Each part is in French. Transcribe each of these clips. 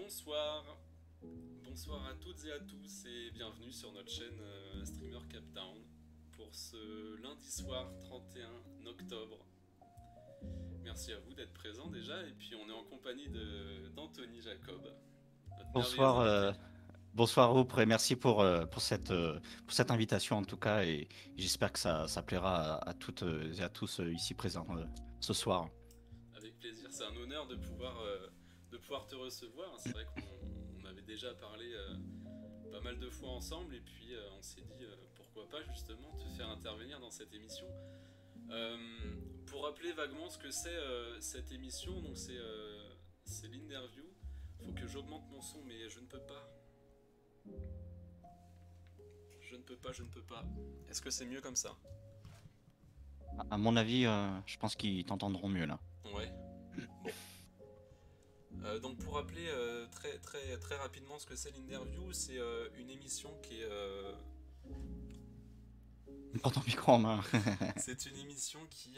Bonsoir, bonsoir à toutes et à tous et bienvenue sur notre chaîne Streamer Captown pour ce lundi soir 31 octobre. Merci à vous d'être présents déjà et puis on est en compagnie d'Anthony Jacob, notre merveilleuse Bonsoir, invitée. bonsoir Oprah, et merci pour cette invitation en tout cas, et j'espère que ça plaira à toutes et à tous ici présents ce soir. Avec plaisir, c'est un honneur de pouvoir te recevoir. C'est vrai qu'on avait déjà parlé pas mal de fois ensemble et puis on s'est dit pourquoi pas justement te faire intervenir dans cette émission. Euh, pour rappeler vaguement ce que c'est cette émission, donc c'est l'interview. Faut que j'augmente mon son, mais je ne peux pas. Je ne peux pas. Est-ce que c'est mieux comme ça? À mon avis, je pense qu'ils t'entendront mieux là. Ouais. Bon. Donc pour rappeler très rapidement ce que c'est l'interview, c'est une émission qui est Prends ton micro en main. c'est une émission qui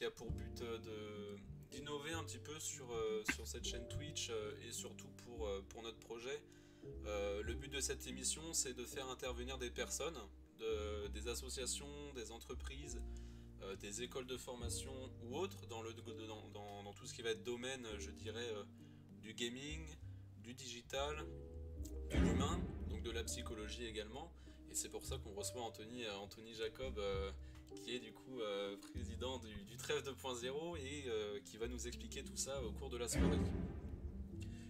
a pour but d'innover un petit peu sur cette chaîne Twitch et surtout pour notre projet. Le but de cette émission, c'est de faire intervenir des personnes, des associations, des entreprises, des écoles de formation ou autres dans tout ce qui va être domaine, je dirais, du gaming, du digital, de l'humain, donc de la psychologie également. Et c'est pour ça qu'on reçoit Anthony Jacob, qui est du coup président du Trèfle 2.0 et qui va nous expliquer tout ça au cours de la soirée.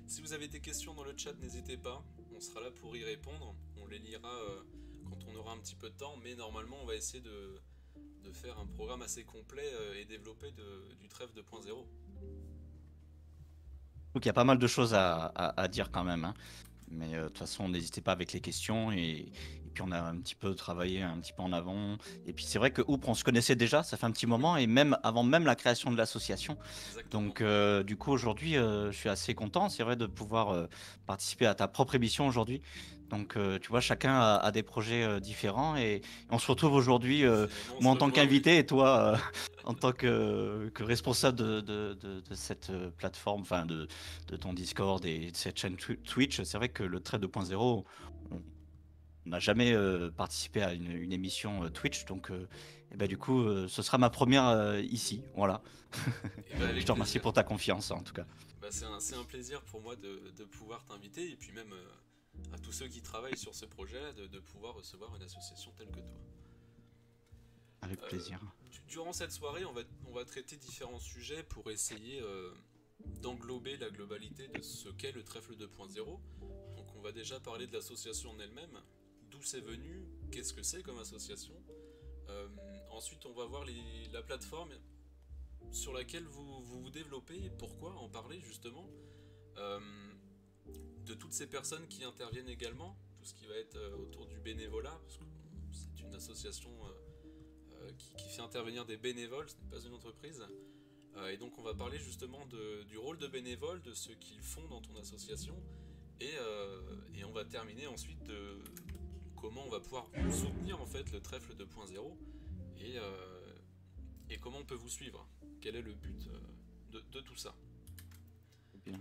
Si vous avez des questions dans le chat, n'hésitez pas, on sera là pour y répondre. On les lira quand on aura un petit peu de temps, mais normalement on va essayer de faire un programme assez complet et développé du Trèfle 2.0. Donc il y a pas mal de choses à dire quand même, hein. Mais de toute façon, n'hésitez pas avec les questions, et puis on a un petit peu travaillé un petit peu en avant. Et puis c'est vrai que Oprah, on se connaissait déjà, ça fait un petit Oui, moment, et même avant même la création de l'association. exactement. Donc du coup aujourd'hui, je suis assez content, c'est vrai, de pouvoir participer à ta propre émission aujourd'hui. Donc tu vois, chacun a des projets différents, et on se retrouve aujourd'hui, Finalement, on se moi en tant rejoint, oui. qu'invité et toi en tant que responsable de cette plateforme, enfin de ton Discord et de cette chaîne Twitch. C'est vrai que le Trade 2.0, on n'a jamais participé à une émission Twitch, donc et ben, du coup, ce sera ma première ici. Voilà. Et bah Je avec te remercie plaisir. pour ta confiance en tout cas. Bah, c'est un plaisir pour moi de pouvoir t'inviter et puis même à tous ceux qui travaillent sur ce projet de pouvoir recevoir une association telle que toi. Avec Euh, plaisir. Durant cette soirée, on va traiter différents sujets pour essayer d'englober la globalité de ce qu'est le Trèfle 2.0. Donc on va déjà parler de l'association en elle-même, d'où c'est venu, qu'est-ce que c'est comme association. Euh, Ensuite, on va voir la plateforme sur laquelle vous développez et pourquoi en parler justement. Euh, de toutes ces personnes qui interviennent également, tout ce qui va être autour du bénévolat, parce que c'est une association qui fait intervenir des bénévoles, ce n'est pas une entreprise. Et donc on va parler justement du rôle de bénévole, de ce qu'ils font dans ton association, et on va terminer ensuite de comment on va pouvoir soutenir en fait le Trèfle 2.0 et, et comment on peut vous suivre. Quel est le but de tout ça? Bien.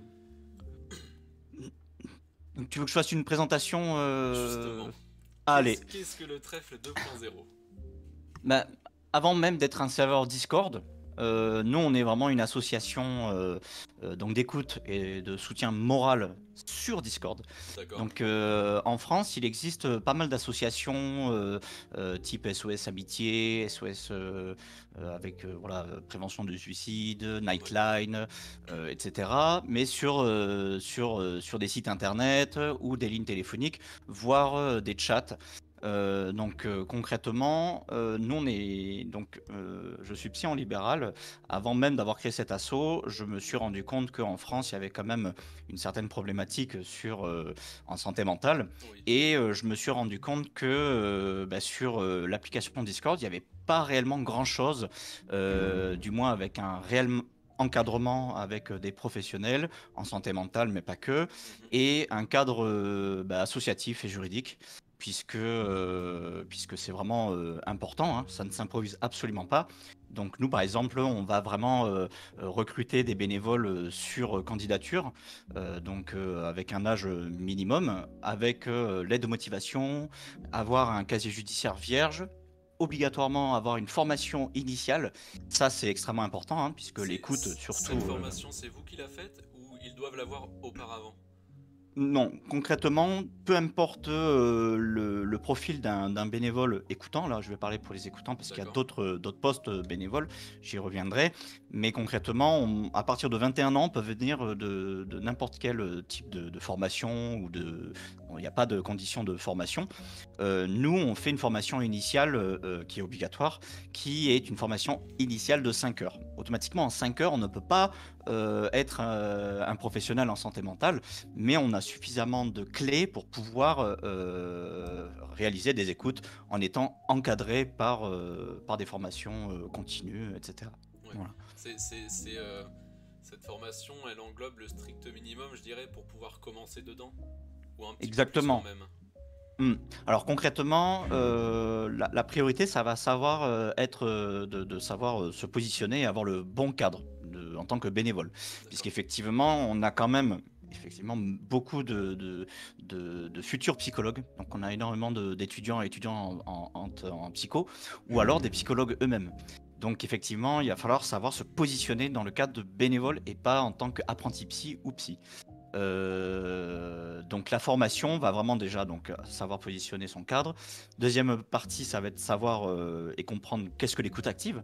Donc, tu veux que je fasse une présentation Justement, Allez. qu'est-ce que le Trèfle 2.0? Bah, avant même d'être un serveur Discord, nous, on est vraiment une association donc d'écoute et de soutien moral sur Discord. D'accord. Donc, en France, il existe pas mal d'associations type SOS Amitié, SOS avec voilà, prévention du suicide, Ouais. Nightline, etc. Mais sur des sites internet ou des lignes téléphoniques, voire des chats. Donc concrètement, nous on est donc je suis psy en libéral. Avant même d'avoir créé cet asso, je me suis rendu compte qu'en France il y avait quand même une certaine problématique en santé mentale, Oui. et je me suis rendu compte que sur l'application Discord il n'y avait pas réellement grand chose, du moins avec un réel encadrement avec des professionnels en santé mentale, mais pas que, Mhm. et un cadre associatif et juridique, puisque c'est vraiment important, hein, ça ne s'improvise absolument pas. Donc nous, par exemple, on va vraiment recruter des bénévoles sur candidature, avec un âge minimum, avec l'aide de motivation, avoir un casier judiciaire vierge, obligatoirement avoir une formation initiale. Ça, c'est extrêmement important, hein, puisque l'écoute, surtout... Cette formation, c'est vous qui la faites ou ils doivent l'avoir auparavant? Non, concrètement, peu importe le profil d'un bénévole écoutant, là je vais parler pour les écoutants parce qu'il y a D'accord. d'autres postes bénévoles, j'y reviendrai, mais concrètement, à partir de 21 ans, on peut venir de n'importe quel type de formation bon, il n'y a pas de condition de formation. Nous, on fait une formation initiale qui est obligatoire, qui est une formation initiale de 5 heures. Automatiquement, en 5 heures, on ne peut pas être un professionnel en santé mentale, mais on a suffisamment de clés pour pouvoir réaliser des écoutes en étant encadré par des formations continues, etc. Ouais. Voilà. Cette formation, elle englobe le strict minimum, je dirais, pour pouvoir commencer dedans? Ou un petit peu plus quand Exactement. même? Alors concrètement, la priorité, ça va être de savoir se positionner et avoir le bon cadre en tant que bénévole. D'accord. Puisqu'effectivement, on a quand même effectivement beaucoup de futurs psychologues. Donc on a énormément d'étudiants et étudiants en psycho, ou alors des psychologues eux-mêmes. Donc effectivement, il va falloir savoir se positionner dans le cadre de bénévole et pas en tant qu'apprenti psy ou psy. Donc la formation va vraiment déjà savoir positionner son cadre. Deuxième partie, ça va être savoir et comprendre qu'est-ce que l'écoute active.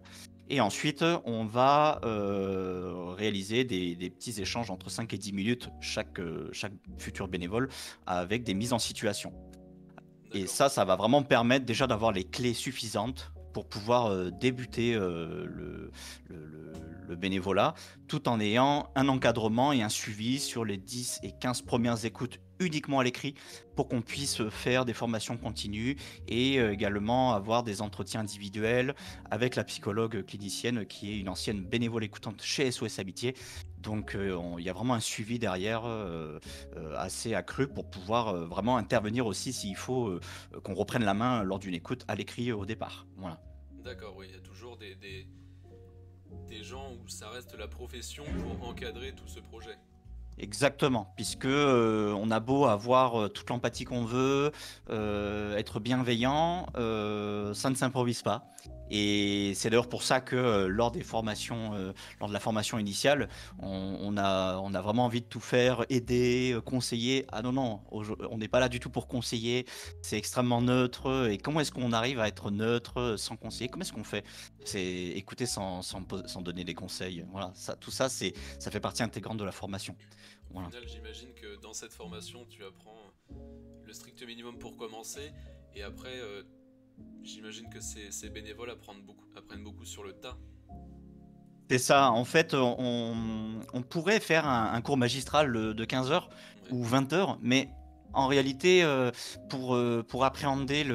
Et ensuite, on va réaliser des petits échanges entre 5 et 10 minutes chaque futur bénévole avec des mises en situation. Et D'accord. ça va vraiment permettre déjà d'avoir les clés suffisantes pour pouvoir débuter le bénévolat, tout en ayant un encadrement et un suivi sur les 10 et 15 premières écoutes uniquement à l'écrit pour qu'on puisse faire des formations continues et également avoir des entretiens individuels avec la psychologue clinicienne qui est une ancienne bénévole écoutante chez SOS Amitié. Donc il y a vraiment un suivi derrière assez accru pour pouvoir vraiment intervenir aussi s'il faut qu'on reprenne la main lors d'une écoute à l'écrit au départ. Voilà. D'accord, oui, il y a toujours des gens où ça reste la profession pour encadrer tout ce projet. Exactement, puisque on a beau avoir toute l'empathie qu'on veut, être bienveillant, ça ne s'improvise pas. Et c'est d'ailleurs pour ça que lors des formations, lors de la formation initiale, on a vraiment envie de tout faire, aider, conseiller. Ah non, non, on n'est pas là du tout pour conseiller, c'est extrêmement neutre. Et comment est-ce qu'on arrive à être neutre sans conseiller? Comment est-ce qu'on fait? C'est écouter sans donner des conseils. Voilà, tout ça, ça fait partie intégrante de la formation. Au Voilà. final, j'imagine que dans cette formation, tu apprends le strict minimum pour commencer, et après, j'imagine que ces bénévoles apprennent beaucoup sur le tas. C'est ça, en fait, on pourrait faire un cours magistral de 15 heures Ouais. ou 20 heures, mais en réalité, pour appréhender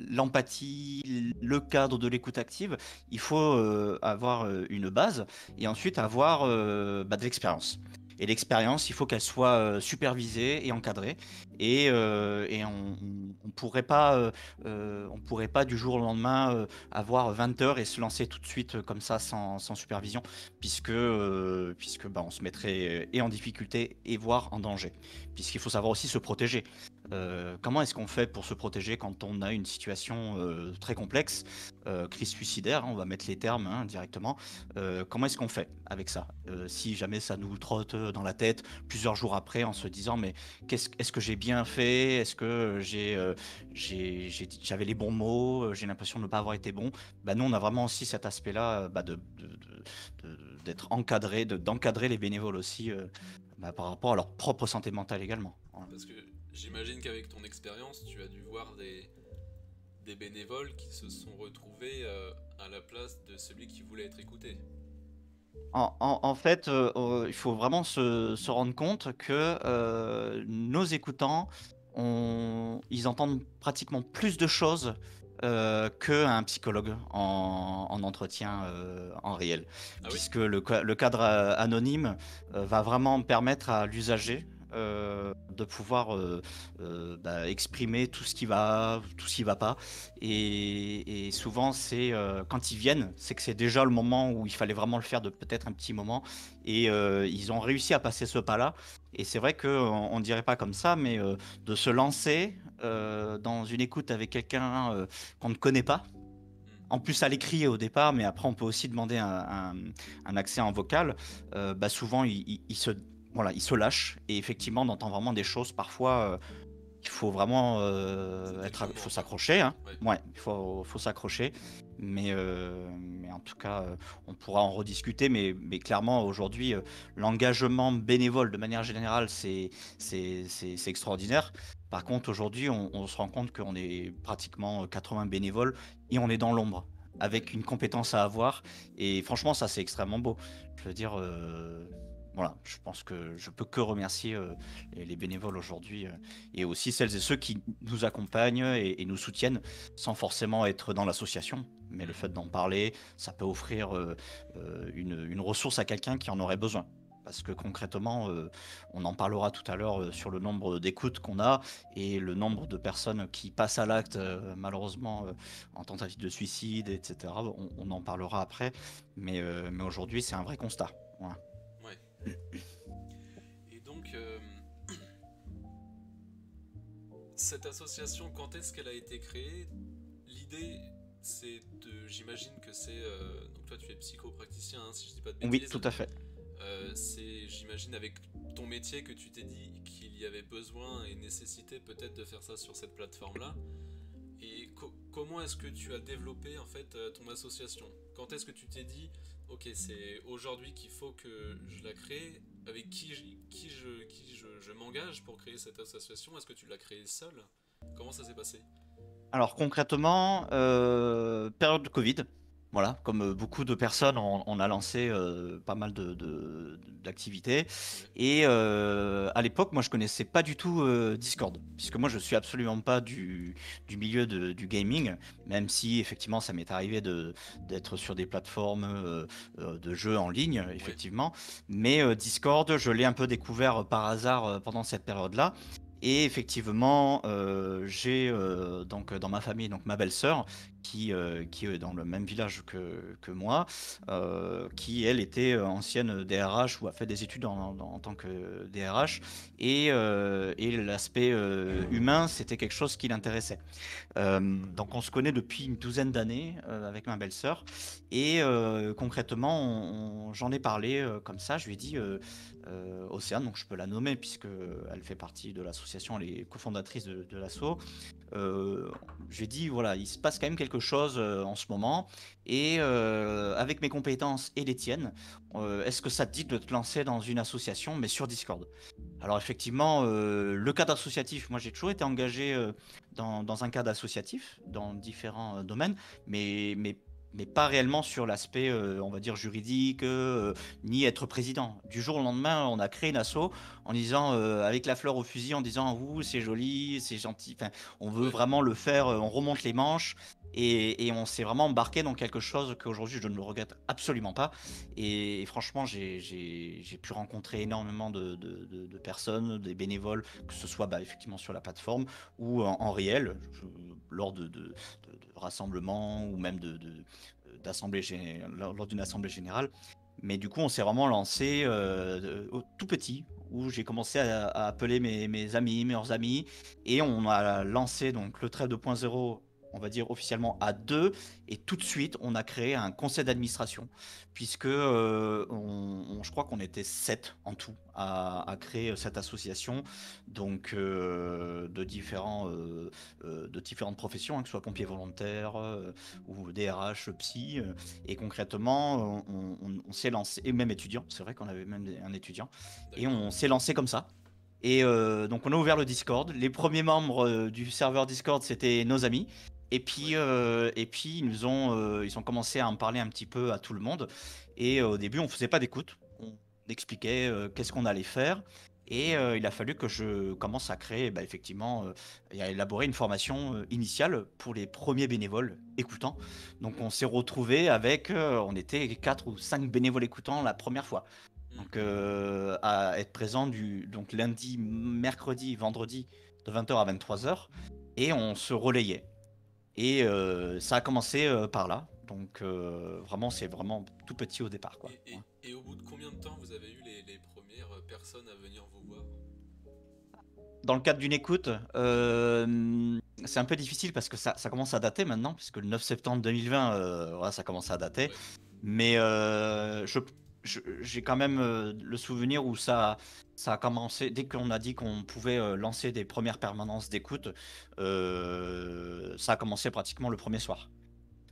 l'empathie, le cadre de l'écoute active, il faut avoir une base et ensuite avoir de l'expérience. Et l'expérience, il faut qu'elle soit supervisée et encadrée. Et on pourrait pas du jour au lendemain avoir 20 heures et se lancer tout de suite comme ça sans supervision, puisque on se mettrait et en difficulté et voire en danger. Puisqu'il faut savoir aussi se protéger. Comment est-ce qu'on fait pour se protéger quand on a une situation très complexe, crise suicidaire, hein, on va mettre les termes directement. Comment est-ce qu'on fait avec ça si jamais ça nous trotte dans la tête plusieurs jours après en se disant mais est-ce que j'ai bien fait? Est-ce que j'avais les bons mots? J'ai l'impression de ne pas avoir été bon. Bah, nous, on a vraiment aussi cet aspect-là d'être encadré, d'encadrer les bénévoles aussi par rapport à leur propre santé mentale également. Voilà. Parce que j'imagine qu'avec ton expérience, tu as dû voir des bénévoles qui se sont retrouvés à la place de celui qui voulait être écouté. En fait, il faut vraiment se rendre compte que nos écoutants, ils entendent pratiquement plus de choses qu'un psychologue en entretien en réel. Ah oui? Puisque le cadre anonyme va vraiment permettre à l'usager de pouvoir exprimer tout ce qui va pas. Et souvent, c'est quand ils viennent, c'est que c'est déjà le moment où il fallait vraiment le faire de peut-être un petit moment. Et ils ont réussi à passer ce pas-là. Et c'est vrai qu'on ne dirait pas comme ça, mais de se lancer dans une écoute avec quelqu'un qu'on ne connaît pas. En plus à l'écrit au départ, mais après on peut aussi demander un accès en vocal. Souvent il se lâche et effectivement on entend vraiment des choses parfois. Il faut vraiment C'était le il moment, faut quoi. s'accrocher, hein. Ouais. Ouais, faut s'accrocher. Mais en tout cas, on pourra en rediscuter. Mais clairement, aujourd'hui, l'engagement bénévole, de manière générale, c'est extraordinaire. Par contre, aujourd'hui, on se rend compte qu'on est pratiquement 80 bénévoles et on est dans l'ombre, Ouais. avec une compétence à avoir. Et franchement, ça, c'est extrêmement beau. Je veux dire, voilà, je pense que je peux que remercier les bénévoles aujourd'hui et aussi celles et ceux qui nous accompagnent et nous soutiennent sans forcément être dans l'association. Mais le fait d'en parler, ça peut offrir une ressource à quelqu'un qui en aurait besoin. Parce que concrètement, on en parlera tout à l'heure sur le nombre d'écoutes qu'on a et le nombre de personnes qui passent à l'acte, malheureusement, en tentative de suicide, etc. On en parlera après. Mais aujourd'hui, c'est un vrai constat. Voilà. Ouais. Et donc, cette association, quand est-ce qu'elle a été créée? L'idée, j'imagine que c'est, donc toi tu es psychopraticien, hein, si je dis pas de Oui, bêtises. tout à fait. C'est, j'imagine, avec ton métier que tu t'es dit qu'il y avait besoin et nécessité peut-être de faire ça sur cette plateforme-là. Et comment est-ce que tu as développé en fait ton association? Quand est-ce que tu t'es dit, ok, c'est aujourd'hui qu'il faut que je la crée? Avec je m'engage pour créer cette association? Est-ce que tu l'as créée seule? Comment ça s'est passé? Alors concrètement, période de Covid, voilà, comme beaucoup de personnes, on a lancé pas mal d'activités. Ouais, Et à l'époque, moi, je connaissais pas du tout Discord, puisque moi, je suis absolument pas du milieu du gaming, même si effectivement, ça m'est arrivé d'être sur des plateformes de jeux en ligne, ouais, effectivement. Mais Discord, je l'ai un peu découvert par hasard pendant cette période-là. Et effectivement, j'ai donc dans ma famille donc ma belle-sœur qui est dans le même village que moi, qui elle était ancienne DRH ou a fait des études en tant que DRH et l'aspect humain c'était quelque chose qui l'intéressait. Donc on se connaît depuis une douzaine d'années avec ma belle-sœur et concrètement j'en ai parlé comme ça, je lui ai dit Océane, donc je peux la nommer puisque elle fait partie de l'association, elle est cofondatrice de l'asso. Euh, je lui ai dit voilà, il se passe quand même quelque chose en ce moment et avec mes compétences et les tiennes, est-ce que ça te dit de te lancer dans une association mais sur Discord? Alors effectivement, le cadre associatif, moi j'ai toujours été engagé dans un cadre associatif, dans différents domaines, mais, mais, mais pas réellement sur l'aspect, on va dire, juridique, ni être président. Du jour au lendemain, on a créé une asso en disant, avec la fleur au fusil, en disant, ouh, c'est joli, c'est gentil, enfin, on veut ouais, vraiment le faire, on remonte les manches. Et on s'est vraiment embarqué dans quelque chose qu'aujourd'hui je ne le regrette absolument pas. Et franchement, j'ai pu rencontrer énormément de personnes, des bénévoles, que ce soit effectivement sur la plateforme ou en réel, lors de rassemblements ou même lors d'une assemblée générale. Mais du coup, on s'est vraiment lancé tout petit, où j'ai commencé à appeler mes amis, meilleurs amis, et on a lancé donc le trait 2.0, on va dire officiellement à deux, et tout de suite, on a créé un conseil d'administration, puisque je crois qu'on était sept en tout à créer cette association, donc de différentes professions, hein, que ce soit pompiers volontaires ou DRH, psy. Et concrètement, on s'est lancé, et même étudiant, c'est vrai qu'on avait même un étudiant, et d'accord. on s'est lancé comme ça. Et donc on a ouvert le Discord. Les premiers membres du serveur Discord, c'était nos amis. Ouais, Et puis ils ont commencé à en parler un petit peu à tout le monde. Et au début, on faisait pas d'écoute. On expliquait qu'est-ce qu'on allait faire. Et il a fallu que je commence à créer, effectivement, et à élaborer une formation initiale pour les premiers bénévoles écoutants. Donc on s'est retrouvé avec, on était 4 ou 5 bénévoles écoutants la première fois. Donc, à être présent donc lundi, mercredi, vendredi de 20h à 23h. Et on se relayait. Et ça a commencé par là. Donc vraiment, c'est vraiment tout petit au départ, quoi. Ouais. Et au bout de combien de temps vous avez eu les premières personnes à venir vous voir? Dans le cadre d'une écoute, c'est un peu difficile parce que ça commence à dater maintenant, puisque le 9 septembre 2020, voilà, ça commence à dater. Ouais. Mais j'ai quand même le souvenir où ça a commencé, dès qu'on a dit qu'on pouvait lancer des premières permanences d'écoute, ça a commencé pratiquement le premier soir.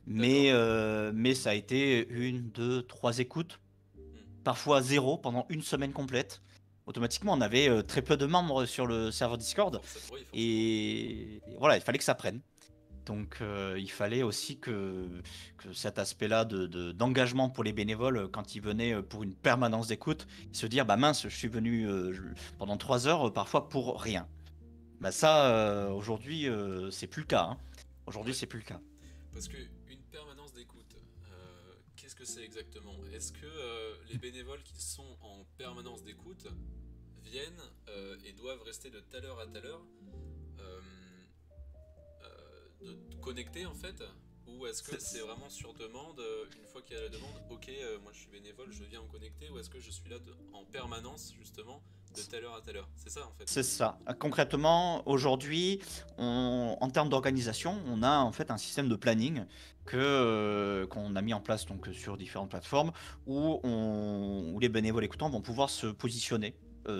D'accord. Mais ça a été 1, 2, 3 écoutes, Hmm. parfois 0 pendant une semaine complète. Automatiquement, on avait très peu de membres sur le serveur Discord. Oui, forcément. Et voilà, il fallait que ça prenne. Donc il fallait aussi que cet aspect-là d'engagement pour les bénévoles, quand ils venaient pour une permanence d'écoute, se dire bah mince, je suis venu pendant 3 heures parfois pour rien. Bah ça, aujourd'hui, c'est plus le cas. Hein. Aujourd'hui, Ouais. c'est plus le cas. Parce que une permanence d'écoute, qu'est-ce que c'est exactement? Est-ce que les bénévoles qui sont en permanence d'écoute viennent et doivent rester de telle heure à telle heure euh, de connecter en fait? Ou est-ce que c'est vraiment sur demande, une fois qu'il y a la demande, ok, moi je suis bénévole, je viens me connecter, ou est-ce que je suis là en permanence justement de telle heure à telle heure? C'est ça en fait. C'est ça. Concrètement, aujourd'hui, en termes d'organisation, on a en fait un système de planning qu'on a mis en place donc sur différentes plateformes où les bénévoles écoutants vont pouvoir se positionner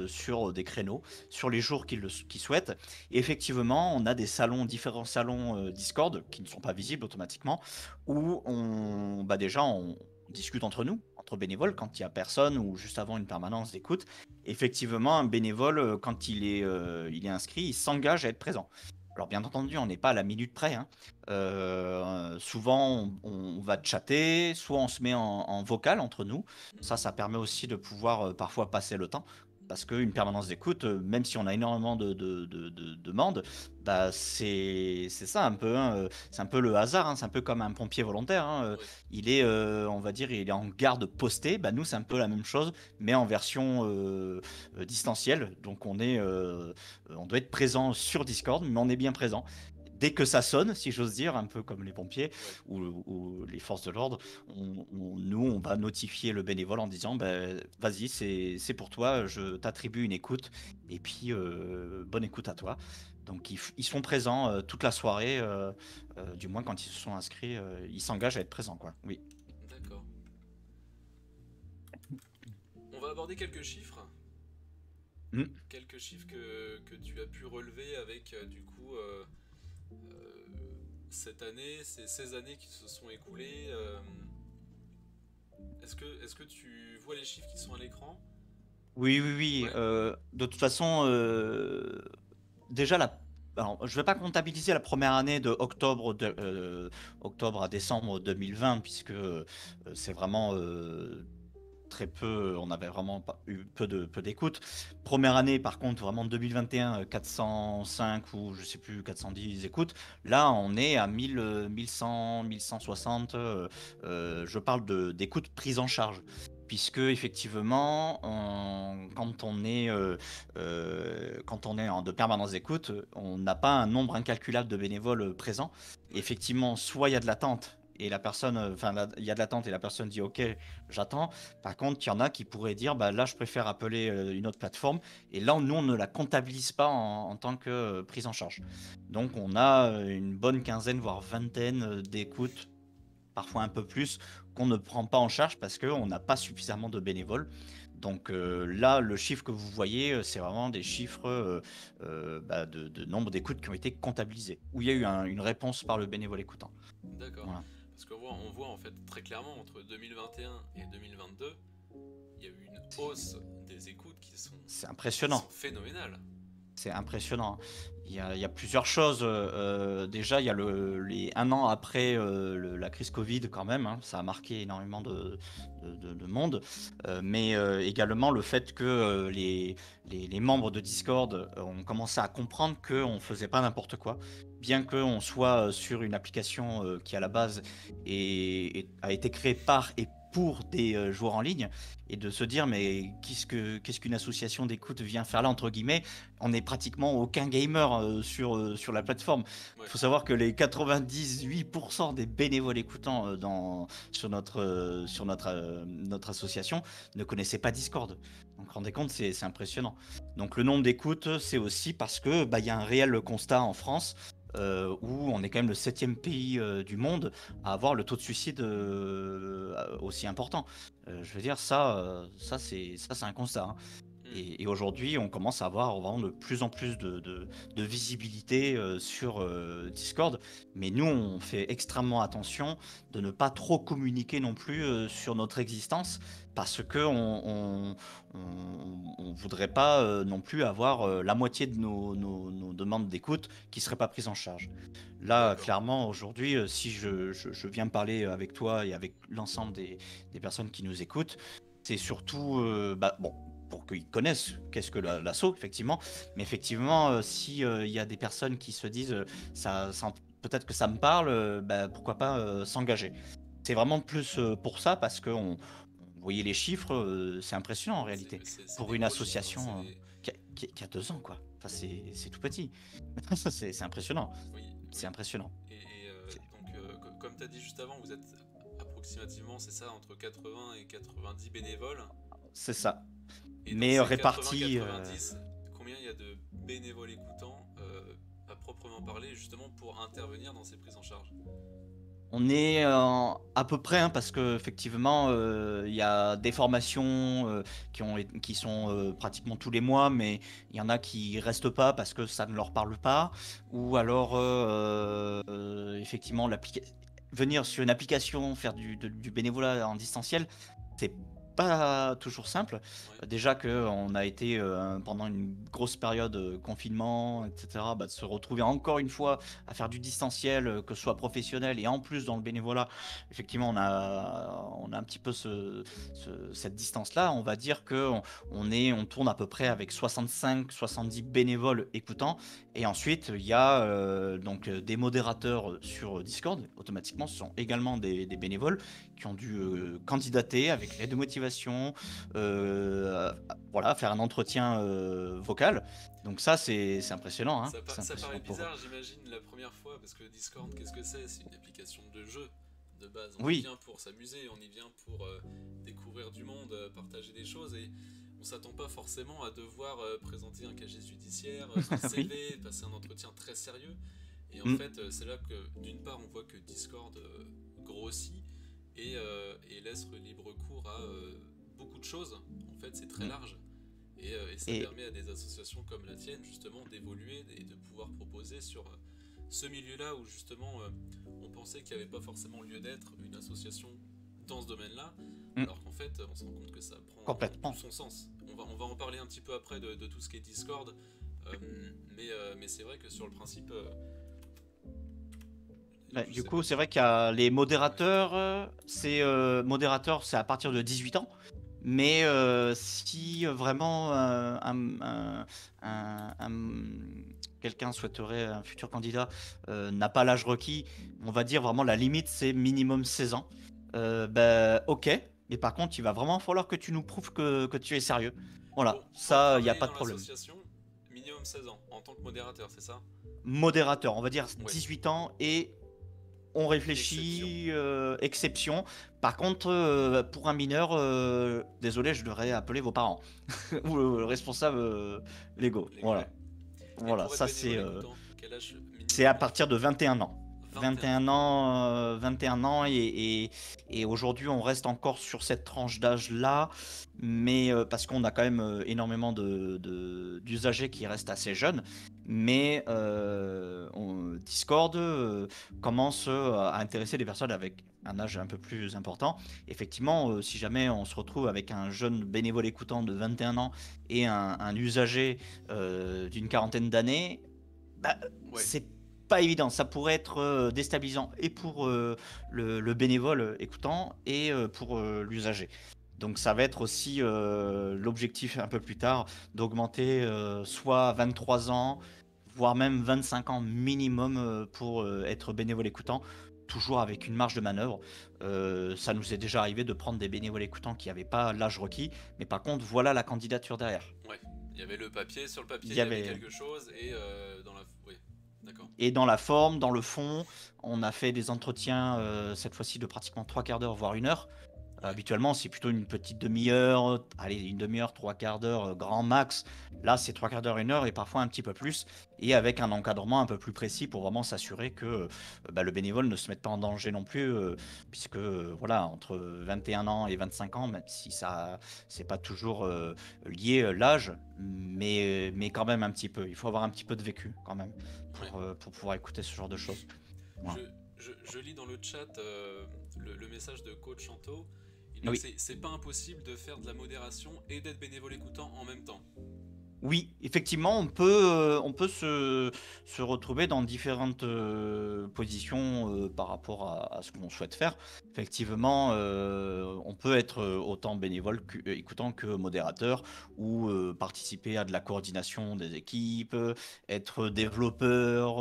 sur des créneaux, sur les jours qu'ils souhaitent. Et effectivement, on a différents salons Discord qui ne sont pas visibles automatiquement, où déjà on discute entre nous, entre bénévoles, quand il y a personne ou juste avant une permanence d'écoute. Effectivement, un bénévole, quand il est inscrit, il s'engage à être présent. Alors bien entendu, on n'est pas à la minute près. Hein. Souvent, on va chatter, soit on se met en vocal entre nous. Ça permet aussi de pouvoir parfois passer le temps. Parce qu'une permanence d'écoute, même si on a énormément de demandes, bah c'est ça un peu. Hein, c'est un peu le hasard. Hein, c'est un peu comme un pompier volontaire. Hein, Oui, il est, on va dire, il est en garde postée. Bah, nous, c'est un peu la même chose, mais en version distancielle. Donc on doit être présent sur Discord, mais on est bien présent. Dès que ça sonne, si j'ose dire, un peu comme les pompiers oui. ou les forces de l'ordre, nous, on va notifier le bénévole en disant ben, vas-y, c'est pour toi, je t'attribue une écoute, et puis bonne écoute à toi. Donc ils sont présents toute la soirée, du moins quand ils se sont inscrits, ils s'engagent à être présents, quoi. Oui. D'accord. On va aborder quelques chiffres. Mm. Quelques chiffres que tu as pu relever avec du coup cette année, ces 16 années qui se sont écoulées. Est-ce que tu vois les chiffres qui sont à l'écran? Oui, oui, oui. Ouais. De toute façon, déjà, alors, je ne vais pas comptabiliser la première année de octobre à décembre 2020, puisque c'est vraiment très peu, on avait vraiment eu peu d'écoute. Première année, par contre, vraiment 2021, 405 ou je sais plus, 410 écoutes. Là, on est à 1000, 1100, 1160. Je parle d'écoutes prises en charge. Puisque effectivement, quand on est en de permanence d'écoute, on n'a pas un nombre incalculable de bénévoles présents. Ouais. Effectivement, soit il y a de l'attente et la personne, il y a de l'attente et la personne dit OK, j'attends. Par contre, il y en a qui pourraient dire bah là, je préfère appeler une autre plateforme. Et là, nous, on ne la comptabilise pas en tant que prise en charge. Donc, on a une bonne quinzaine, voire vingtaine d'écoutes, parfois un peu plus, qu'on ne prend pas en charge parce qu'on n'a pas suffisamment de bénévoles. Donc là, le chiffre que vous voyez, c'est vraiment des chiffres de nombre d'écoutes qui ont été comptabilisés, où il y a eu une réponse par le bénévole écoutant. D'accord. Voilà. Parce on voit en fait très clairement entre 2021 et 2022, il y a eu une hausse des écoutes C'est qui impressionnant. sont phénoménales. C'est impressionnant. Il y a plusieurs choses. Déjà, il y a un an après la crise Covid quand même. Hein, ça a marqué énormément de monde. Mais également le fait que les membres de Discord ont commencé à comprendre qu'on ne faisait pas n'importe quoi. Bien qu'on soit sur une application qui à la base a été créée par et pour des joueurs en ligne et de se dire mais qu'est-ce qu'une association d'écoute vient faire là entre guillemets. On n'est pratiquement aucun gamer sur la plateforme. Il Ouais. faut savoir que les 98% des bénévoles écoutants sur notre association ne connaissaient pas Discord. Donc rendez compte, c'est impressionnant. Donc le nombre d'écoutes, c'est aussi parce que il y a un réel constat en France où on est quand même le 7e pays du monde à avoir le taux de suicide aussi important. Je veux dire, ça c'est un constat. Hein. Mm. Et aujourd'hui, on commence à avoir vraiment de plus en plus de visibilité sur Discord. Mais nous, on fait extrêmement attention de ne pas trop communiquer non plus sur notre existence parce que on voudrait pas non plus avoir la moitié de nos demandes d'écoute qui ne seraient pas prises en charge. Là, D'accord. clairement, aujourd'hui, si je viens parler avec toi et avec l'ensemble des personnes qui nous écoutent, c'est surtout, bon, pour qu'ils connaissent qu'est-ce que l'assaut, effectivement. Mais effectivement, si il y a des personnes qui se disent, peut-être que ça me parle, pourquoi pas s'engager. C'est vraiment plus pour ça, parce que vous voyez les chiffres, c'est impressionnant en réalité. C'est Pour des une gros chiffres, hein, association qui a 2 ans, quoi. Enfin, c'est tout petit. C'est impressionnant. Oui, C'est oui. impressionnant. Et C'est- donc, comme tu as dit juste avant, vous êtes approximativement, c'est ça, entre 80 et 90 bénévoles. C'est ça. Et dans Mais ces répartis. 80-90, combien il y a de bénévoles écoutants à proprement parler, justement pour intervenir dans ces prises en charge? On est à peu près, hein, parce que effectivement, il y a des formations qui sont pratiquement tous les mois, mais il y en a qui restent pas parce que ça ne leur parle pas, ou alors effectivement venir sur une application, faire du bénévolat en distanciel, c'est pas toujours simple. Ouais. Déjà que on a été pendant une grosse période confinement, etc., de se retrouver encore une fois à faire du distanciel, que ce soit professionnel et en plus dans le bénévolat, effectivement, on a un petit peu cette distance-là. On va dire que on tourne à peu près avec 65-70 bénévoles écoutants. Et ensuite, il y a donc des modérateurs sur Discord. Automatiquement, ce sont également des bénévoles qui ont dû candidater avec l'aide de motivation, voilà, faire un entretien vocal. Donc ça, c'est impressionnant, hein. C'est Ça paraît impressionnant pour eux. bizarre, j'imagine, la première fois, parce que Discord, qu'est-ce que c'est? C'est une application de jeu de base. On y Oui, vient pour s'amuser, on y vient pour découvrir du monde, partager des choses, et on s'attend pas forcément à devoir présenter un casier judiciaire, son oui. CV, passer un entretien très sérieux. Et en Mm. fait, c'est là que, d'une part, on voit que Discord grossit et laisse libre cours à beaucoup de choses. En fait, c'est très Mm. large. Et ça Et permet à des associations comme la tienne, justement, d'évoluer et de pouvoir proposer sur ce milieu-là où, justement, on pensait qu'il n'y avait pas forcément lieu d'être une association dans ce domaine-là, mm, alors qu'en fait, on se rend compte que ça prend tout complètement. son sens. On va en parler un petit peu après de tout ce qui est Discord, mais c'est vrai que sur le principe, je Du sais coup, pas c'est si... vrai qu'il y a les Ouais, modérateurs. C'est à partir de 18 ans. Mais si vraiment quelqu'un souhaiterait, un futur candidat, n'a pas l'âge requis, on va dire vraiment la limite, c'est minimum 16 ans. Ok. Mais par contre, il va vraiment falloir que tu nous prouves que tu es sérieux. Voilà, pour ça, il n'y a travailler pas de dans problème. l'association, minimum 16 ans, en tant que modérateur, c'est ça? Modérateur, on va dire Oui, 18 ans et on exception. réfléchit, exception. Par contre, pour un mineur, désolé, je devrais appeler vos parents ou le responsable légaux. Ouais. Voilà, Et voilà, pour être ça bénévole écoutant, quel âge c'est à minimum il partir faut? de 21 ans. 21 ans. 21 ans, 21 ans et aujourd'hui on reste encore sur cette tranche d'âge-là, mais parce qu'on a quand même énormément d'usagers qui restent assez jeunes, mais Discord commence à intéresser des personnes avec un âge un peu plus important. Effectivement, si jamais on se retrouve avec un jeune bénévole écoutant de 21 ans et un usager d'une quarantaine d'années, bah, Ouais. c'est pas évident. Ça pourrait être déstabilisant et pour le bénévole écoutant et pour l'usager. Donc ça va être aussi l'objectif un peu plus tard d'augmenter soit à 23 ans, voire même 25 ans minimum pour être bénévole écoutant, toujours avec une marge de manœuvre. Ça nous est déjà arrivé de prendre des bénévoles écoutants qui n'avaient pas l'âge requis, mais par contre, voilà la candidature derrière. Ouais, il y avait le papier, sur le papier Il il y y avait avait quelque chose, et dans la... Oui, d'accord. Et dans la forme, dans le fond, on a fait des entretiens, cette fois-ci de pratiquement 3/4 d'heure, voire 1 heure. Ouais. Habituellement, c'est plutôt une petite demi-heure, allez, une demi-heure, 3/4 d'heure, grand max. Là, c'est 3/4 d'heure, 1 heure, et parfois un petit peu plus, et avec un encadrement un peu plus précis pour vraiment s'assurer que le bénévole ne se mette pas en danger non plus, puisque voilà, entre 21 ans et 25 ans, même si ça, c'est pas toujours lié l'âge, mais quand même un petit peu. Il faut avoir un petit peu de vécu quand même pour pouvoir écouter ce genre de choses. Voilà. Je lis dans le chat le message de Coach Chanto. Il dit Oui. que c'est pas impossible de faire de la modération et d'être bénévole écoutant en même temps. Oui, effectivement, on peut se retrouver dans différentes positions par rapport à ce qu'on souhaite faire. Effectivement, on peut être autant bénévole écoutant que modérateur, ou participer à de la coordination des équipes, être développeur,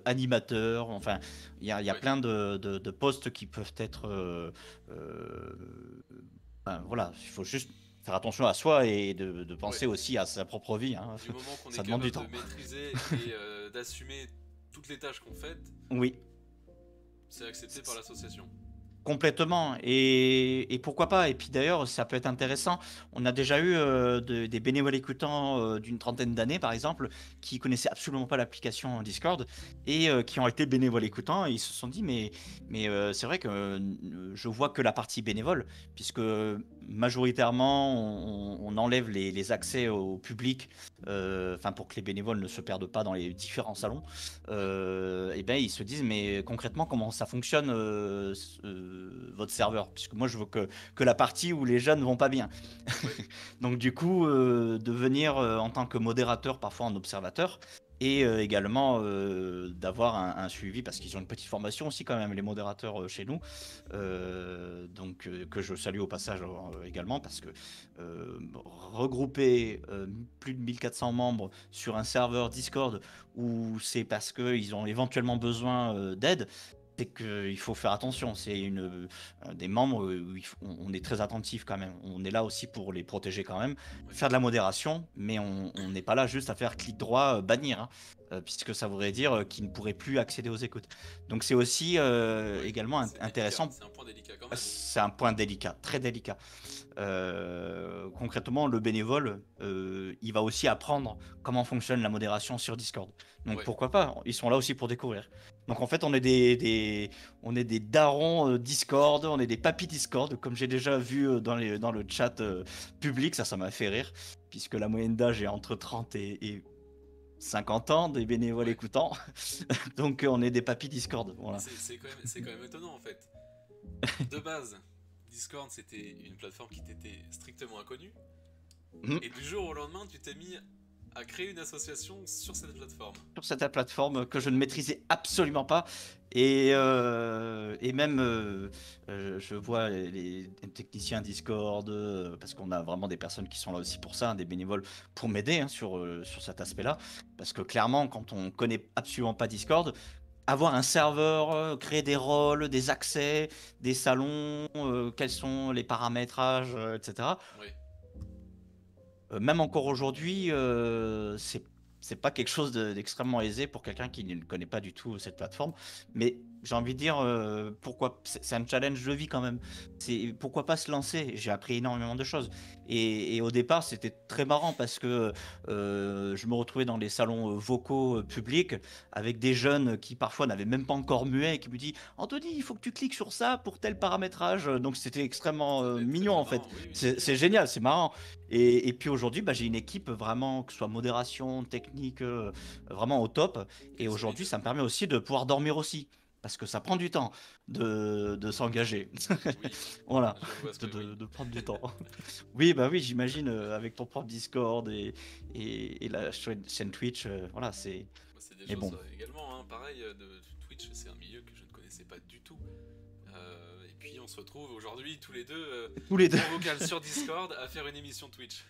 animateur. Enfin, il y a Ouais. plein de postes qui peuvent être... voilà, il faut juste faire attention à soi et de penser Ouais. aussi à sa propre vie. Hein. Du moment qu'on est Ça demande du capable temps. de maîtriser et d'assumer toutes les tâches qu'on fait, Oui, c'est accepté par l'association. complètement. Et pourquoi pas. Et puis d'ailleurs, ça peut être intéressant. On a déjà eu des bénévoles écoutants d'une trentaine d'années, par exemple, qui connaissaient absolument pas l'application Discord, et qui ont été bénévoles écoutants, et ils se sont dit, mais c'est vrai que je vois que la partie bénévole, puisque majoritairement on enlève les accès au public, pour que les bénévoles ne se perdent pas dans les différents salons. Et ben ils se disent, mais concrètement, comment ça fonctionne votre serveur, puisque moi je veux que la partie où les jeunes vont pas bien. Ouais. Donc du coup, de venir en tant que modérateur, parfois en observateur, et également d'avoir un suivi, parce qu'ils ont une petite formation aussi quand même, les modérateurs chez nous, que je salue au passage également, parce que regrouper plus de 1400 membres sur un serveur Discord, où c'est parce qu'ils ont éventuellement besoin d'aide, c'est qu'il faut faire attention. C'est des membres où on est très attentif quand même. On est là aussi pour les protéger quand même, faire de la modération, mais on n'est pas là juste à faire clic droit, bannir, hein, puisque ça voudrait dire qu'ils ne pourraient plus accéder aux écoutes. Donc c'est aussi Ouais. également C'est intéressant. délicat. C'est un point délicat quand même. C'est un point délicat, très délicat. Concrètement, le bénévole, il va aussi apprendre comment fonctionne la modération sur Discord. Donc Ouais. pourquoi pas, ils sont là aussi pour découvrir. Donc en fait, on est on est des darons Discord, on est des papis Discord, comme j'ai déjà vu dans le chat public. Ça m'a fait rire, puisque la moyenne d'âge est entre 30 et 50 ans des bénévoles Ouais. écoutants. Donc on est des papis Discord. Voilà. C'est quand même étonnant en fait. De base, Discord c'était une plateforme qui t'était strictement inconnue, Mhm. et du jour au lendemain tu t'es mis à créer une association sur cette plateforme. Sur cette plateforme que je ne maîtrisais absolument pas. Et même, je vois les techniciens Discord, parce qu'on a vraiment des personnes qui sont là aussi pour ça, hein, des bénévoles pour m'aider, hein, sur cet aspect-là. Parce que clairement, quand on connaît absolument pas Discord, avoir un serveur, créer des rôles, des accès, des salons, quels sont les paramétrages, etc. Oui. Même encore aujourd'hui, c'est pas quelque chose d'extrêmement aisé pour quelqu'un qui ne connaît pas du tout cette plateforme. Mais j'ai envie de dire, pourquoi c'est un challenge de vie quand même. Pourquoi pas se lancer? J'ai appris énormément de choses. Et au départ, c'était très marrant, parce que je me retrouvais dans les salons vocaux publics avec des jeunes qui parfois n'avaient même pas encore muet, et qui me disent, Anthony, il faut que tu cliques sur ça pour tel paramétrage. Donc c'était extrêmement Ça devait être mignon très en fait. marrant. Oui, C'est génial, c'est marrant. Et puis aujourd'hui, j'ai une équipe vraiment, que ce soit modération, technique, vraiment au top. Et aujourd'hui, solide. ça me permet aussi de pouvoir dormir aussi, parce que ça prend du temps de s'engager. Oui, Voilà, je vois ce que oui. de prendre du temps. Oui, bah oui, j'imagine, avec ton propre Discord et la chaîne Twitch, voilà, c'est... Moi, c'est des Mais choses bon, également, hein, pareil, de Twitch, c'est un milieu que je ne connaissais pas du tout. Et puis on se retrouve aujourd'hui tous les deux tous les deux. en vocal sur Discord à faire une émission Twitch.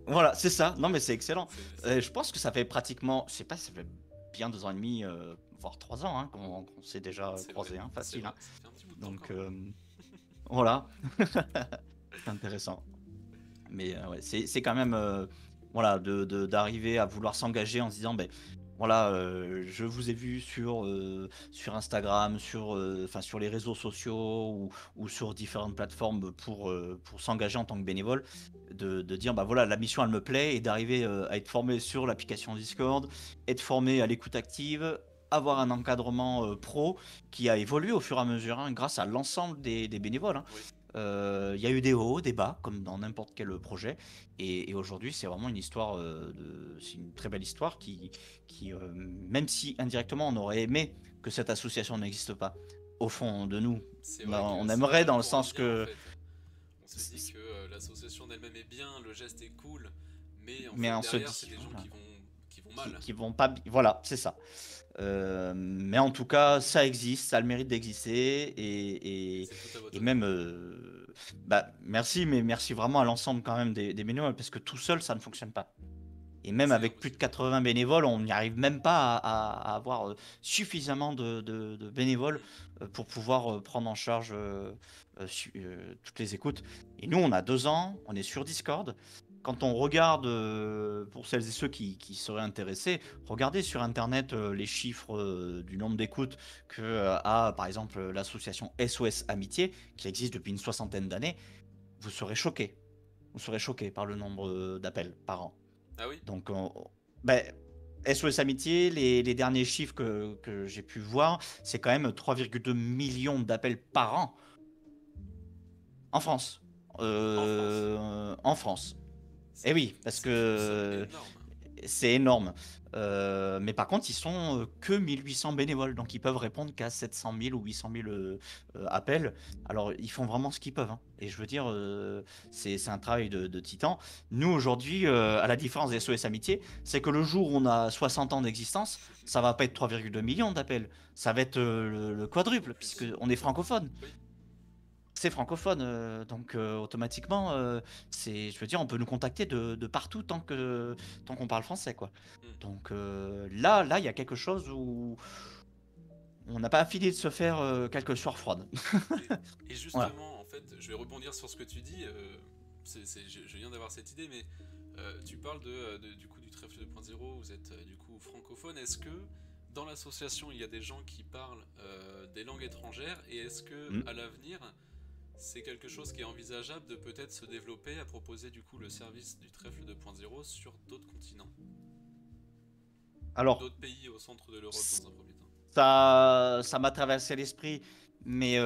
Voilà, c'est ça. Non, mais c'est excellent. C'est- Je pense que ça fait pratiquement, je sais pas, ça fait bien 2 ans et demi, voire 3 ans, hein, qu'on s'est déjà C'est vrai, croisés, hein, c'est facile. vrai, Hein. ça fait un petit bout de temps Donc quand même. voilà, c'est intéressant. Mais ouais, c'est quand même voilà, d'arriver à vouloir s'engager en se disant, ben voilà, je vous ai vu sur Instagram, enfin, sur les réseaux sociaux ou sur différentes plateformes pour s'engager en tant que bénévole, de dire, bah voilà, la mission elle me plaît et d'arriver à être formé sur l'application Discord, être formé à l'écoute active, avoir un encadrement pro qui a évolué au fur et à mesure, hein, grâce à l'ensemble des bénévoles. Hein. Oui, Il y a eu des hauts, des bas, comme dans n'importe quel projet. Et aujourd'hui, c'est vraiment une histoire, c'est une très belle histoire même si indirectement on aurait aimé que cette association n'existe pas, au fond de nous, c'est on, vrai que on c'est aimerait pas dans le pour un sens bien en que, fait. On se dit que l'association d'elle-même est bien, le geste est cool, mais en mais fait on se derrière c'est dit, des gens voilà, qui vont mal. qui vont pas, voilà, c'est ça. Mais en tout cas, ça existe, ça a le mérite d'exister C'est tout à et votre honneur. même, bah, merci, mais merci vraiment à l'ensemble quand même des bénévoles parce que tout seul, ça ne fonctionne pas. Et même C'est avec plus de impossible. 80 bénévoles, on n'y arrive même pas à avoir suffisamment de bénévoles Hmm. pour pouvoir prendre en charge toutes les écoutes. Et nous, on a 2 ans, on est sur Discord. Quand on regarde, pour celles et ceux qui seraient intéressés, regardez sur Internet les chiffres du nombre d'écoutes que a, par exemple, l'association SOS Amitié, qui existe depuis une soixantaine d'années. Vous serez choqués. Vous serez choqués par le nombre d'appels par an. Ah oui? Donc, ben, SOS Amitié, les derniers chiffres que j'ai pu voir, c'est quand même 3,2 millions d'appels par an en France. En France? En France. Ça Eh oui, fait- parce C'est une somme que énorme. c'est énorme. Mais par contre, ils sont que 1800 bénévoles, donc ils peuvent répondre qu'à 700 000 ou 800 000 appels. Alors, ils font vraiment ce qu'ils peuvent. Hein. Et je veux dire, c'est un travail de titan. Nous, aujourd'hui, à la différence des SOS Amitié, c'est que le jour où on a 60 ans d'existence, ça va pas être 3,2 millions d'appels. Ça va être le Beaucoup quadruple, plus. puisqu'on est francophone. Oui. C'est francophone, donc automatiquement, je veux dire, on peut nous contacter de partout tant qu'on parle français, quoi. Hmm. Donc là, il y a quelque chose où on n'a pas fini de se faire quelques soirs froides. Et, et Voilà. justement, en fait, je vais rebondir sur ce que tu dis. Je viens d'avoir cette idée, mais tu parles du coup du trèfle 2.0. Vous êtes du coup francophone. Est-ce que dans l'association il y a des gens qui parlent des langues étrangères et est-ce que Mm. à l'avenir c'est quelque chose qui est envisageable de peut-être se développer à proposer du coup le service du trèfle 2.0 sur d'autres continents ou Alors, d'autres pays au centre de l'Europe c- dans un premier temps? ça m'a traversé l'esprit, mais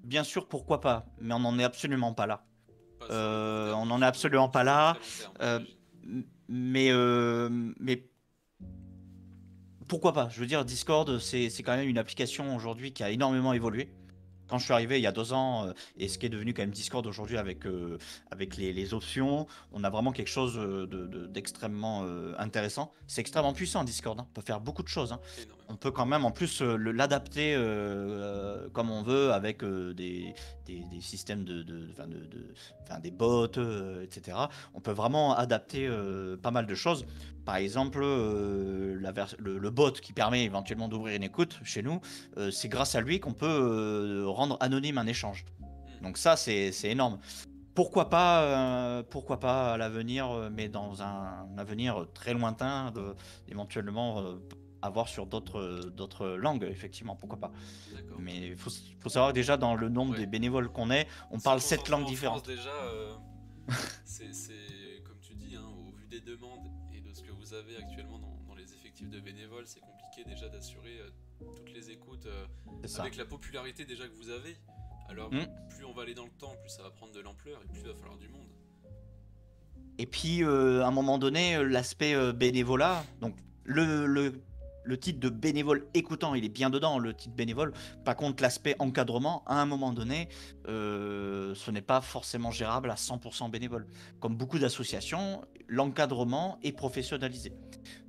bien sûr, pourquoi pas, mais on n'en est absolument pas là. Pas sur le court terme, On hein, n'en est absolument pas sur le là. très long terme, euh, j'imagine. mais pourquoi pas? Je veux dire, Discord, c'est quand même une application aujourd'hui qui a énormément évolué. Quand je suis arrivé il y a 2 ans, et ce qui est devenu quand même Discord aujourd'hui avec les options, on a vraiment quelque chose d'extrêmement intéressant. C'est extrêmement puissant Discord, hein. On peut faire beaucoup de choses. Hein. On Énormément. peut quand même en plus l'adapter comme on veut avec des systèmes enfin, des bots, etc. On peut vraiment adapter pas mal de choses. Par exemple, le bot qui permet éventuellement d'ouvrir une écoute chez nous, c'est grâce à lui qu'on peut rendre anonyme un échange. Hmm. Donc ça, c'est énorme. Pourquoi pas à l'avenir, mais dans un avenir très lointain, éventuellement avoir sur d'autres langues, effectivement, pourquoi pas. D'accord. Mais faut savoir que déjà dans le nombre Ouais. des bénévoles qu'on est, on Se parle 7 concentrer langues en France différentes. déjà, c'est comme tu dis, hein, au vu des demandes et de ce que vous avez actuellement dans les effectifs de bénévoles, c'est compliqué déjà d'assurer toutes les écoutes C'est ça. avec la popularité déjà que vous avez. Alors Mm. plus on va aller dans le temps, plus ça va prendre de l'ampleur et plus il va falloir du monde. Et puis, à un moment donné, l'aspect bénévolat, donc le, le, le titre de bénévole écoutant, il est bien dedans, le titre bénévole. Par contre, l'aspect encadrement, à un moment donné, ce n'est pas forcément gérable à 100% bénévole. Comme beaucoup d'associations, l'encadrement est professionnalisé.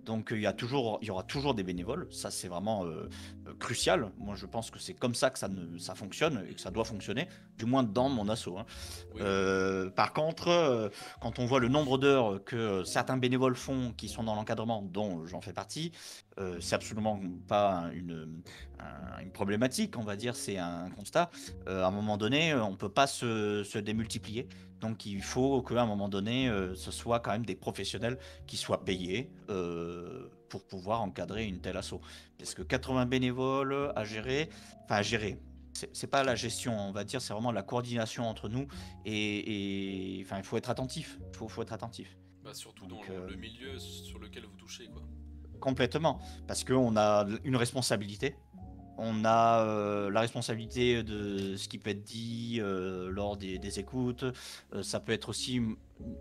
Donc il y aura toujours des bénévoles, ça c'est vraiment crucial. Moi, je pense que c'est comme ça que ça fonctionne et que ça doit fonctionner, du moins dans mon asso, hein. Oui. Par contre, quand on voit le nombre d'heures que certains bénévoles font qui sont dans l'encadrement, dont j'en fais partie, c'est absolument pas une problématique, on va dire, c'est un constat. À un moment donné, on peut pas se démultiplier. Donc il faut qu'à un moment donné, ce soit quand même des professionnels qui soient payés pour pouvoir encadrer une telle asso. Parce que 80 bénévoles à gérer, c'est pas la gestion, on va dire, c'est vraiment la coordination entre nous enfin, il faut être attentif. Faut être attentif. Bah, surtout dans Donc, le milieu sur lequel vous touchez, quoi. complètement. Parce qu'on a une responsabilité. On a la responsabilité de ce qui peut être dit lors des écoutes. Ça peut être aussi,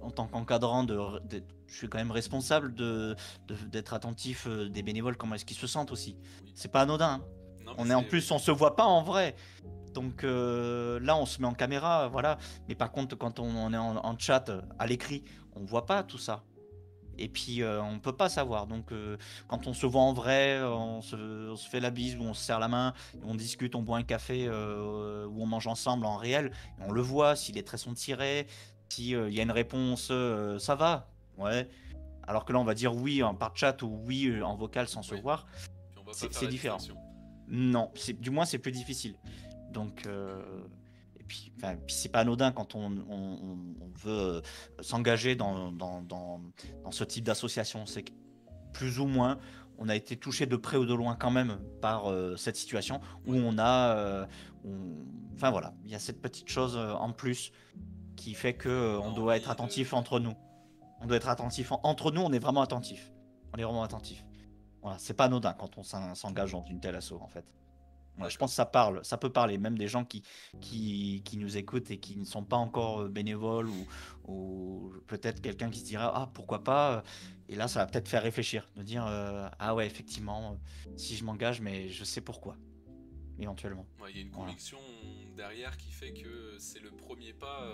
en tant qu'encadrant, je suis quand même responsable d'être attentif des bénévoles, comment est-ce qu'ils se sentent aussi. Oui. C'est pas anodin, hein. Non, mais On est en plus, on se voit pas en vrai. Donc là, on se met en caméra, voilà. Mais par contre, quand on est en chat, à l'écrit, on voit pas tout ça. Et puis, on peut pas savoir. Donc, quand on se voit en vrai, on se fait la bise ou on se serre la main, on discute, on boit un café ou on mange ensemble en réel. Et on le voit, si les traits sont tirés, s'il y a une réponse, ça va. Ouais. Alors que là, on va dire oui par chat ou oui en vocal sans se Oui. voir. Puis on va pas faire C'est la différent. distinction. Non, du moins, c'est plus difficile. Donc, et puis, c'est pas anodin quand on veut s'engager dans ce type d'association. C'est que plus ou moins, on a été touché de près ou de loin quand même par cette situation où Oui. enfin voilà, il y a cette petite chose en plus qui fait que On a on doit être envie attentif ouais. entre nous. On doit être attentif entre nous. On est vraiment attentif. On est vraiment attentif. Voilà, c'est pas anodin quand on s'engage dans une telle asso en fait. Voilà, je pense que ça peut parler, même des gens qui nous écoutent et qui ne sont pas encore bénévoles ou peut-être quelqu'un qui se dira ah pourquoi pas, et là ça va peut-être faire réfléchir, de dire ah ouais effectivement si je m'engage mais je sais pourquoi éventuellement. Ouais, il y a une Voilà. conviction derrière qui fait que c'est le premier pas.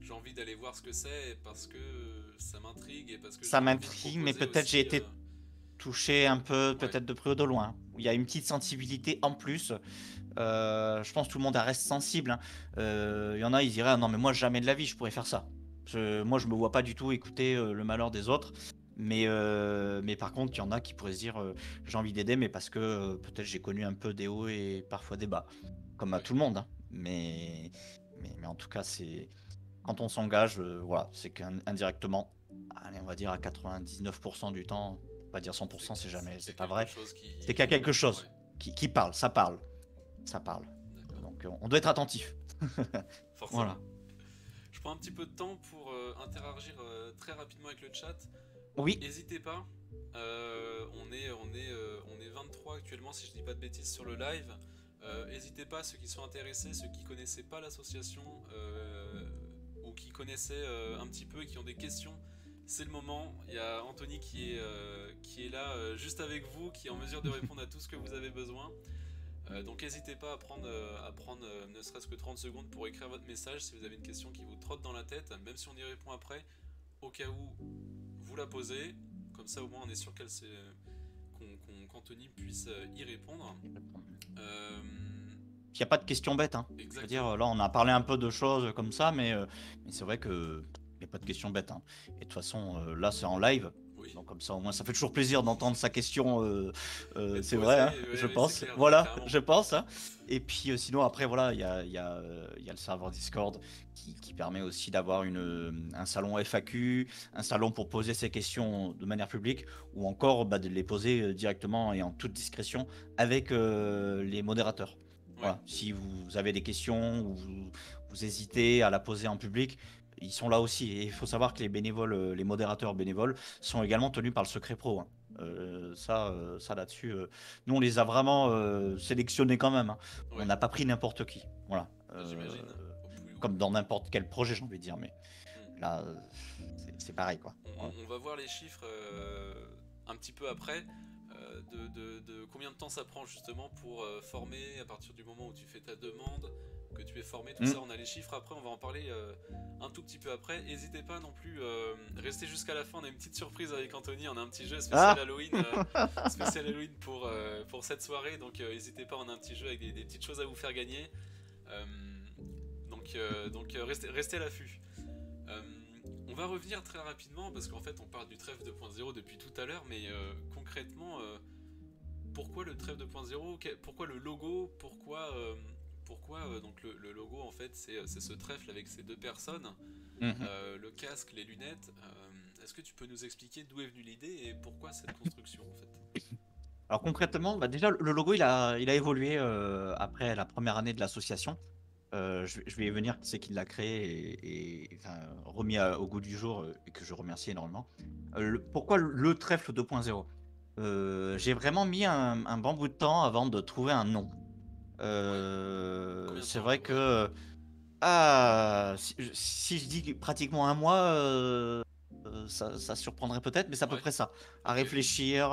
J'ai envie d'aller voir ce que c'est parce que ça m'intrigue et parce que j'ai Ça envie de vous m'intrigue mais proposer peut-être j'ai aussi. été touché un peu Ouais. peut-être de près ou de loin. Il y a une petite sensibilité en plus. Je pense que tout le monde reste sensible, hein. Il y en a, ils diraient ah non mais moi jamais de la vie je pourrais faire ça. Moi je me vois pas du tout écouter le malheur des autres. Mais par contre, il y en a qui pourraient se dire j'ai envie d'aider, mais parce que peut-être j'ai connu un peu des hauts et parfois des bas, comme à Ouais. tout le monde, hein. Mais en tout cas, c'est quand on s'engage, voilà, c'est qu'indirectement, allez, on va dire à 99% du temps, on va pas dire 100%, c'est jamais, C'est c'est pas quelque vrai. chose qui. C'est qu'il y a quelque Ouais. chose qui parle, ça parle, ça parle. D'accord. Donc on doit être attentif. Forcément. Voilà. Je prends un petit peu de temps pour interagir très rapidement avec le chat. Oui, N'hésitez pas. On est 23 actuellement, si je dis pas de bêtises, sur le live. N'hésitez pas, ceux qui sont intéressés, ceux qui connaissaient pas l'association ou qui connaissaient un petit peu et qui ont des questions. C'est le moment. Il y a Anthony qui est là juste avec vous, qui est en mesure de répondre à tout ce que vous avez besoin. Donc n'hésitez pas à prendre ne serait-ce que 30 secondes pour écrire votre message si vous avez une question qui vous trotte dans la tête, même si on y répond après, au cas où vous la posez, comme ça au moins on est sûr qu'Anthony puisse y répondre. il n'y a pas de questions bêtes, hein. Je veux dire, Exactement. là on a parlé un peu de choses comme ça, mais c'est vrai que il n'y a pas de questions bêtes, hein. Et de toute façon, là c'est en live. Oui. Donc comme ça au moins ça fait toujours plaisir d'entendre sa question, Être c'est posé, vrai, hein, ouais, je ouais, c'est pense. clair, Voilà, carrément. je pense, hein. Et puis sinon après voilà, il y a le serveur Discord qui permet aussi d'avoir un salon FAQ, un salon pour poser ses questions de manière publique, ou encore de les poser directement et en toute discrétion avec les modérateurs. Ouais. Voilà. Si vous avez des questions ou vous hésitez à la poser en public, ils sont là aussi. Et il faut savoir que les bénévoles, les modérateurs bénévoles sont également tenus par le secret pro, hein. Ça là-dessus, nous on les a vraiment sélectionnés quand même, hein. Ouais. On n'a pas pris n'importe qui. Voilà. J'imagine. Comme dans n'importe quel projet, j'ai envie de dire. Mais là, c'est pareil, quoi. Voilà. On va voir les chiffres un petit peu après. De combien de temps ça prend justement pour former à partir du moment où tu fais ta demande que tu es formé, tout Mm. ça. On a les chiffres après, on va en parler un tout petit peu après. N'hésitez pas non plus, restez jusqu'à la fin. On a une petite surprise avec Anthony. On a un petit jeu spécial Ah, Halloween, pour cette soirée. Donc n'hésitez pas, on a un petit jeu avec des petites choses à vous faire gagner. Euh, restez à l'affût. Euh, on va revenir très rapidement parce qu'en fait on parle du trèfle 2.0 depuis tout à l'heure, mais concrètement, pourquoi le trèfle 2.0 pourquoi le logo, pourquoi donc le logo en fait c'est ce trèfle avec ces deux personnes, mhm. le casque, les lunettes. Est-ce que tu peux nous expliquer d'où est venue l'idée et pourquoi cette construction en fait? Alors concrètement, bah, déjà le logo il a évolué après la première année de l'association. Je vais y venir, qui c'est qui l'a créé enfin, remis au goût du jour et que je remercie énormément. Pourquoi le trèfle 2.0? J'ai vraiment mis un bon bout de temps avant de trouver un nom. Ouais. Combien de C'est temps à vrai peu près? que si je dis pratiquement un mois, ça surprendrait peut-être, mais c'est à peu Ouais. près ça. À Ok. réfléchir.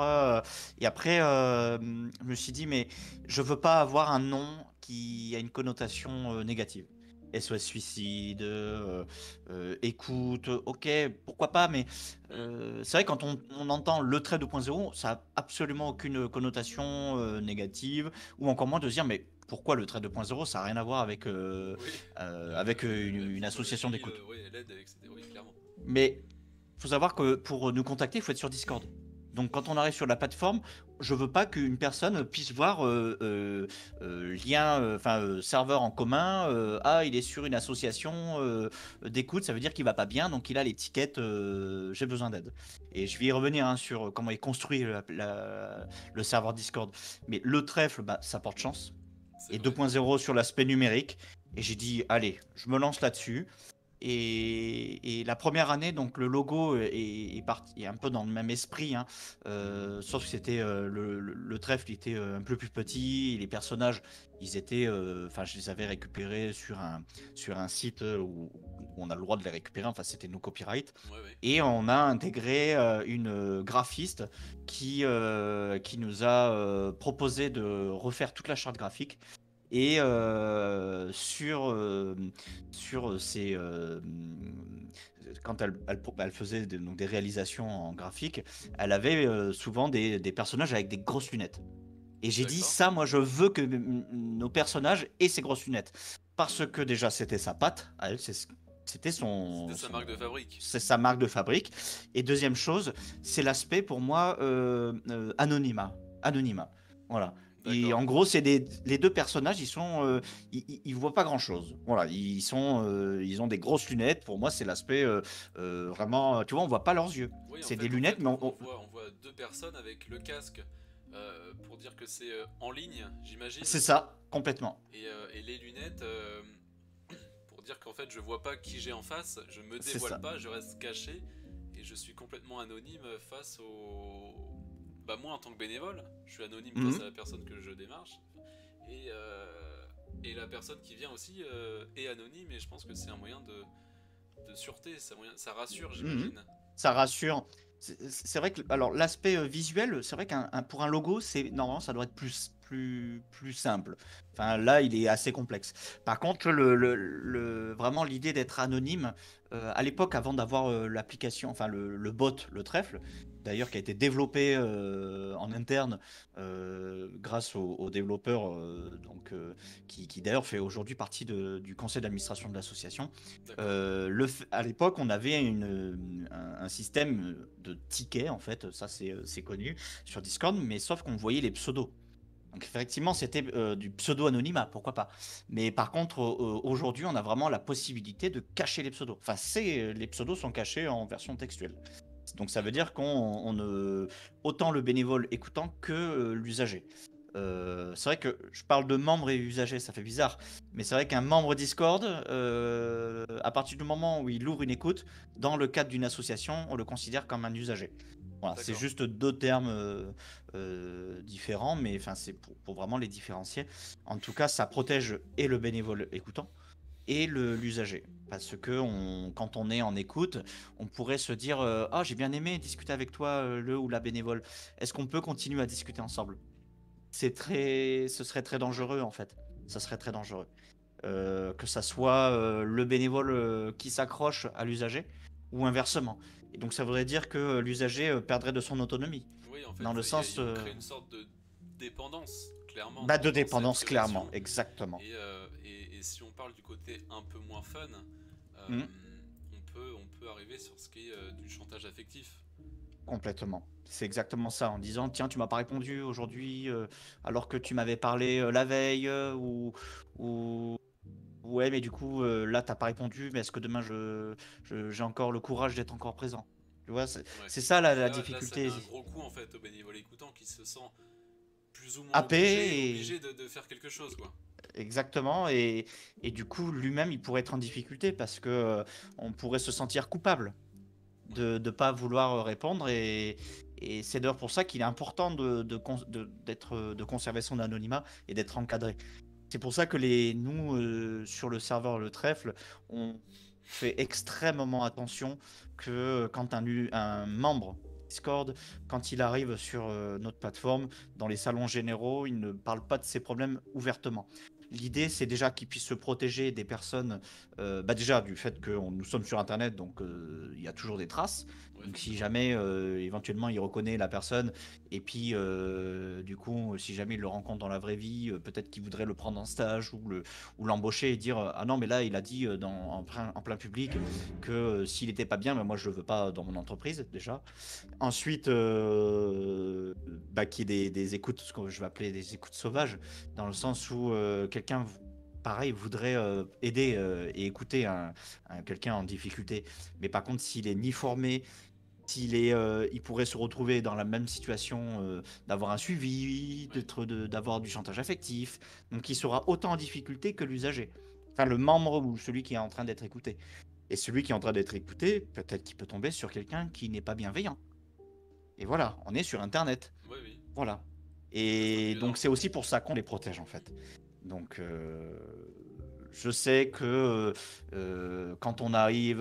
Et après, je me suis dit, mais je veux pas avoir un nom qui a une connotation négative. SOS suicide, écoute, ok, pourquoi pas, mais Hmm. c'est vrai quand on entend le trait 2.0, ça a absolument aucune connotation négative, ou encore moins de se dire, mais pourquoi le trait 2.0, ça n'a rien à voir avec Oui. avec La une association technologie, d'écoute. ouais, l'aide, etc. Oui, clairement. Mais faut savoir que pour nous contacter, il faut être sur Discord. Donc quand on arrive sur la plateforme, je veux pas qu'une personne puisse voir lien, enfin serveur en commun. Il est sur une association d'écoute, ça veut dire qu'il va pas bien, donc il a l'étiquette j'ai besoin d'aide. Et je vais y revenir hein, sur comment est construit le serveur Discord. Mais le trèfle, bah, ça porte chance. C'est Et vrai. 2.0 sur l'aspect numérique. Et j'ai dit, allez, je me lance là-dessus. Et la première année, donc le logo est un peu dans le même esprit, hein. Sauf que c'était le trèfle il était un peu plus petit, et les personnages, ils étaient, enfin, je les avais récupérés sur un site où on a le droit de les récupérer, enfin, c'était nos copyrights. Ouais, ouais. Et on a intégré une graphiste qui nous a proposé de refaire toute la charte graphique. Et sur ces quand elle faisait donc des réalisations en graphique, elle avait souvent des personnages avec des grosses lunettes. Et j'ai dit D'accord. ça, moi je veux que nos personnages aient ces grosses lunettes parce que déjà c'était sa patte, à elle, c'était C'était sa marque de fabrique. c'est sa marque de fabrique. Et deuxième chose, c'est l'aspect pour moi anonymat. Voilà. Et D'accord. en gros, les deux personnages, ils voient pas grand chose. Voilà, ils ont des grosses lunettes. Pour moi, c'est l'aspect vraiment, tu vois, on voit pas leurs yeux. Oui, C'est des en lunettes, fait, mais on voit deux personnes avec le casque pour dire que c'est en ligne, j'imagine, c'est ça, complètement. et les lunettes pour dire qu'en fait je vois pas qui j'ai en face, je me C'est dévoile ça. pas, je reste caché et je suis complètement anonyme face au. Bah, moi en tant que bénévole, je suis anonyme face Mhm. à la personne que je démarche et, et la personne qui vient aussi est anonyme et je pense que c'est un moyen de sûreté, ça rassure, Mhm. j'imagine. Ça rassure. C'est vrai que alors l'aspect visuel, c'est vrai pour un logo, c'est normalement ça doit être plus simple. Enfin là, il est assez complexe. Par contre, vraiment l'idée d'être anonyme, à l'époque, avant d'avoir l'application, enfin le bot, le trèfle, d'ailleurs qui a été développé en interne grâce aux développeurs, qui d'ailleurs fait aujourd'hui partie du conseil d'administration de l'association. D'accord. À l'époque, on avait un système de tickets, en fait, ça c'est connu sur Discord, mais sauf qu'on voyait les pseudos. Donc effectivement, c'était du pseudo-anonymat, pourquoi pas. Mais par contre, aujourd'hui, on a vraiment la possibilité de cacher les pseudos. Enfin, les pseudos sont cachés en version textuelle. Donc ça veut D'accord. dire autant le bénévole écoutant que l'usager. C'est vrai que je parle de membres et usagers, ça fait bizarre, mais c'est vrai qu'un membre Discord, à partir du moment où il ouvre une écoute, dans le cadre d'une association, on le considère comme un usager. Voilà, c'est D'accord. juste deux termes différents, mais enfin, c'est pour vraiment les différencier. En tout cas, ça protège et le bénévole écoutant et l'usager. Parce que quand on est en écoute, on pourrait se dire ah, j'ai bien aimé discuter avec toi, le ou la bénévole. Est-ce qu'on peut continuer à discuter ensemble? Ce serait très Ouais. dangereux en fait. Ça serait très dangereux. que ça soit le bénévole qui s'accroche à l'usager ou inversement. Et donc ça voudrait dire que l'usager perdrait de son autonomie. Oui, en fait, Dans le sens on crée une sorte de dépendance, clairement, bah, de dans cette dépendance, clairement, relation. exactement. Et si on parle du côté un peu moins fun, Mm, on peut arriver sur ce qui est du chantage affectif. complètement. C'est exactement ça, en disant, tiens, tu m'as pas répondu aujourd'hui alors que tu m'avais parlé la veille ou ouais, mais du coup, là, t'as pas répondu, mais est-ce que demain, j'ai encore le courage d'être encore présent? Tu vois, Ouais. c'est ça la, Et la là, ça met difficulté. un gros coup en fait au bénévole écoutant qui se sent plus ou moins AP, obligé de faire quelque chose, quoi. exactement, et du coup, lui-même, il pourrait être en difficulté parce que on pourrait se sentir coupable Ouais. de ne pas vouloir répondre, et c'est d'ailleurs pour ça qu'il est important de conserver son anonymat et d'être encadré. C'est pour ça que nous, sur le serveur Le Trèfle, on fait extrêmement attention que quand un membre Discord, quand il arrive sur notre plateforme, dans les salons généraux, il ne parle pas de ses problèmes ouvertement. L'idée, c'est déjà qu'il puisse se protéger des personnes, bah déjà du fait que nous sommes sur Internet, donc il y a toujours des traces. Ouais, Donc si forcément. jamais éventuellement il reconnaît la personne, et puis du coup si jamais il le rencontre dans la vraie vie, peut-être qu'il voudrait le prendre en stage ou l'embaucher et dire ah non mais là il a dit en plein public que s'il n'était pas bien, mais moi je le veux pas dans mon entreprise déjà. Ensuite, bah, qu'il y ait des écoutes, ce que je vais appeler des écoutes sauvages, dans le sens où quelqu'un, pareil, voudrait aider et écouter quelqu'un en difficulté. Mais par contre, s'il est ni formé, il pourrait se retrouver dans la même situation d'avoir un suivi, Ouais. d'avoir du chantage affectif. Donc, il sera autant en difficulté que l'usager. Enfin, le membre ou celui qui est en train d'être écouté. Et celui qui est en train d'être écouté, peut-être qu'il peut tomber sur quelqu'un qui n'est pas bienveillant. Et voilà, on est sur Internet. Ouais, oui. Voilà. Ça peut être un Et milieu donc c'est dangereux. aussi pour ça qu'on les protège en fait. Donc je sais que quand on arrive,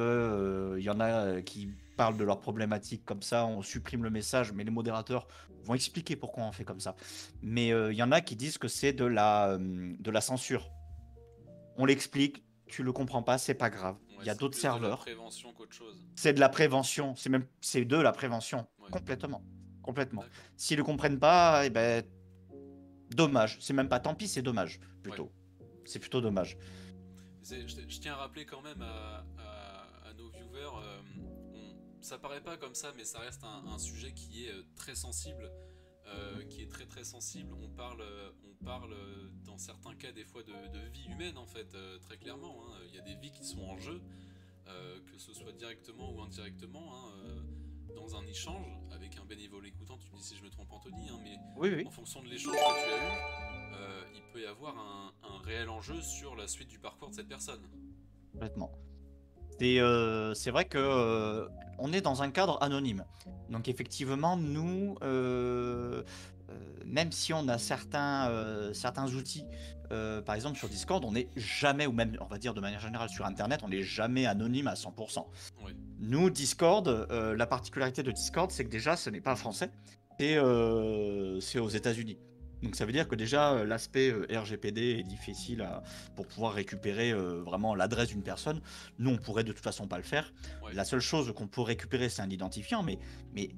il y en a qui parlent de leurs problématiques comme ça, on supprime le message, mais les modérateurs vont expliquer pourquoi on fait comme ça. Mais il y en a qui disent que c'est de la censure. On l'explique, tu le comprends pas, c'est pas grave. Il Ouais, y a c'est d'autres plus de la serveurs. prévention qu'autre chose. C'est de la prévention, c'est de la prévention, Ouais. complètement, complètement. D'accord. S'ils ne comprennent pas, eh ben, dommage. C'est même pas tant pis, c'est dommage, Ouais. plutôt. C'est plutôt dommage. Je tiens à rappeler quand même à nos viewers, ça paraît pas comme ça, mais ça reste un sujet qui est très sensible, qui est très très sensible. On parle dans certains cas des fois de vie humaine en fait, très clairement. Hein. Il y a des vies qui sont en jeu, que ce soit directement ou indirectement, hein, dans un échange avec un bénévole écoutant. Tu me dis si je me trompe, Anthony, hein, mais Oui, oui, en fonction de l'échange que tu as eu, il peut y avoir un réel enjeu sur la suite du parcours de cette personne. complètement. C'est vrai que on est dans un cadre anonyme. Donc effectivement, nous, même si on a certains outils, par exemple sur Discord, on n'est jamais, ou même on va dire de manière générale sur Internet, on n'est jamais anonyme à 100%. Oui, Nous, Discord, la particularité de Discord, c'est que déjà, ce n'est pas français, c'est aux États-Unis. Donc ça veut dire que déjà, l'aspect RGPD est difficile pour pouvoir récupérer vraiment l'adresse d'une personne. Nous, on pourrait de toute façon pas le faire. ouais, La seule chose qu'on peut récupérer, c'est un identifiant, mais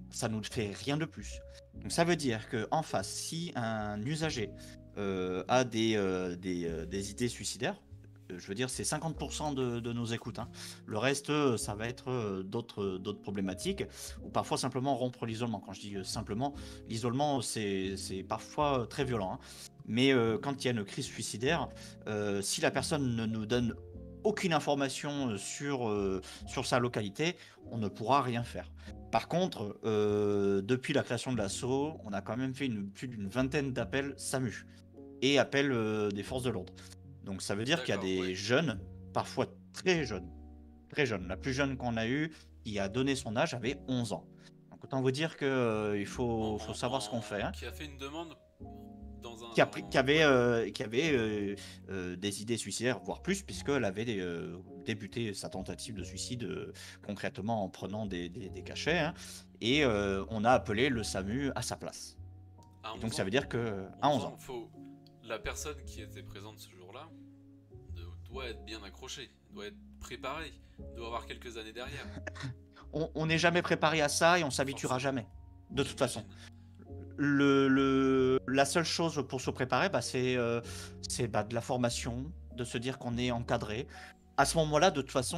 ça ne nous fait rien de plus. Donc ça veut dire qu'en face, si un usager a des idées suicidaires, je veux dire, c'est 50% de nos écoutes, hein. Le reste, ça va être d'autres problématiques, ou parfois simplement rompre l'isolement. Quand je dis simplement, l'isolement, c'est parfois très violent, hein. Mais quand il y a une crise suicidaire, si la personne ne nous donne aucune information sur sa localité, on ne pourra rien faire. Par contre, depuis la création de l'assaut, on a quand même fait plus d'une vingtaine d'appels SAMU et appels des forces de l'ordre. Donc ça veut dire qu'il y a d'accord, des ouais. jeunes, parfois très jeunes. La plus jeune qu'on a eue, qui a donné son âge, avait 11 ans. Donc autant vous dire que il faut savoir ce qu'on fait, hein. Qui a fait une demande dans un. Qui Ouais, avait des idées suicidaires, voire plus, puisqu'elle avait débuté sa tentative de suicide concrètement en prenant des cachets, hein, et on a appelé le SAMU à sa place. à Et donc 11 ça veut ans. dire que à 11 11 ans, ans, faut. La personne qui était présente ce jour-là, doit être bien accroché, doit être préparé, doit avoir quelques années derrière, On n'est jamais préparé à ça et on s'habituera forcément, jamais, de toute façon. j'imagine. La seule chose pour se préparer, c'est de la formation, de se dire qu'on est encadré. À ce moment-là, de toute façon,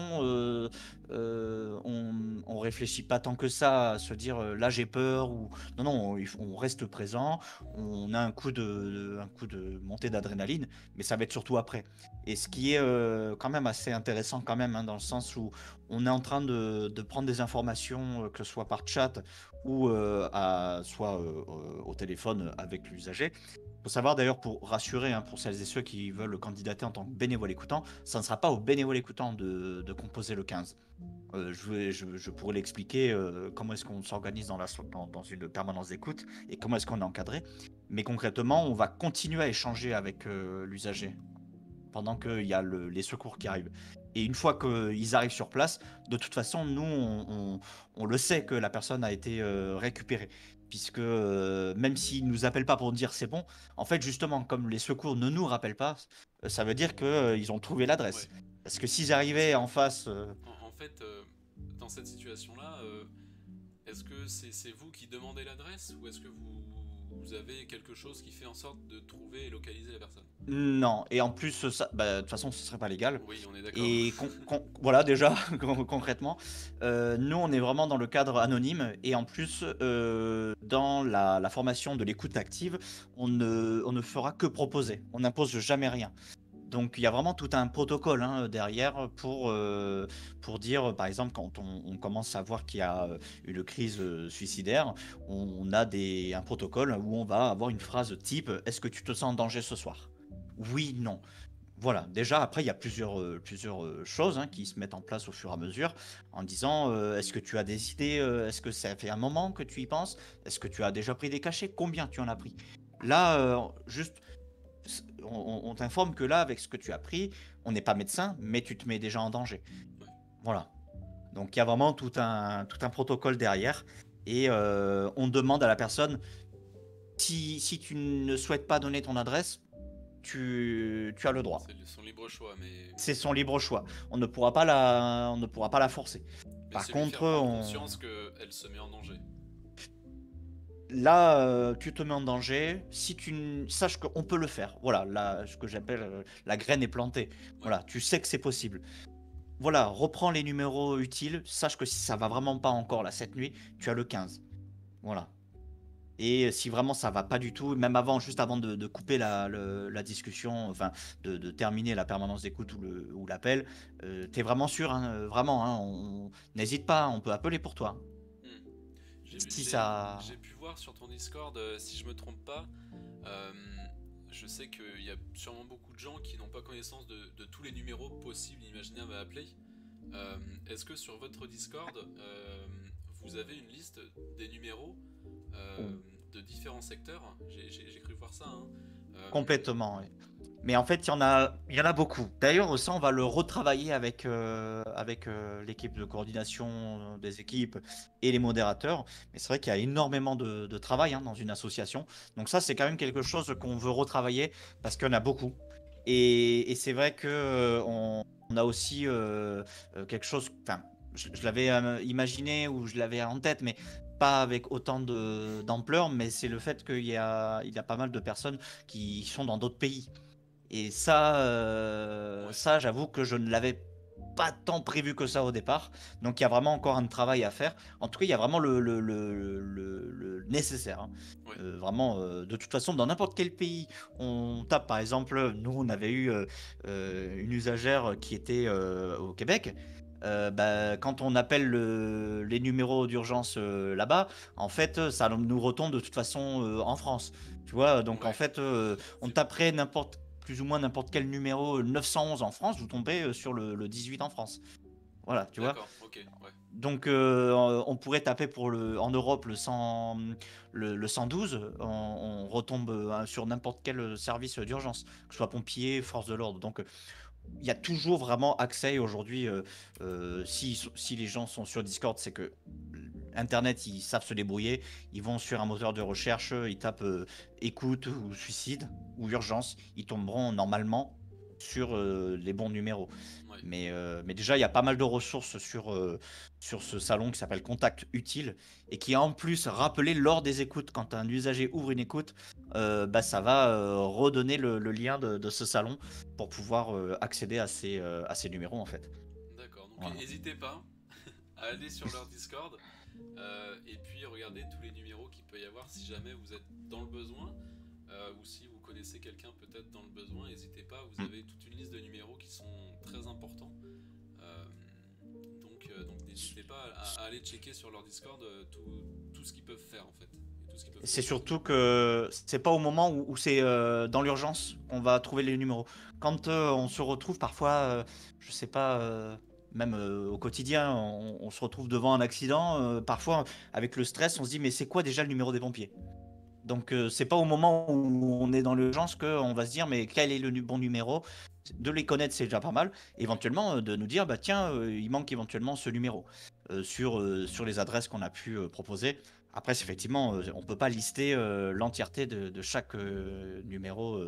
on réfléchit pas tant que ça à se dire là j'ai peur ou non non, on reste présent, on a un coup de montée d'adrénaline, mais ça va être surtout après. Et ce qui est quand même assez intéressant quand même, hein, dans le sens où on est en train de prendre des informations, que ce soit par chat ou soit au téléphone avec l'usager. Il faut savoir d'ailleurs, pour rassurer, hein, pour celles et ceux qui veulent candidater en tant que bénévole écoutant, ça ne sera pas au bénévole écoutant de composer le 15. Je pourrais l'expliquer, comment est-ce qu'on s'organise dans une permanence d'écoute et comment est-ce qu'on est encadré. Mais concrètement, on va continuer à échanger avec l'usager pendant qu'il y a les secours qui arrivent. Et une fois qu'ils arrivent sur place, de toute façon, nous, on le sait que la personne a été récupérée. Puisque même s'ils ne nous appellent pas pour dire c'est bon, en fait, justement, comme les secours ne nous rappellent pas, ça veut dire qu'ils ont trouvé l'adresse. Ouais. Parce Mais que s'ils est-ce arrivaient que, en face. en fait, dans cette situation-là, est-ce que c'est vous qui demandez l'adresse ou est-ce que vous avez quelque chose qui fait en sorte de trouver et localiser la personne? Non, et en plus, de toute façon, ce serait pas légal. Oui, on est d'accord. Et voilà, déjà, concrètement, nous, on est vraiment dans le cadre anonyme. Et en plus, dans la formation de l'écoute active, on ne fera que proposer. On n'impose jamais rien. Donc, il y a vraiment tout un protocole, hein, derrière pour dire, par exemple, quand on commence à voir qu'il y a une crise suicidaire, on a un protocole où on va avoir une phrase type: est-ce que tu te sens en danger ce soir? Oui, non. Voilà, déjà après il y a plusieurs choses, hein, qui se mettent en place au fur et à mesure en disant est-ce que tu as des idées, est-ce que ça fait un moment que tu y penses? Est-ce que tu as déjà pris des cachets? Combien tu en as pris? Là, juste, on t'informe que là, avec ce que tu as pris, on n'est pas médecin, mais tu te mets déjà en danger. Ouais. Voilà. Donc il y a vraiment tout un protocole derrière et on demande à la personne si tu ne souhaites pas donner ton adresse, tu as le droit. C'est son libre choix, C'est son libre choix. On ne pourra pas la forcer. mais Par c'est lui contre, faire prendre conscience qu'elle se met en danger. là, tu te mets en danger. Si sache qu'on peut le faire. Voilà, là, ce que j'appelle la graine est plantée. Ouais. Voilà, tu sais que c'est possible. Voilà, reprends les numéros utiles. Sache que si ça va vraiment pas encore là cette nuit, tu as le 15. Voilà. Et si vraiment ça va pas du tout, même avant, juste avant de couper la discussion, enfin de terminer la permanence d'écoute ou l'appel, t'es vraiment sûr, hein, vraiment, hein, n'hésite pas, on peut appeler pour toi. Hmm. Si ça. J'ai pu voir sur ton Discord, si je me trompe pas, euh, je sais qu'il y a sûrement beaucoup de gens qui n'ont pas connaissance de tous les numéros possibles, imaginables à appeler. Est-ce que sur votre Discord, vous avez une liste des numéros de différents secteurs? J'ai cru voir ça, hein. Complètement, oui. Mais en fait, il y en a beaucoup. D'ailleurs, ça, on va le retravailler avec l'équipe de coordination des équipes et les modérateurs. Mais c'est vrai qu'il y a énormément de travail, hein, dans une association. Donc ça, c'est quand même quelque chose qu'on veut retravailler parce qu'il y en a beaucoup. Et c'est vrai que on a aussi quelque chose. Enfin, je l'avais imaginé ou je l'avais en tête, mais pas avec autant d'ampleur. Mais c'est le fait il y a pas mal de personnes qui sont dans d'autres pays. Et Ouais, ça, j'avoue que je ne l'avais pas tant prévu que ça au départ. Donc il y a vraiment encore un travail à faire. En tout cas, il y a vraiment le nécessaire, hein. ouais, Vraiment, de toute façon, dans n'importe quel pays, on tape, par exemple, nous, on avait eu une usagère qui était au Québec. Quand on appelle les numéros d'urgence là-bas, en fait, ça nous retombe de toute façon en France. Tu vois, donc en ouais. fait, on C'est- taperait plus ou moins n'importe quel numéro 911 en France, vous tombez sur le 18 en France. Voilà, tu vois. D'accord, ok, ouais. Donc on pourrait taper en Europe le 112, on retombe sur n'importe quel service d'urgence, que ce soit pompier, force de l'ordre. Donc il y a toujours vraiment accès aujourd'hui. Si les gens sont sur Discord, c'est que Internet, ils savent se débrouiller. Ils vont sur un moteur de recherche, ils tapent écoute ou suicide ou urgence. Ils tomberont normalement sur les bons numéros. Ouais. Mais déjà, il y a pas mal de ressources sur ce salon qui s'appelle Contact Utile et qui est en plus rappelé lors des écoutes. Quand un usager ouvre une écoute, bah, ça va redonner le lien de ce salon pour pouvoir accéder à ces numéros en fait. D'accord. Donc Voilà. n'hésitez pas à aller sur leur Discord et puis regarder tous les numéros qu'il peut y avoir si jamais vous êtes dans le besoin ou si vous connaissez quelqu'un peut-être dans le besoin. N'hésitez pas, vous Mm. avez toute une liste de numéros qui sont très importants. Euh, donc n'hésitez pas à aller checker sur leur Discord tout ce qu'ils peuvent faire en fait. Et tout ce qu'ils peuvent C'est proposer. surtout que c'est pas au moment où c'est dans l'urgence qu'on va trouver les numéros. Quand on se retrouve parfois, je sais pas, même au quotidien, on se retrouve devant un accident. Parfois, avec le stress, on se dit mais c'est quoi déjà le numéro des pompiers? Donc c'est pas au moment où on est dans l'urgence qu'on va se dire mais quel est le bon numéro? De les connaître, c'est déjà pas mal. Ouais. Éventuellement, de nous dire bah tiens, il manque éventuellement ce numéro sur les adresses qu'on a pu proposer. Après, effectivement, on peut pas lister l'entièreté de chaque numéro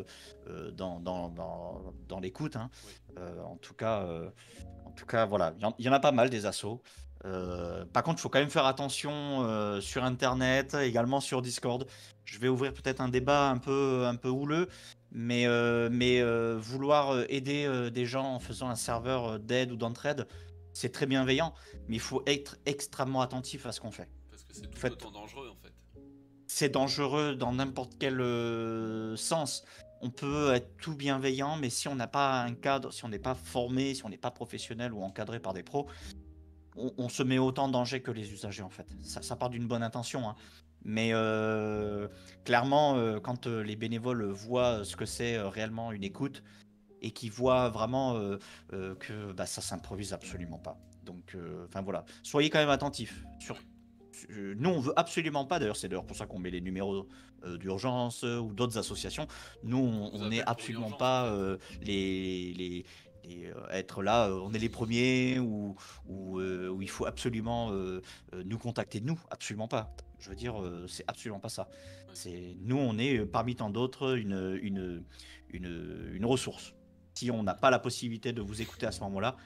dans l'écoute, hein. Oui. En tout cas, voilà, il y en a pas mal des assos. Par contre, il faut quand même faire attention sur Internet, également sur Discord. Je vais ouvrir peut-être un débat un peu houleux, mais vouloir aider des gens en faisant un serveur d'aide ou d'entraide, c'est très bienveillant, mais il faut être extrêmement attentif à ce qu'on fait. Parce que c'est En tout fait, autant dangereux en fait. c'est dangereux dans n'importe quel sens. On peut être tout bienveillant, mais si on n'a pas un cadre, si on n'est pas formé, si on n'est pas professionnel ou encadré par des pros, on se met autant en danger que les usagers en fait. Ça part d'une bonne intention, hein. Mais clairement, quand les bénévoles voient ce que c'est réellement une écoute et qu'ils voient vraiment que bah, ça s'improvise absolument pas. Donc, enfin voilà, soyez quand même attentifs. Oui. Nous, on veut absolument pas, d'ailleurs, c'est d'ailleurs pour ça qu'on met les numéros d'urgence ou d'autres associations. Nous, On vous on n'est appelle pour absolument l'urgence en pas fait. être là, on est les premiers ou il faut absolument nous contacter, nous, absolument pas. Je veux dire, c'est absolument pas ça. Ouais. C'est nous, on est parmi tant d'autres une ressource. Si on n'a pas la possibilité de vous écouter à ce moment-là,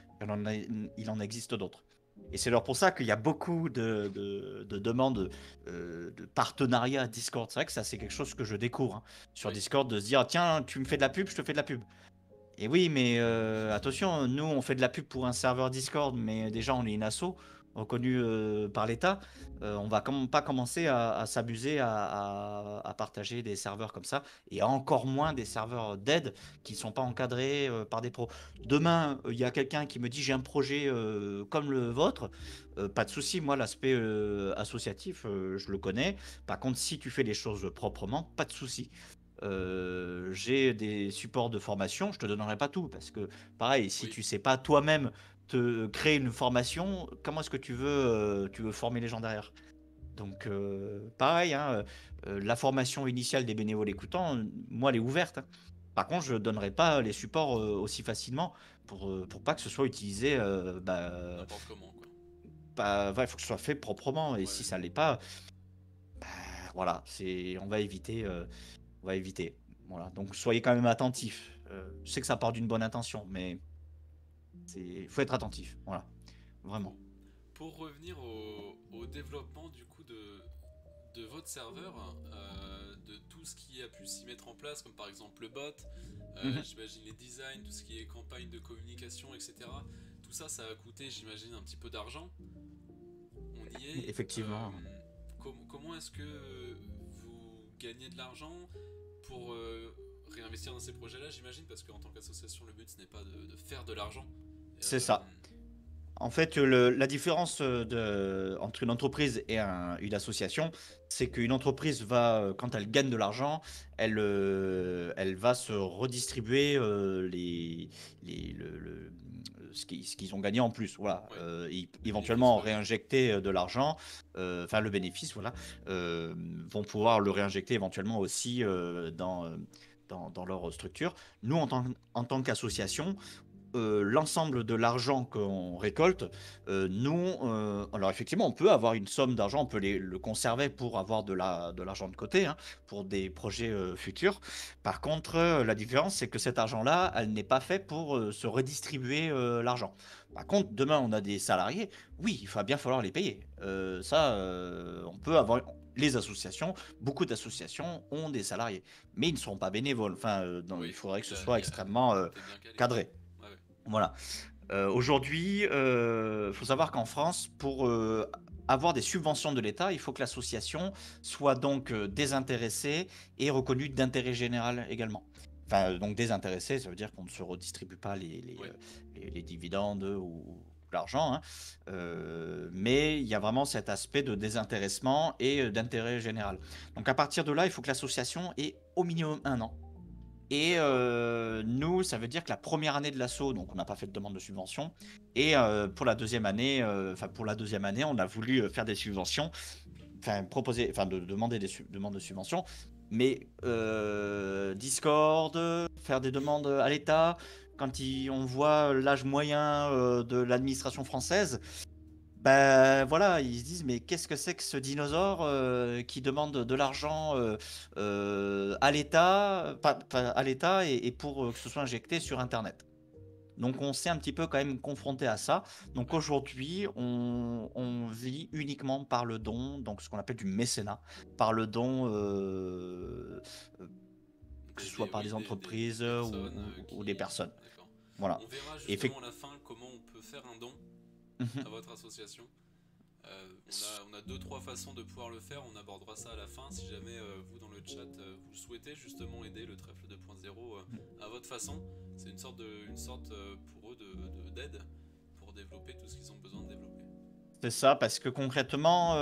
il en existe d'autres. Et c'est alors pour ça qu'il y a beaucoup de demandes de partenariat Discord. C'est vrai que ça, c'est quelque chose que je découvre hein, sur Oui. Discord, de se dire, tiens, tu me fais de la pub, je te fais de la pub. Et oui, mais attention, nous, on fait de la pub pour un serveur Discord, mais déjà, on est une asso reconnue par l'État. On va pas commencer à s'abuser à partager des serveurs comme ça, et encore moins des serveurs d'aide qui ne sont pas encadrés par des pros. Demain, il y a quelqu'un qui me dit j'ai un projet comme le vôtre, pas de souci, moi l'aspect associatif, je le connais. Par contre, si tu fais les choses proprement, pas de souci. J'ai des supports de formation, je te donnerai pas tout parce que pareil, si Oui. tu sais pas toi-même te créer une formation, comment est-ce que tu veux former les gens derrière? Donc pareil, hein, la formation initiale des bénévoles écoutants, moi elle est ouverte, hein. Par contre, je donnerai pas les supports aussi facilement pour pas que ce soit utilisé. N'importe comment quoi. Il faut que ce soit fait proprement. Et Ouais. si ça l'est pas, bah, voilà, on va éviter. On va éviter. Voilà. Donc soyez quand même attentifs. Je sais que ça part d'une bonne intention, mais il faut être attentif. Voilà. Vraiment. Bon. Pour revenir au développement du coup de votre serveur, de tout ce qui a pu s'y mettre en place, comme par exemple le bot, Mhm. j'imagine les designs, tout ce qui est campagne de communication, etc. Tout ça, ça a coûté, j'imagine, un petit peu d'argent. On y est. Effectivement. Comment est-ce que vous gagnez de l'argent pour réinvestir dans ces projets-là, j'imagine, parce qu'en tant qu'association, le but ce n'est pas de faire de l'argent. C'est Euh, ça. En fait, la différence entre une entreprise et une association, c'est qu'une entreprise va, quand elle gagne de l'argent, elle va se redistribuer ce qu'ils ont gagné en plus. Voilà. ouais, les bénéfices, Éventuellement ouais, oui. réinjecter de l'argent, enfin le bénéfice, voilà, vont pouvoir le réinjecter éventuellement aussi dans leur structure. Nous, en tant qu'association, l'ensemble de l'argent qu'on récolte, alors effectivement, on peut avoir une somme d'argent, on peut le conserver pour avoir de l'argent de côté, hein, pour des projets futurs. Par contre, la différence, c'est que cet argent-là, elle n'est pas fait pour se redistribuer l'argent. Par contre, demain, on a des salariés, oui, il va bien falloir les payer. On peut avoir les associations, beaucoup d'associations ont des salariés, mais ils ne sont pas bénévoles. Enfin, il Oui, faudrait que ce là, soit extrêmement t'es bien calé. cadré. Ouais, ouais. Voilà. Aujourd'hui, faut savoir qu'en France, pour avoir des subventions de l'État, il faut que l'association soit donc désintéressée et reconnue d'intérêt général également. Enfin, donc désintéressée, ça veut dire qu'on ne se redistribue pas Ouais. les dividendes ou l'argent, hein. Mais il y a vraiment cet aspect de désintéressement et d'intérêt général. Donc à partir de là, il faut que l'association ait au minimum 1 an. Et D'accord. nous, ça veut dire que la première année de l'assaut, donc on n'a pas fait de demande de subvention. Et pour la deuxième année, on a voulu faire des subventions, demander des demandes de subventions. Mais Discord, faire des demandes à l'État, quand on voit l'âge moyen de l'administration française, ben voilà, ils se disent mais qu'est-ce que c'est que ce dinosaure qui demande de l'argent à l'État, pas à l'État et pour que ce soit injecté sur Internet. Donc on s'est un petit peu quand même confronté à ça. Donc Ouais. aujourd'hui, on vit uniquement par le don, donc ce qu'on appelle du mécénat, par le don, que ce soit par des Des entreprises personnes ou des personnes. D'accord. Voilà. On verra Et justement à la fin comment on peut faire un don à votre association. On a 2-3 façons de pouvoir le faire, on abordera ça à la fin. Si jamais vous dans le chat vous souhaitez justement aider le trèfle 2.0 à votre façon, c'est une sorte pour eux d'aide pour développer tout ce qu'ils ont besoin de développer. C'est ça, parce que concrètement,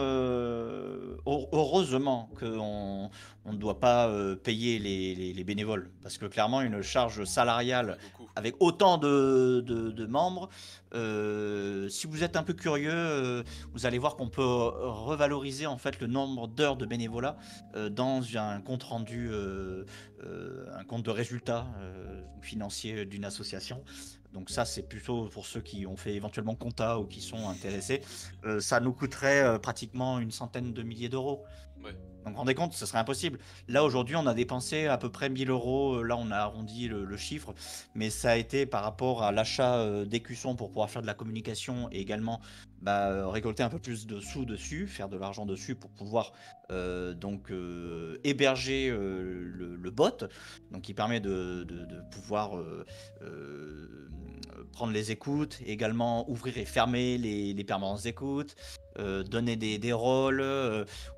heureusement qu'on ne doit pas payer les bénévoles. Parce que clairement, une charge salariale Ouais, beaucoup. avec autant de membres, si vous êtes un peu curieux, vous allez voir qu'on peut revaloriser en fait le nombre d'heures de bénévolat dans un compte rendu, un compte de résultat financier d'une association. Donc ça, c'est plutôt pour ceux qui ont fait éventuellement compta ou qui sont intéressés. Ça nous coûterait pratiquement une centaine de milliers d'euros. Ouais. Donc, vous vous rendez compte, ce serait impossible. Là, aujourd'hui, on a dépensé à peu près 1000 euros. Là, on a arrondi le chiffre. Mais ça a été par rapport à l'achat d'écussons pour pouvoir faire de la communication et également récolter un peu plus de sous dessus, faire de l'argent dessus pour pouvoir héberger le bot, donc qui permet de pouvoir prendre les écoutes, également ouvrir et fermer les permanences d'écoute, donner des rôles,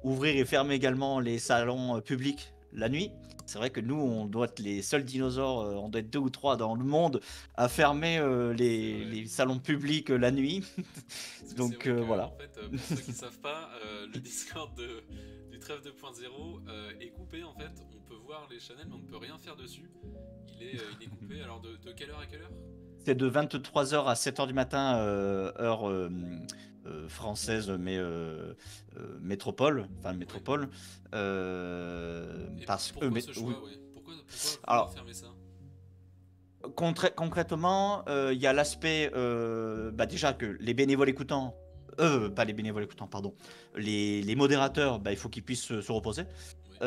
ouvrir et fermer également les salons publics la nuit. C'est vrai que nous, on doit être les seuls dinosaures, on doit être 2 ou 3 dans le monde à fermer les salons publics la nuit. Donc c'est vrai que, voilà. en fait, pour ceux qui ne savent pas, le Discord du trèfle 2.0 est coupé en fait. On peut voir les channels, mais on ne peut rien faire dessus. Il est coupé. Alors de quelle heure à quelle heure? C'est de 23h à 7h du matin, heure française, mais métropole. Et Parce que. pourquoi ce choix, Oui. ouais. Pourquoi vouloir Alors, fermer ça? concrètement, il y a l'aspect déjà que les bénévoles écoutants, pas les bénévoles écoutants, pardon, les modérateurs, il faut qu'ils puissent se reposer. Oui.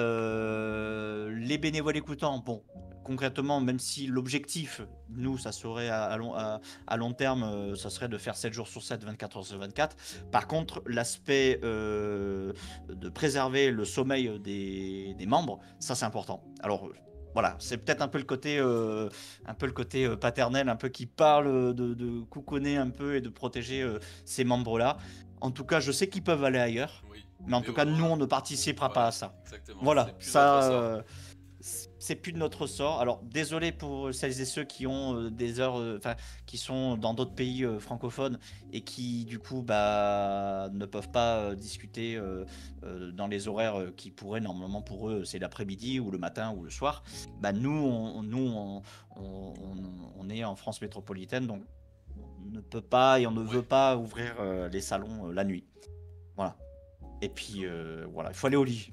Les bénévoles écoutants, bon, concrètement, même si l'objectif, nous, ça serait à long terme, ça serait de faire 7 jours sur 7, 24 heures sur 24. Par contre, l'aspect de préserver le sommeil des membres, ça c'est important. Alors voilà, c'est peut-être un peu le côté, paternel, un peu qui parle de couconner un peu et de protéger ces membres-là. En tout cas, je sais qu'ils peuvent aller ailleurs. Oui. Mais en tout cas, nous, on ne participera pas à ça. Exactement. Voilà, C'est plus ça, notre sort. c'est plus de notre sort. Alors, désolé pour celles et ceux qui ont des heures, qui sont dans d'autres pays francophones et qui, du coup, ne peuvent pas discuter dans les horaires qui pourraient, normalement, pour eux, c'est l'après-midi ou le matin ou le soir. Nous, on est en France métropolitaine, donc on ne peut pas et on ne veut pas ouvrir les salons la nuit. Voilà. Et puis voilà, il faut aller au lit.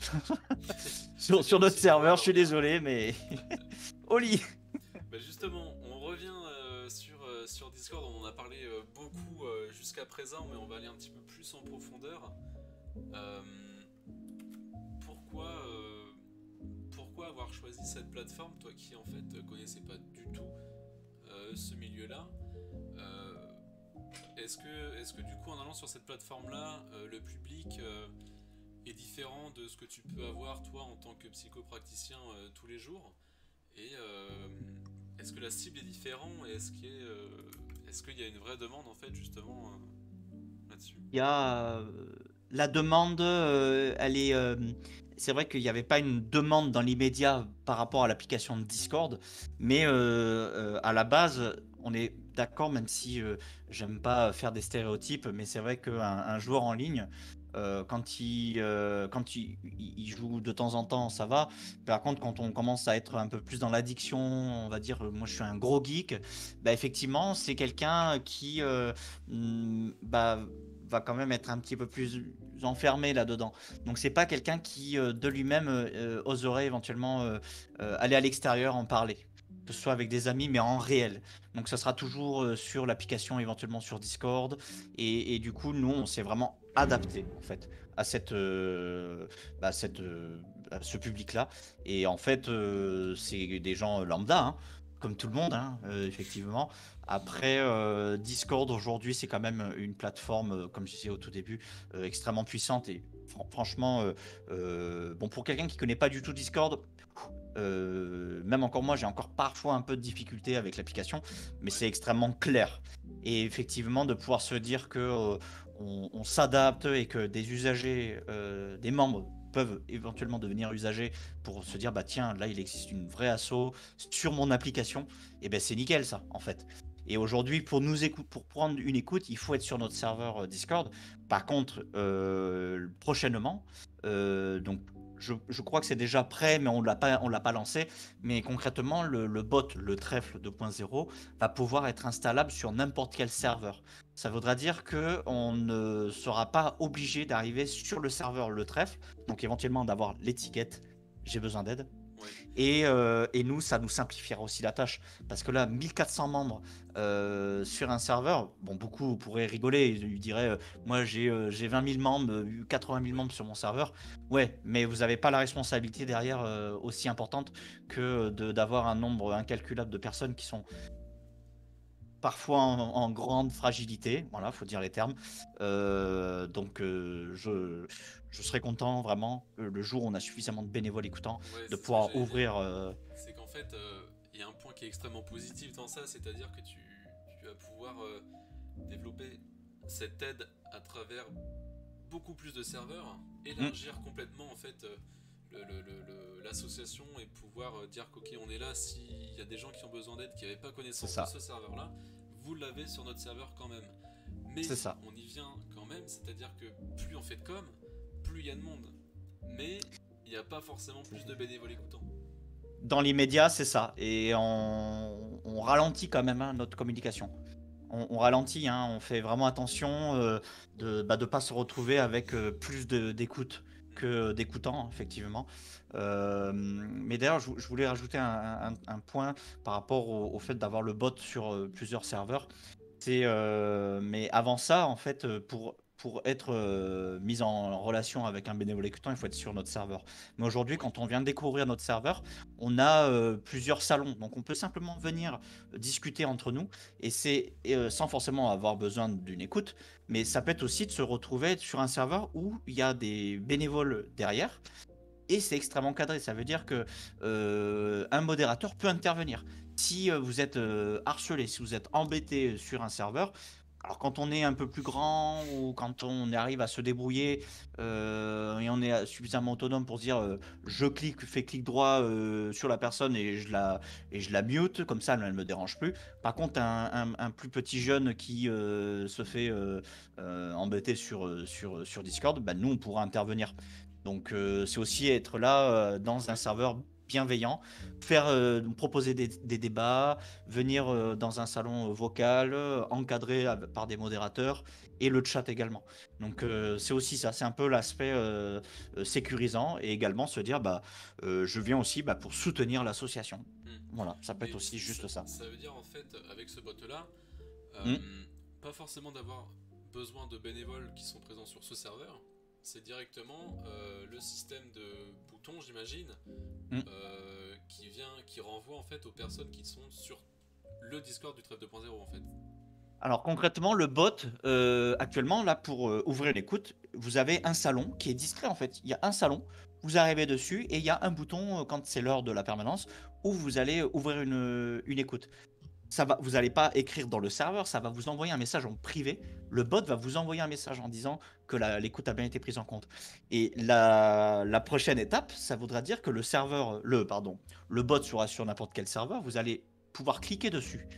sur notre serveur, je suis désolé, mais au lit. Justement, on revient jusqu'à présent, mais on va aller un petit peu plus en profondeur. Euh, pourquoi, pourquoi avoir choisi cette plateforme, toi qui en fait connaissais pas du tout ce milieu-là? Euh, est-ce que du coup en allant sur cette plateforme-là, le public est différent de ce que tu peux avoir toi en tant que psychopraticien tous les jours? Et est-ce que la cible est différente et est-ce qu'il y a une vraie demande en fait justement là-dessus? Il y a la demande, c'est vrai qu'il n'y avait pas une demande dans l'immédiat par rapport à l'application de Discord, mais à la base, on est d'accord, même si j'aime pas faire des stéréotypes, mais c'est vrai qu'un joueur en ligne, quand il joue de temps en temps, ça va. Par contre, quand on commence à être un peu plus dans l'addiction, on va dire, moi je suis un gros geek, bah effectivement, c'est quelqu'un qui bah, va quand même être un petit peu plus enfermé là-dedans. Donc c'est pas quelqu'un qui de lui-même oserait éventuellement aller à l'extérieur en parler, que ce soit avec des amis, mais en réel. Donc ça sera toujours sur l'application, éventuellement sur Discord. Et du coup, nous, on s'est vraiment adapté en fait à à ce public-là. Et en fait, c'est des gens lambda, hein, comme tout le monde, hein, effectivement. Après, Discord aujourd'hui, c'est quand même une plateforme, comme je disais au tout début, extrêmement puissante et franchement, bon, pour quelqu'un qui connaît pas du tout Discord, même encore moi, j'ai encore parfois un peu de difficulté avec l'application, mais Ouais. c'est extrêmement clair. Et effectivement, de pouvoir se dire que on s'adapte et que des usagers, des membres peuvent éventuellement devenir usagers pour se dire bah tiens là il existe une vraie asso sur mon application, et ben c'est nickel ça en fait. Et aujourd'hui, pour prendre une écoute, il faut être sur notre serveur Discord. Par contre, prochainement, donc je crois que c'est déjà prêt, mais on l'a pas lancé. Mais concrètement, le bot, le trèfle 2.0, va pouvoir être installable sur n'importe quel serveur. Ça voudra dire que on ne sera pas obligé d'arriver sur le serveur le trèfle, donc éventuellement d'avoir l'étiquette j'ai besoin d'aide. Ouais. Et nous, ça nous simplifiera aussi la tâche. Parce que là, 1400 membres sur un serveur, bon, beaucoup pourraient rigoler. Ils diraient, moi j'ai 20 000 membres, 80 000 Ouais. membres sur mon serveur. Ouais, mais vous n'avez pas la responsabilité derrière aussi importante que d'avoir un nombre incalculable de personnes qui sont parfois en grande fragilité, voilà, faut dire les termes. Donc je serais content vraiment le jour où on a suffisamment de bénévoles écoutants Ouais, de c'est ce que pouvoir j'allais dire. ouvrir. C'est qu'en fait, il y a un point qui est extrêmement positif dans ça, c'est-à-dire que tu vas pouvoir développer cette aide à travers beaucoup plus de serveurs, Hmm, élargir complètement en fait l'association et pouvoir dire qu'ok on est là s'il y a des gens qui ont besoin d'aide qui n'avaient pas c'est connaissance de ça, ce serveur là, vous l'avez sur notre serveur quand même. Mais c'est ça. on y vient quand même, c'est-à-dire que plus on fait de com, plus il y a de monde. Mais il n'y a pas forcément plus de bénévoles écoutants. Dans l'immédiat, c'est ça. Et on ralentit quand même hein, notre communication. On ralentit, hein, on fait vraiment attention de pas se retrouver avec plus d'écoute que d'écoutants, effectivement. Mais d'ailleurs, je voulais rajouter un point par rapport au fait d'avoir le bot sur plusieurs serveurs. Mais avant ça, en fait, pour être mis en relation avec un bénévole écoutant, il faut être sur notre serveur. Mais aujourd'hui, Oui, quand on vient de découvrir notre serveur, on a plusieurs salons. Donc on peut simplement venir discuter entre nous et c'est sans forcément avoir besoin d'une écoute, mais ça peut être aussi de se retrouver sur un serveur où il y a des bénévoles derrière et c'est extrêmement cadré. Ça veut dire que un modérateur peut intervenir. Si vous êtes harcelé, si vous êtes embêté sur un serveur, alors quand on est un peu plus grand ou quand on arrive à se débrouiller et on est suffisamment autonome pour se dire je fais clic droit sur la personne et je la mute, comme ça elle ne me dérange plus. Par contre, un plus petit jeune qui se fait embêter sur Discord, bah, nous on pourra intervenir. Donc c'est aussi être là dans un ouais, serveur bienveillant, faire proposer des débats, venir dans un salon vocal, encadré par des modérateurs et le chat également. Donc c'est aussi ça, c'est un peu l'aspect sécurisant et également se dire bah je viens aussi bah, pour soutenir l'association. hmm. Voilà, ça peut être Mais aussi juste ça. ça veut dire en fait, avec ce bot là, Mm, pas forcément d'avoir besoin de bénévoles qui sont présents sur ce serveur, c'est directement le système de boutons, j'imagine, Mm. qui renvoie en fait aux personnes qui sont sur le Discord du Trèfle 2.0 en fait. Alors concrètement, le bot, actuellement, là, pour ouvrir l'écoute, vous avez un salon qui est discret en fait. Il y a un salon, vous arrivez dessus et il y a un bouton quand c'est l'heure de la permanence où vous allez ouvrir une écoute. Vous n'allez pas écrire dans le serveur, ça va vous envoyer un message en privé. Le bot va vous envoyer un message en disant que l'écoute a bien été prise en compte. Et la prochaine étape, ça voudra dire que le bot sera sur n'importe quel serveur. Vous allez pouvoir cliquer dessus.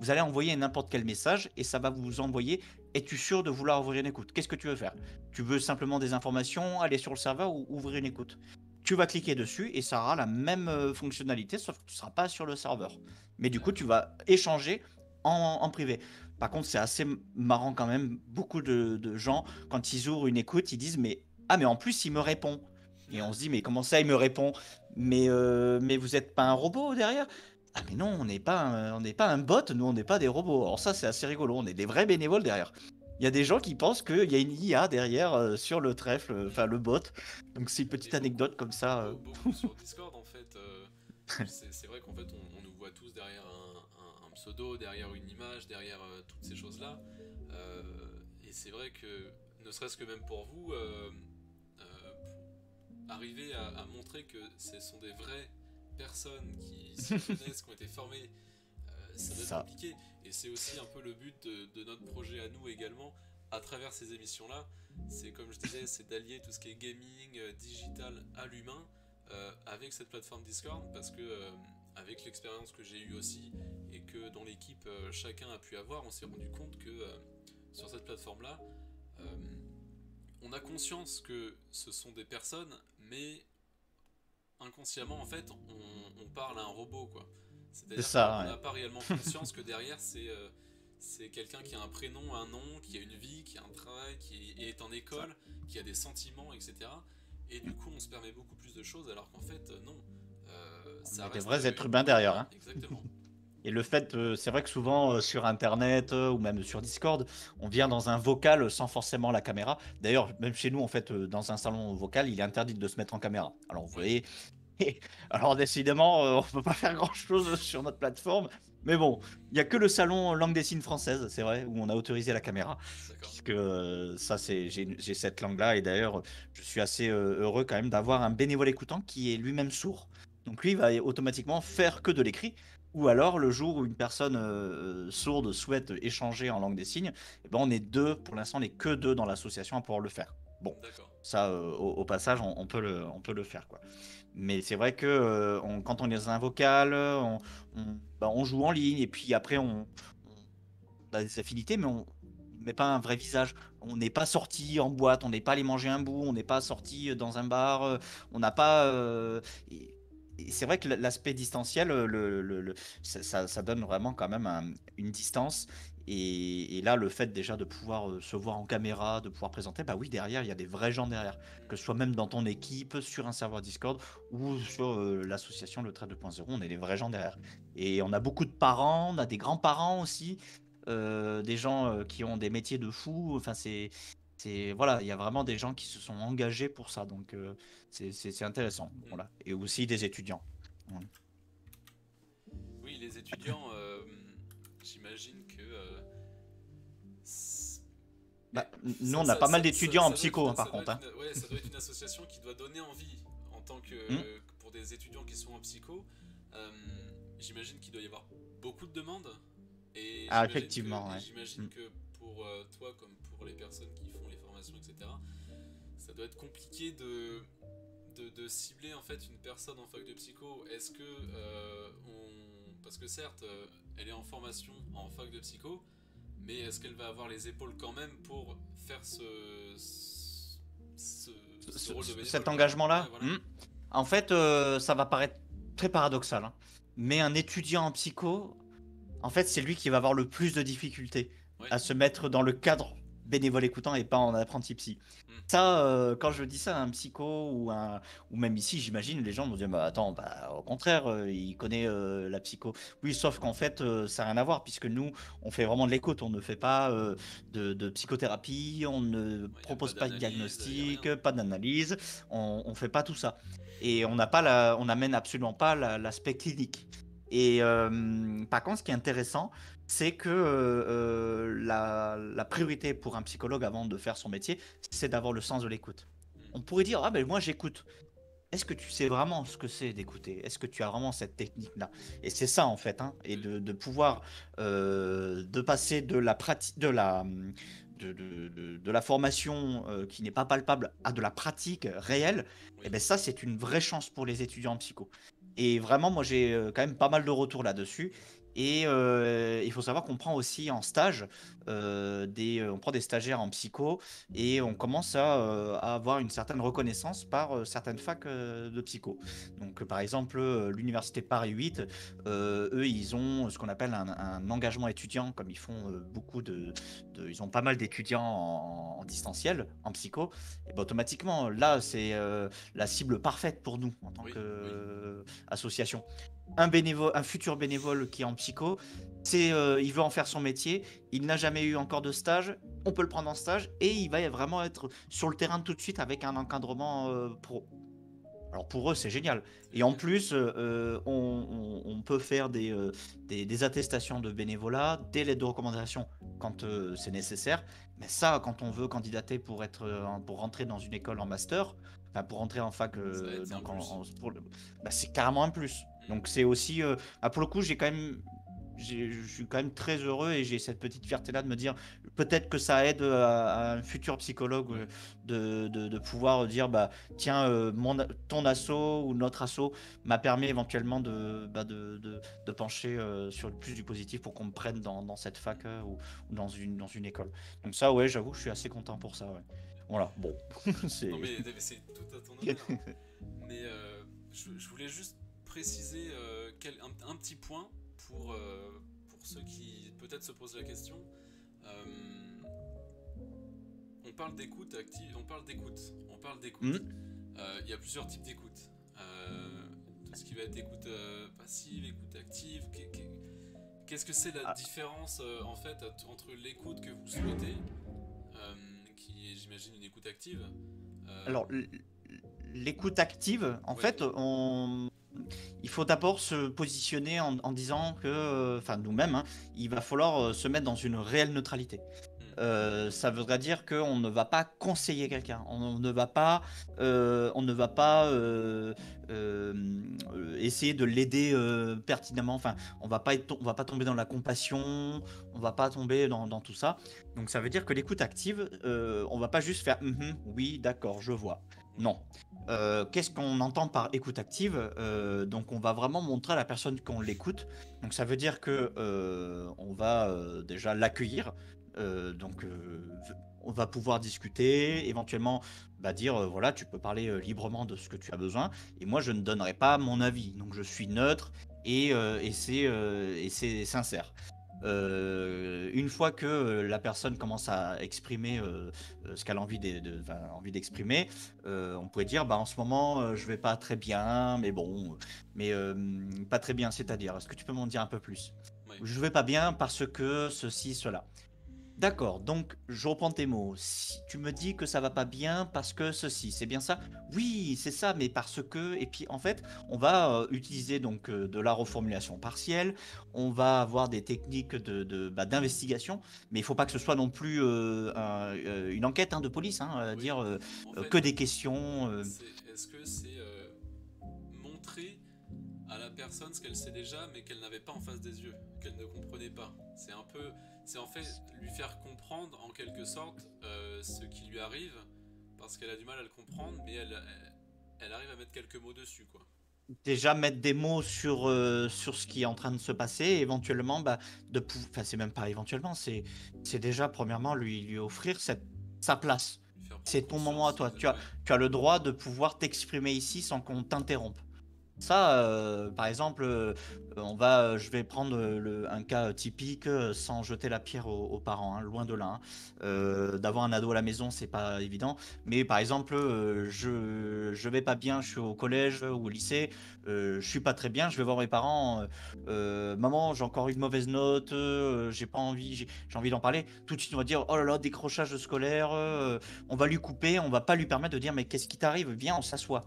Vous allez envoyer n'importe quel message et ça va vous envoyer: es-tu sûr de vouloir ouvrir une écoute? Qu'est-ce que tu veux faire? Tu veux simplement des informations, aller sur le serveur ou ouvrir une écoute? Tu vas cliquer dessus et ça aura la même fonctionnalité, sauf que tu ne seras pas sur le serveur. Mais du coup, tu vas échanger en privé. Par contre, c'est assez marrant quand même. Beaucoup de gens, quand ils ouvrent une écoute, ils disent: mais en plus, il me répond. Et on se dit: mais comment ça, il me répond? Mais vous n'êtes pas un robot derrière? Ah mais non, on n'est pas un bot, nous on n'est pas des robots. Alors ça, c'est assez rigolo, on est des vrais bénévoles derrière. Il y a des gens qui pensent qu'il y a une IA derrière sur le trèfle, enfin le bot. Donc c'est une petite Et anecdote comme ça. beaucoup sur Discord en fait. C'est vrai qu'en fait on nous voit tous derrière un pseudo, derrière une image, derrière toutes ces choses-là. Et c'est vrai que, ne serait-ce que même pour vous, arriver à montrer que ce sont des vraies personnes qui s'y connaissent, qui ont été formées, ça doit être Ça. compliqué. Et c'est aussi un peu le but de notre projet à nous également, à travers ces émissions-là. C'est, comme je disais, c'est d'allier tout ce qui est gaming, digital à l'humain, avec cette plateforme Discord, parce que avec l'expérience que j'ai eue aussi, et que dans l'équipe chacun a pu avoir, on s'est rendu compte que sur cette plateforme-là, on a conscience que ce sont des personnes, mais inconsciemment, en fait, on parle à un robot, quoi. C'est C'est-à-dire ça, qu'on ouais. n'a pas réellement conscience que derrière, c'est quelqu'un qui a un prénom, un nom, qui a une vie, qui a un travail, qui est en Ça. école, qui a des sentiments, etc. Et du coup, on se permet beaucoup plus de choses, alors qu'en fait, non. On Ça est des reste vrais êtres une humains derrière, voix, hein. exactement. Et le fait, c'est vrai que souvent sur Internet ou même sur Discord, on vient dans un vocal sans forcément la caméra. D'ailleurs, même chez nous, en fait, dans un salon vocal, il est interdit de se mettre en caméra. Alors vous Oui, voyez, alors décidément, on peut pas faire grand-chose sur notre plateforme. Mais bon, il y a que le salon langue des signes française, c'est vrai, où on a autorisé la caméra, d'accord. puisque ça, j'ai cette langue-là. Et d'ailleurs, je suis assez heureux quand même d'avoir un bénévole écoutant qui est lui-même sourd. Donc lui, il va automatiquement faire que de l'écrit. Ou alors, le jour où une personne sourde souhaite échanger en langue des signes, eh ben, on est deux, pour l'instant, on n'est que deux dans l'association à pouvoir le faire. Bon, D'accord. ça, au passage, on peut le faire, quoi. Mais c'est vrai que quand on est dans un vocal, on joue en ligne et puis après on a des affinités, mais on met pas un vrai visage. On n'est pas sorti en boîte, on n'est pas allé manger un bout, on n'est pas sorti dans un bar, on n'a pas. Et c'est vrai que l'aspect distanciel, ça donne vraiment quand même une distance. Et là, le fait déjà de pouvoir se voir en caméra, de pouvoir présenter, bah oui, derrière, il y a des vrais gens derrière. Que ce soit même dans ton équipe, sur un serveur Discord ou sur l'association Le Trait 2.0, on est des vrais gens derrière. Et on a beaucoup de parents, on a des grands-parents aussi, des gens qui ont des métiers de fou. Enfin, voilà, il y a vraiment des gens qui se sont engagés pour ça. Donc, c'est intéressant. Mm. Voilà. Et aussi des étudiants. Voilà. Oui, les étudiants, j'imagine que mais Nous, on a pas mal d'étudiants en ça doit être psycho, hein, par ça doit contre, être hein. ouais, ça doit être une association qui doit donner envie en tant Hmm. que pour des étudiants qui sont en psycho. Euh, J'imagine qu'il doit y avoir beaucoup de demandes et Ah, effectivement, ouais. j'imagine Hmm. que pour toi comme pour les personnes qui font les formations, etc. Ça doit être compliqué de cibler en fait une personne en fac de psycho. Est-ce que parce que certes, elle est en formation en fac de psycho, mais est-ce qu'elle va avoir les épaules quand même pour faire ce rôle de bénévole, Cet quoi. Ouais, engagement-là, voilà. en fait, ça va paraître très paradoxal, hein. Mais un étudiant en psycho, en fait, c'est lui qui va avoir le plus de difficultés Ouais, à se mettre dans le cadre bénévole écoutant et pas en apprenti psy. Hmm. Ça, quand je dis ça à un psycho ou même ici, j'imagine, les gens vont dire, bah attends, bah, au contraire, il connaît la psycho. Oui, sauf qu'en fait, ça n'a rien à voir, puisque nous, on fait vraiment de l'écoute, on ne fait pas de psychothérapie, on ne Ouais, il n'y a pas propose pas de d'analyse, il n'y a rien. diagnostic, pas d'analyse, on ne fait pas tout ça. Et on n'amène absolument pas l'aspect clinique. Et par contre, ce qui est intéressant, c'est que la priorité pour un psychologue avant de faire son métier, c'est d'avoir le sens de l'écoute. Hmm. On pourrait dire, ah ben moi j'écoute. Est-ce que tu sais vraiment ce que c'est d'écouter? Est-ce que tu as vraiment cette technique-là? Et c'est ça en fait, hein, et Oui. de pouvoir de passer de la pratique, de la formation qui n'est pas palpable à de la pratique réelle, et Oui. ben ça c'est une vraie chance pour les étudiants en psycho. Et vraiment, moi j'ai quand même pas mal de retours là-dessus. Et il faut savoir qu'on prend aussi en stage on prend des stagiaires en psycho et on commence à avoir une certaine reconnaissance par certaines facs de psycho. Donc, par exemple, l'université Paris 8, eux, ils ont ce qu'on appelle un engagement étudiant, comme ils font ils ont pas mal d'étudiants en distanciel, en psycho. Et ben, automatiquement, là, c'est la cible parfaite pour nous en tant Oui. Oui. qu'association. Un futur bénévole qui est en psycho, il veut en faire son métier, il n'a jamais eu encore de stage, on peut le prendre en stage et il va vraiment être sur le terrain tout de suite avec un encadrement pro. Alors pour eux, c'est génial. C'est Et en génial. plus, on peut faire des attestations de bénévolat, des lettres de recommandation quand c'est nécessaire. Mais ça, quand on veut candidater pour rentrer dans une école en master, enfin pour rentrer en fac, Ça aide, c'est un plus. bah, c'est carrément un plus. Hmm. Donc c'est aussi, pour le coup, je suis quand même très heureux et j'ai cette petite fierté-là de me dire peut-être que ça aide à un futur psychologue Ouais. de pouvoir dire bah tiens ton asso ou notre asso m'a permis éventuellement de pencher sur le plus du positif pour qu'on me prenne dans cette fac ou dans une école. Donc ça ouais j'avoue je suis assez content pour ça ouais. Voilà bon Non, c'est mais c'est tout à ton honneur, hein. Mais je voulais juste préciser un petit point pour ceux qui peut-être se posent la question. Euh, on parle d'écoute active, on parle d'écoute. On parle d'écoute. Hmm. Il y a plusieurs types d'écoute. Tout ce qui va être écoute passive, écoute active. Qu'est-ce que c'est la Ah, différence en fait entre l'écoute que vous souhaitez, qui est j'imagine une écoute active. euh, alors l'écoute active en ouais. fait il faut d'abord se positionner en disant que, enfin nous-mêmes, hein, il va falloir se mettre dans une réelle neutralité. Hmm. Ça voudrait dire qu'on ne va pas conseiller quelqu'un, on ne va pas essayer de l'aider pertinemment. Enfin, on va pas tomber dans la compassion, on va pas tomber dans tout ça. Donc ça veut dire que l'écoute active, on va pas juste faire mhm, oui, d'accord, je vois. Oui. Non. Qu'est-ce qu'on entend par écoute active? Donc on va vraiment montrer à la personne qu'on l'écoute. Donc ça veut dire que on va déjà l'accueillir. Donc, on va pouvoir discuter, éventuellement bah, dire voilà, tu peux parler librement de ce que tu as besoin, et moi je ne donnerai pas mon avis. Donc, je suis neutre et c'est sincère. Une fois que la personne commence à exprimer ce qu'elle a enfin, envie d'exprimer, on pourrait dire bah, en ce moment je vais pas très bien, mais bon, mais pas très bien, c'est-à-dire, est-ce que tu peux m'en dire un peu plus? Oui. Je vais pas bien parce que ceci, cela. D'accord, donc je reprends tes mots. Si tu me dis que ça va pas bien parce que ceci, c'est bien ça? Oui, c'est ça, mais parce que. Et puis en fait, on va utiliser donc de la reformulation partielle. On va avoir des techniques d'investigation, mais il faut pas que ce soit non plus une enquête hein, de police, hein, Oui. dire En que fait, des questions. est-ce que c'est montrer à la personne ce qu'elle sait déjà, mais qu'elle n'avait pas en face des yeux, qu'elle ne comprenait pas. C'est en fait lui faire comprendre en quelque sorte ce qui lui arrive, parce qu'elle a du mal à le comprendre, mais elle arrive à mettre quelques mots dessus, quoi. Déjà mettre des mots sur ce qui est en train de se passer, et éventuellement, bah, enfin, c'est même pas éventuellement, c'est déjà, premièrement, lui offrir sa place. Lui faire prendre C'est ton moment à conscience, toi. ouais. Tu as le droit de pouvoir t'exprimer ici sans qu'on t'interrompe. Ça, par exemple, je vais prendre un cas typique sans jeter la pierre aux parents, hein, loin de là, hein. D'avoir un ado à la maison, c'est pas évident. Mais par exemple, je vais pas bien, je suis au collège ou au lycée, je suis pas très bien, je vais voir mes parents. Maman, j'ai encore une mauvaise note, j'ai pas envie, j'ai envie d'en parler. Tout de suite, on va dire, oh là là, décrochage scolaire, on va lui couper, on va pas lui permettre de dire, mais qu'est-ce qui t'arrive? Viens, on s'assoit.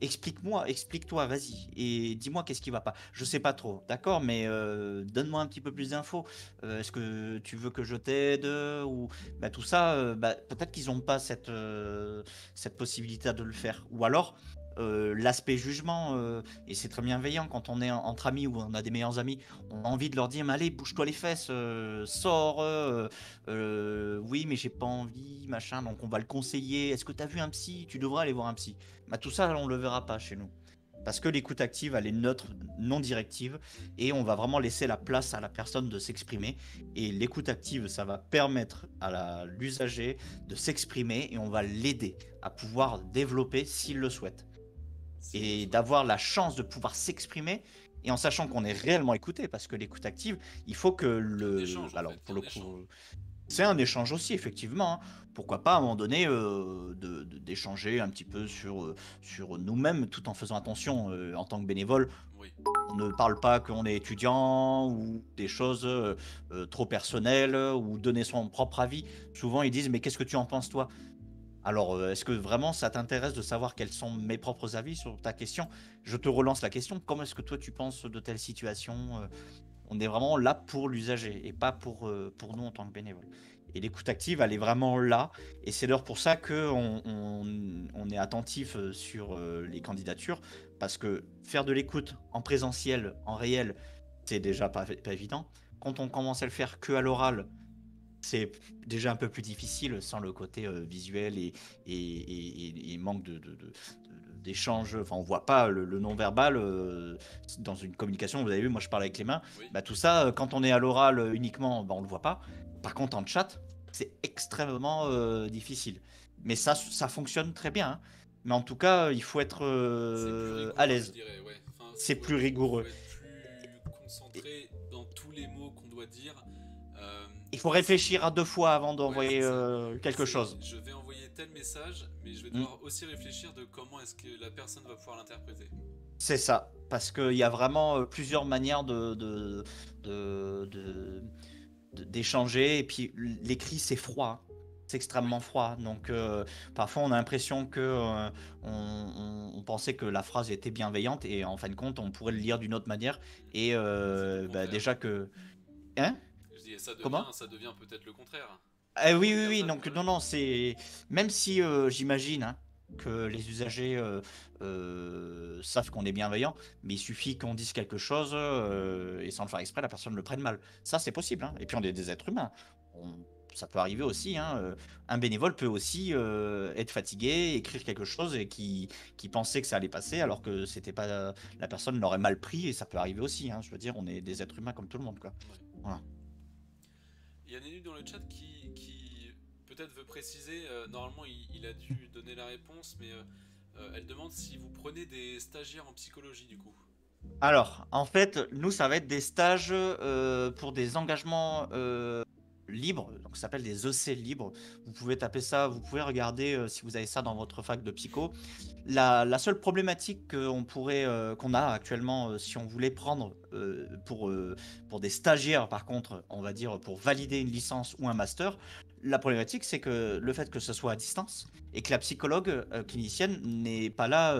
Explique-moi, explique-toi, vas-y, et dis-moi qu'est-ce qui va pas. Je sais pas trop, d'accord, mais donne-moi un petit peu plus d'infos. Est-ce que tu veux que je t'aide ou bah, tout ça, peut-être qu'ils n'ont pas cette possibilité de le faire. Ou alors l'aspect jugement, et c'est très bienveillant quand on est entre amis ou on a des meilleurs amis, on a envie de leur dire, mais allez, bouge-toi les fesses, sors, oui, mais j'ai pas envie, machin, donc on va le conseiller. Est-ce que tu as vu un psy? Tu devrais aller voir un psy. Bah, tout ça, on ne le verra pas chez nous. Parce que l'écoute active, elle est neutre, non directive, et on va vraiment laisser la place à la personne de s'exprimer. Et l'écoute active, ça va permettre à l'usager de s'exprimer et on va l'aider à pouvoir développer s'il le souhaite. S'il le Et souhaite. d'avoir la chance de pouvoir s'exprimer, et en sachant qu'on est réellement écouté, parce que l'écoute active, il faut que Il y a un échange en Alors, fait, il y pour a le un coup, échange. c'est un échange aussi, effectivement, hein. Pourquoi pas, à un moment donné, d'échanger un petit peu sur nous-mêmes, tout en faisant attention, en tant que bénévole. Oui, On ne parle pas qu'on est étudiant ou des choses trop personnelles ou donner son propre avis. Souvent, ils disent, mais qu'est-ce que tu en penses, toi? Alors, est-ce que vraiment ça t'intéresse de savoir quels sont mes propres avis sur ta question? Je te relance la question. Comment est-ce que toi, tu penses de telle situation? On est vraiment là pour l'usager et pas pour nous en tant que bénévole. Et l'écoute active, elle est vraiment là. Et c'est d'ailleurs pour ça qu'on est attentif sur les candidatures. Parce que faire de l'écoute en présentiel, en réel, c'est déjà pas évident. Quand on commence à le faire que à l'oral, c'est déjà un peu plus difficile sans le côté visuel et manque d'échange. Enfin, on voit pas le non-verbal dans une communication. Vous avez vu, moi je parle avec les mains. oui. Bah, tout ça, quand on est à l'oral uniquement, bah, on le voit pas. Par contre, en chat, c'est extrêmement difficile. Mais ça fonctionne très bien, hein. Mais en tout cas, il faut être C'est plus à rigoureux, je l'aise. dirais, ouais. Enfin, C'est plus faut rigoureux. être plus Et concentré dans tous les mots qu'on doit dire. Euh, il faut c'est- réfléchir à deux fois avant ouais, c'est d'envoyer ça. quelque C'est, chose. je vais envoyer tel message, mais je vais Mm. devoir aussi réfléchir de comment est-ce que la personne va pouvoir l'interpréter. C'est ça, parce qu'il y a vraiment plusieurs manières d'échanger, et puis l'écrit c'est froid, hein. C'est Oui, extrêmement froid, donc parfois on a l'impression que on pensait que la phrase était bienveillante, et en fin de compte on pourrait le lire d'une autre manière, et c'est tout le bah, contraire. déjà que... Hein? Je dis, Comment? ça devient peut-être le contraire. On Oui, pourrait oui, dire oui, ça, donc ouais. non, non, c'est... Même si j'imagine hein, que les usagers savent qu'on est bienveillant, mais il suffit qu'on dise quelque chose et sans le faire exprès, la personne le prenne mal. Ça, c'est possible, hein. Et puis on est des êtres humains. On- Ça peut arriver aussi, hein. Un bénévole peut aussi être fatigué, écrire quelque chose et qui pensait que ça allait passer alors que c'était pas... La personne l'aurait mal pris, et ça peut arriver aussi, hein. Je veux dire, on est des êtres humains comme tout le monde, quoi. Ouais. Voilà. Il y a Nenu dans le chat qui peut-être veut préciser, normalement il a dû donner la réponse, mais elle demande si vous prenez des stagiaires en psychologie du coup. Alors, en fait, nous, ça va être des stages pour des engagements libres, donc ça s'appelle des EC libres. Vous pouvez taper ça, vous pouvez regarder si vous avez ça dans votre fac de psycho. La seule problématique qu'on a actuellement, si on voulait prendre pour des stagiaires, par contre, on va dire pour valider une licence ou un master, la problématique, c'est que le fait que ce soit à distance et que la psychologue clinicienne n'est pas là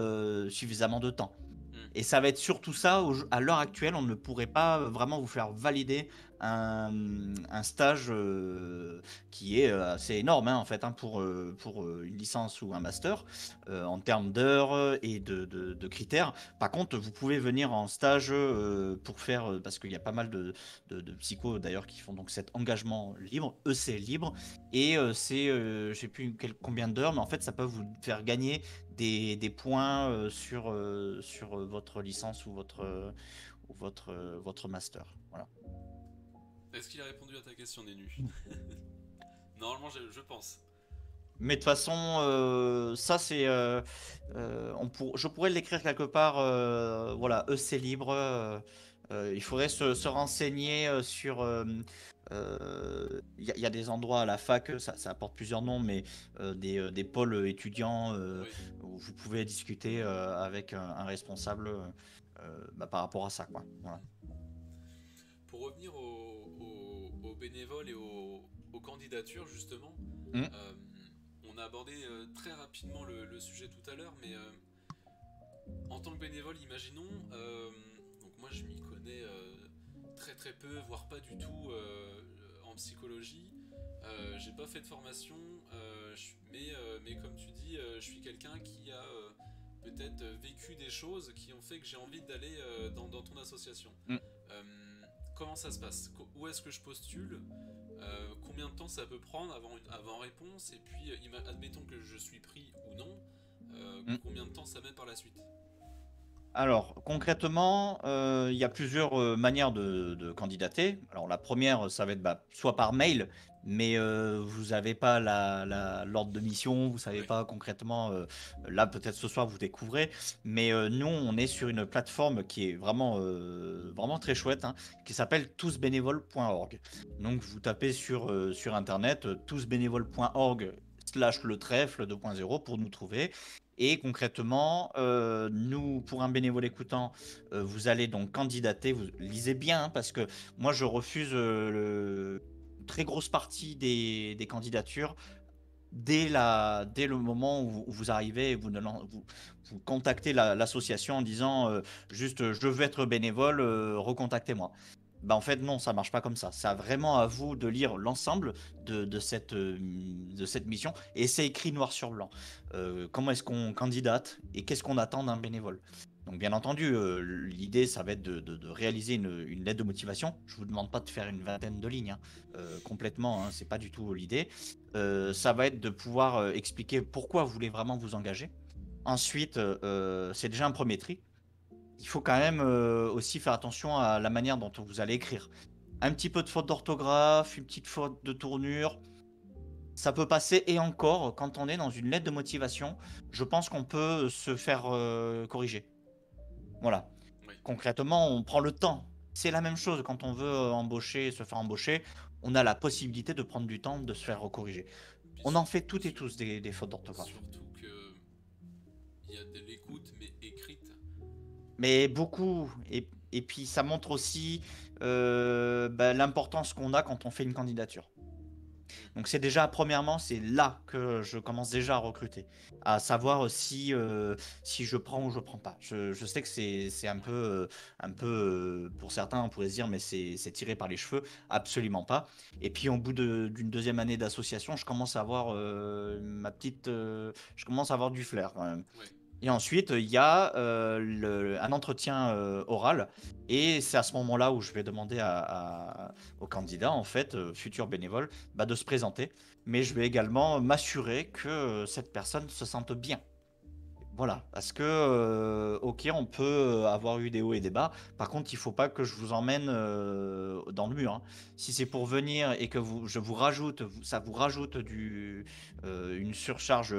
suffisamment de temps. Hmm. Et ça va être surtout ça, à l'heure actuelle, on ne pourrait pas vraiment vous faire valider un stage qui est assez énorme hein, en fait hein, pour une licence ou un master en termes d'heures et de critères. Par contre, vous pouvez venir en stage pour faire, parce qu'il y a pas mal de psychos d'ailleurs qui font donc cet engagement libre, EC libre, et c'est, je sais plus combien d'heures, mais en fait ça peut vous faire gagner des points sur votre licence ou votre master. Voilà. Est-ce qu'il a répondu à ta question Nenu? Normalement je pense. Mais de toute façon, ça c'est, je pourrais l'écrire quelque part. Voilà, c'est libre. Il faudrait se renseigner sur. Il y a des endroits à la fac, ça apporte plusieurs noms, mais des pôles étudiants Oui. où vous pouvez discuter avec un responsable par rapport à ça, quoi. Voilà. Pour revenir aux bénévoles et aux candidatures, justement, Mm. euh, on a abordé très rapidement le sujet tout à l'heure, mais en tant que bénévole, imaginons, donc moi je m'y connais très très peu, voire pas du tout en psychologie. J'ai pas fait de formation, mais comme tu dis, je suis quelqu'un qui a peut-être vécu des choses qui ont fait que j'ai envie d'aller dans ton association. Mm. Euh, Comment ça se passe? Où est-ce que je postule? Combien de temps ça peut prendre avant réponse? Et puis, admettons que je suis pris ou non, Mm. combien de temps ça met par la suite? Alors, concrètement, il y a plusieurs manières de candidater. Alors, la première, ça va être soit par mail, mais vous n'avez pas l'ordre de mission, vous savez Oui. pas concrètement. Là, peut-être ce soir, vous découvrez. Mais nous, on est sur une plateforme qui est vraiment très chouette, hein, qui s'appelle tousbénévoles.org. Donc, vous tapez sur Internet tousbénévoles.org/le 2.0 pour nous trouver. Et concrètement, nous, pour un bénévole écoutant, vous allez donc candidater. Vous lisez bien, hein, parce que moi, je refuse une très grosse partie des candidatures dès le moment où vous arrivez et vous contactez l'association en disant juste je veux être bénévole, recontactez-moi. Bah en fait non, ça marche pas comme ça. C'est vraiment à vous de lire l'ensemble de cette mission et c'est écrit noir sur blanc. Comment est-ce qu'on candidate et qu'est-ce qu'on attend d'un bénévole. Donc bien entendu, l'idée ça va être de réaliser une lettre de motivation. Je vous demande pas de faire une vingtaine de lignes, hein, complètement, hein, c'est pas du tout l'idée. Ça va être de pouvoir expliquer pourquoi vous voulez vraiment vous engager. Ensuite, c'est déjà un premier tri. Il faut quand même aussi faire attention à la manière dont vous allez écrire. Un petit peu de faute d'orthographe, une petite faute de tournure, ça peut passer. Et encore, quand on est dans une lettre de motivation, je pense qu'on peut se faire corriger. Voilà. Oui. Concrètement, on prend le temps. C'est la même chose quand on veut embaucher, se faire embaucher. On a la possibilité de prendre du temps, de se faire corriger. Puis On en fait toutes et tous des fautes d'orthographe. surtout que il y a de l'écoute, mais écrite. Mais beaucoup. Et puis ça montre aussi l'importance qu'on a quand on fait une candidature. Mm. Donc c'est déjà, premièrement, c'est là que je commence déjà à recruter. À savoir si je prends ou je prends pas. Je sais que c'est Ouais. un peu pour certains, on pourrait se dire, mais c'est tiré par les cheveux. Absolument pas. Et puis au bout d'une deuxième année d'association, je commence à avoir je commence à avoir du flair quand même. Ouais. Et ensuite, il y a un entretien oral. Et c'est à ce moment-là où je vais demander au candidat, en fait, futur bénévole, de se présenter. Mais je vais également m'assurer que cette personne se sente bien. Voilà. Parce que, ok, on peut avoir eu des hauts et des bas. Par contre, il faut pas que je vous emmène dans le mur, hein. Si c'est pour venir et que je vous rajoute, ça vous rajoute une surcharge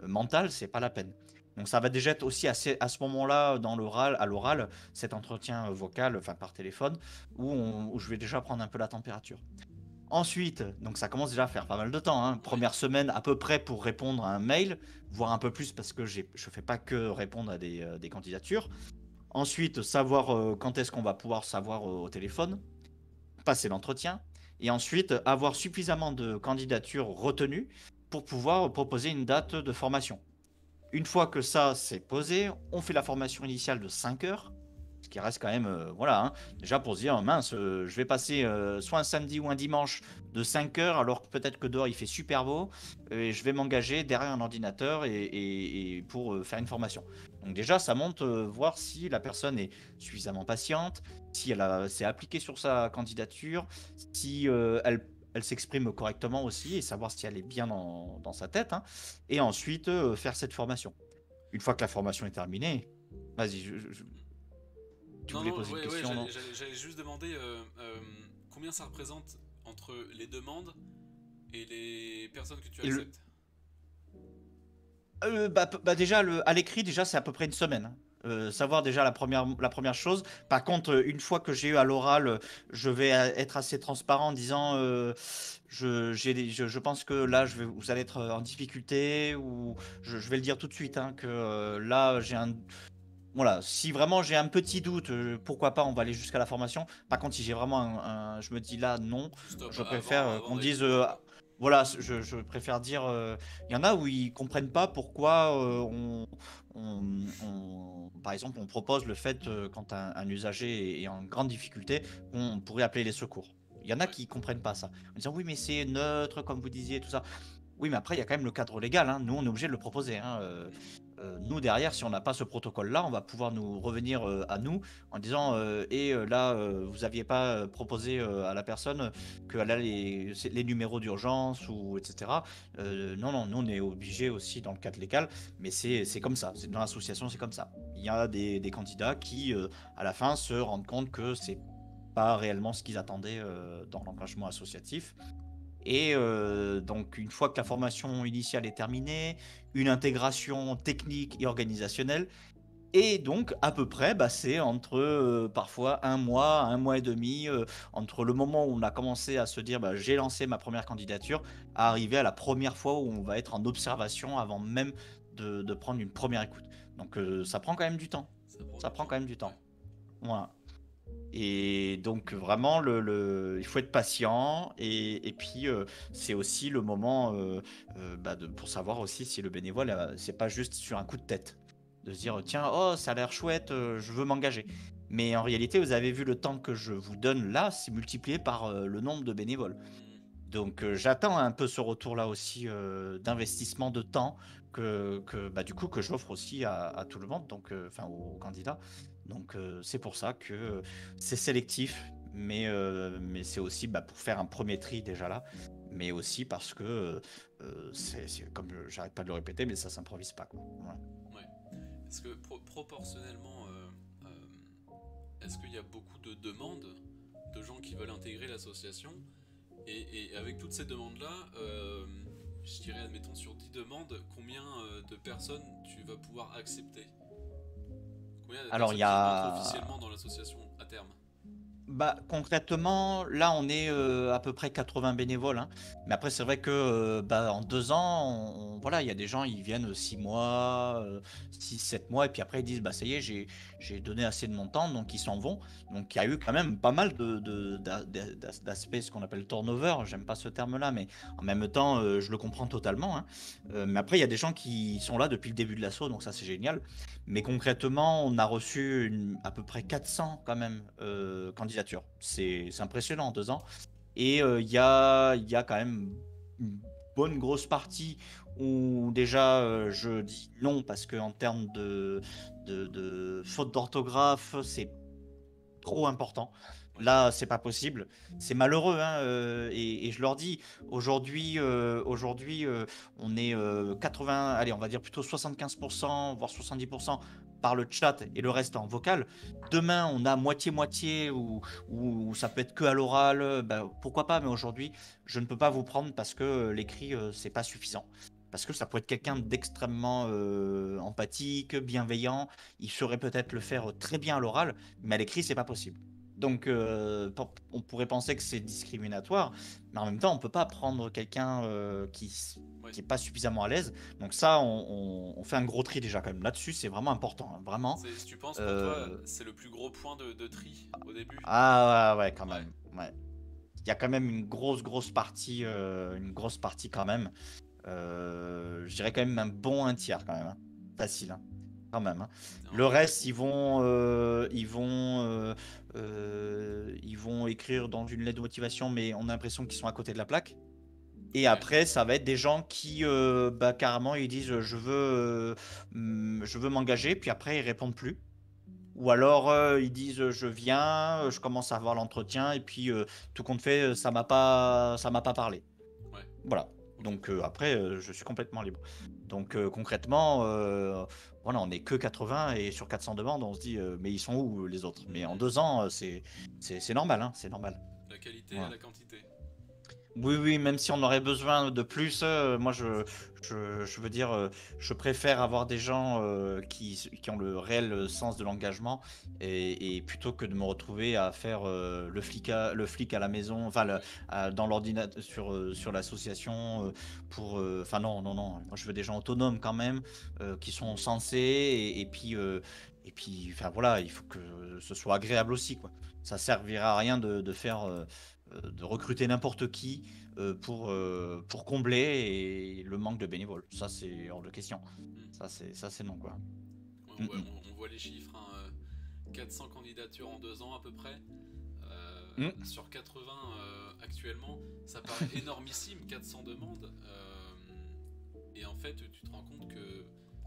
mentale, c'est pas la peine. Donc ça va déjà être aussi à ce moment-là, à l'oral, cet entretien vocal, enfin par téléphone, où je vais déjà prendre un peu la température. Ensuite, donc ça commence déjà à faire pas mal de temps, hein. Ouais. Première semaine à peu près pour répondre à un mail, voire un peu plus parce que je fais pas que répondre à des candidatures. Ensuite, savoir quand est-ce qu'on va pouvoir savoir au téléphone, passer l'entretien, et ensuite avoir suffisamment de candidatures retenues pour pouvoir proposer une date de formation. Une fois que ça c'est posé, on fait la formation initiale de 5 heures, ce qui reste quand même, voilà, hein, déjà pour se dire, mince, je vais passer soit un samedi ou un dimanche de 5 heures, alors que peut-être que dehors il fait super beau, et je vais m'engager derrière un ordinateur et pour faire une formation. Donc déjà, ça montre voir si la personne est suffisamment patiente, si s'est appliquée sur sa candidature, si elle s'exprime correctement aussi, et savoir si elle est bien dans sa tête, hein, et ensuite faire cette formation. Une fois que la formation est terminée, vas-y, tu Non, voulais non, poser une ouais, ouais, question, non? j'allais juste demander combien ça représente entre les demandes et les personnes que tu Et le, acceptes. Déjà, à l'écrit, déjà, c'est à peu près une semaine, hein. Savoir déjà la première chose. Par contre, une fois que j'ai eu à l'oral, je vais être assez transparent en disant je pense que là, vous allez être en difficulté, ou je vais le dire tout de suite, hein, que là, j'ai un. Voilà, si vraiment j'ai un petit doute, pourquoi pas, on va aller jusqu'à la formation. Par contre, si j'ai vraiment je me dis là, non, Tu stoppes je préfère avant qu'on d'aller dise, plus loin, quoi. voilà, je préfère dire, il y en a où ils comprennent pas pourquoi par exemple, on propose le fait, quand un usager est en grande difficulté, on pourrait appeler les secours. Il y en a Ouais. qui comprennent pas ça. En disant, oui, mais c'est neutre, comme vous disiez, tout ça. Oui, mais après, il y a quand même le cadre légal, hein. Nous, on est obligé de le proposer, hein. Mhm. Nous, derrière, si on n'a pas ce protocole-là, on va pouvoir nous revenir à nous en disant là, vous n'aviez pas proposé à la personne qu'elle a les numéros d'urgence, ou etc. Non, non, nous, on est obligé aussi dans le cadre légal, mais c'est comme ça. Dans l'association, c'est comme ça. Il y a des candidats qui, à la fin, se rendent compte que c'est pas réellement ce qu'ils attendaient dans l'engagement associatif. Et donc, une fois que la formation initiale est terminée, une intégration technique et organisationnelle. Et donc, à peu près, c'est entre parfois un mois et demi, entre le moment où on a commencé à se dire j'ai lancé ma première candidature, à arriver à la première fois où on va être en observation avant même de prendre une première écoute. Donc, ça prend quand même du temps. Ça prend Ça du prend temps. quand même du Ouais. temps. Voilà. Et donc vraiment, il faut être patient, et puis c'est aussi le moment pour savoir aussi si le bénévole, c'est pas juste sur un coup de tête, de se dire tiens, oh ça a l'air chouette, je veux m'engager. Mais en réalité, vous avez vu le temps que je vous donne là, c'est multiplié par le nombre de bénévoles. Mhm. Donc j'attends un peu ce retour-là aussi d'investissement de temps du coup que j'offre aussi à tout le monde, donc enfin aux candidats. Donc c'est pour ça que c'est sélectif, mais c'est aussi pour faire un premier tri déjà là, mais aussi parce que comme j'arrête pas de le répéter, mais ça s'improvise pas, quoi. Voilà. Ouais. Est-ce que proportionnellement, est-ce qu'il y a beaucoup de demandes de gens qui veulent intégrer l'association et avec toutes ces demandes-là, je dirais, admettons, sur 10 demandes, combien de personnes tu vas pouvoir accepter? Combien de Alors il personnes y qui rentrent a officiellement dans l'association à terme? Concrètement, là, on est à peu près 80 bénévoles, hein. Mais après, c'est vrai que en 2 ans, voilà, il y a des gens, ils viennent 6 mois, 6, 7 mois, et puis après, ils disent, ça y est, j'ai donné assez de mon temps, donc ils s'en vont. Donc, il y a eu quand même pas mal d'aspects, ce qu'on appelle turnover. J'aime pas ce terme-là, mais en même temps, je le comprends totalement, hein. Mais après, il y a des gens qui sont là depuis le début de l'assaut, donc ça, c'est génial. Mais concrètement, on a reçu à peu près 400 quand même candidatures. C'est impressionnant en 2 ans. Et il y a quand même une bonne grosse partie où déjà je dis non parce qu'en termes de faute d'orthographe, c'est trop important. Ouais. Là, c'est pas possible. C'est malheureux, hein, et je leur dis, aujourd'hui, on est 80, allez, on va dire plutôt 75%, voire 70% par le chat et le reste en vocal. Demain, on a moitié-moitié, ou ça peut être que à l'oral, pourquoi pas, mais aujourd'hui, je ne peux pas vous prendre parce que l'écrit, c'est pas suffisant. Parce que ça pourrait être quelqu'un d'extrêmement empathique, bienveillant. Il saurait peut-être le faire très bien à l'oral, mais à l'écrit, c'est pas possible. Donc, on pourrait penser que c'est discriminatoire, mais en même temps, on peut pas prendre quelqu'un Ouais. qui est pas suffisamment à l'aise. Donc ça, on fait un gros tri déjà quand même. Là-dessus, c'est vraiment important, hein, vraiment. Tu penses pour toi, Euh, c'est le plus gros point de tri au début? Ah ouais, quand Ouais. même. Ouais. Il y a quand même une grosse partie quand même. Je dirais quand même un bon un tiers quand même, hein. Facile, hein. Quand même, hein. Le Ouais. reste, ils vont écrire dans une lettre de motivation, mais on a l'impression qu'ils sont à côté de la plaque. Et Ouais. après, ça va être des gens qui, carrément, ils disent je veux m'engager, puis après, ils répondent plus. Ou alors, ils disent je viens, je commence à avoir l'entretien, et puis tout compte fait, ça m'a pas parlé. Ouais. Voilà. Ok. Donc après, je suis complètement libre. Donc concrètement, voilà, on n'est que 80, et sur 400 demandes, on se dit mais ils sont où les autres? Mais en Mhm. 2 ans, c'est normal, hein, c'est normal. La qualité à Voilà. la quantité. Oui, oui, même si on aurait besoin de plus, moi je veux dire, je préfère avoir des gens qui ont le réel sens de l'engagement et plutôt que de me retrouver à faire le flic à la maison, enfin Ouais. dans l'ordinateur sur l'association enfin non, non, non, moi je veux des gens autonomes quand même qui sont censés et puis, enfin voilà, il faut que ce soit agréable aussi, quoi. Ça servira à rien de faire de recruter n'importe qui pour combler le manque de bénévoles. Ça, c'est hors de question. Mm. Ça, c'est non, quoi. Ouais, Mm, mm. on voit les chiffres, hein, 400 candidatures en 2 ans à peu près. Mm. Sur 80 actuellement, ça paraît énormissime, 400 demandes. Et en fait, tu te rends compte que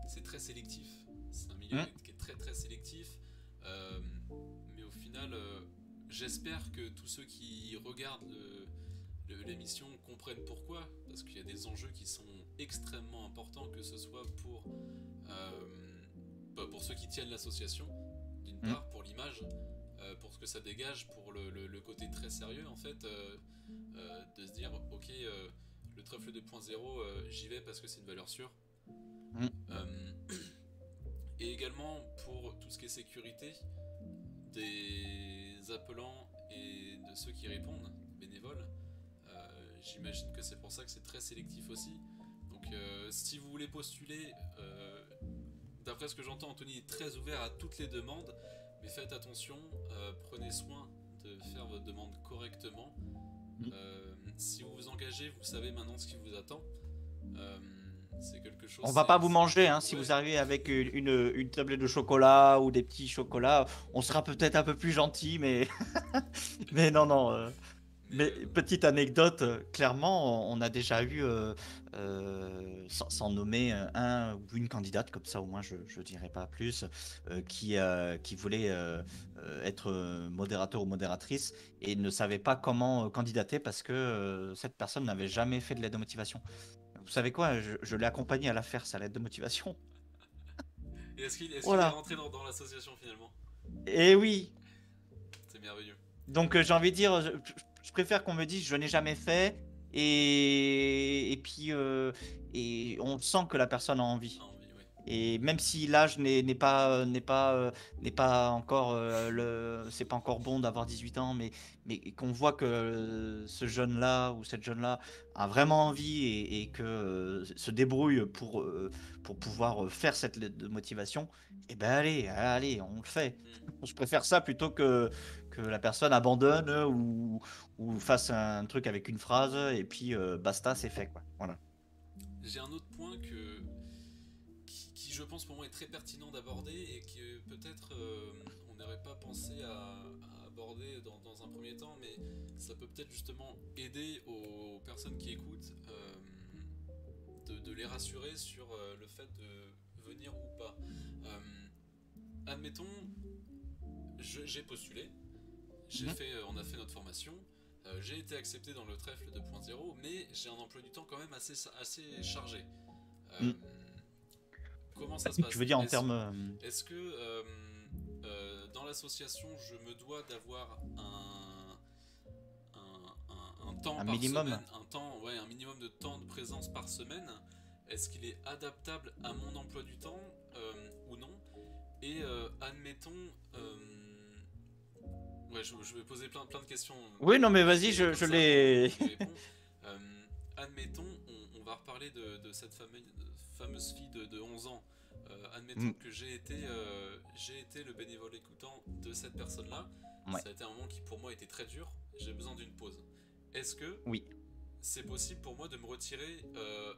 c'est très sélectif. C'est un milieu Mm. qui est très très sélectif. Euh, mais au final, j'espère que tous ceux qui regardent l'émission comprennent pourquoi. Parce qu'il y a des enjeux qui sont extrêmement importants, que ce soit pour ceux qui tiennent l'association, d'une Mm. part, pour l'image, pour ce que ça dégage, pour le côté très sérieux en fait, de se dire ok, le trèfle 2.0, j'y vais parce que c'est une valeur sûre. Mm. Euh, et également pour tout ce qui est sécurité des appelants et de ceux qui répondent, bénévoles. J'imagine que c'est pour ça que c'est très sélectif aussi. Donc si vous voulez postuler, d'après ce que j'entends, Anthony est très ouvert à toutes les demandes, mais faites attention, prenez soin de faire votre demande correctement. Mm. Si vous vous engagez, vous savez maintenant ce qui vous attend. Euh, c'est quelque chose. On va pas vous manger, hein, si Ouais, vous arrivez avec une tablette de chocolat ou des petits chocolats, on sera peut-être un peu plus gentil, mais mais non, non. mais Mais petite anecdote, clairement, on a déjà eu, sans nommer un ou une candidate, comme ça au moins je ne dirai pas plus, qui voulait être modérateur ou modératrice et ne savait pas comment candidater parce que cette personne n'avait jamais fait de l'aide de motivation. Vous savez quoi, je l'ai accompagné à la faire, sa lettre de motivation. est-ce qu'il est Voilà. rentré dans l'association finalement? Et oui, C'est merveilleux. donc j'ai envie de dire, je préfère qu'on me dise je n'ai jamais fait et puis et on sent que la personne a envie. Ah, envie, ouais. Et même si l'âge n'est pas encore c'est pas encore bon d'avoir 18 ans, mais qu'on voit que ce jeune-là ou cette jeune-là a vraiment envie et que se débrouille pour pouvoir faire cette lettre de motivation, et ben allez, allez, on le fait. Mm. Je préfère ça plutôt que la personne abandonne ou fasse un truc avec une phrase et puis basta, c'est fait, quoi. Voilà. J'ai un autre point qui, je pense pour moi est très pertinent d'aborder et que peut-être on n'aurait pas pensé à aborder dans un premier temps, mais ça peut peut-être justement aider aux personnes qui écoutent, de les rassurer sur le fait de venir ou pas. Admettons, j'ai postulé, Mhm. on a fait notre formation, j'ai été accepté dans le trèfle 2.0, mais j'ai un emploi du temps quand même assez chargé. Euh, Mm. Comment ça se Tu passe? veux dire en Est-ce termes est-ce que dans l'association, je me dois d'avoir un temps un par minimum? semaine, ouais, un minimum de temps de présence par semaine? Est-ce qu'il est adaptable à mon emploi du temps ou non? Et admettons, ouais, je vais poser plein de questions Oui, non, mais vas-y, et je, comme je ça l'ai. on y répond. Euh, Admettons, on va reparler de cette fameuse fille de 11 ans. Admettons Mm. que j'ai été le bénévole écoutant de cette personne-là. Ouais, Ça a été un moment qui pour moi était très dur. J'ai besoin d'une pause. Est-ce que oui. c'est possible pour moi de me retirer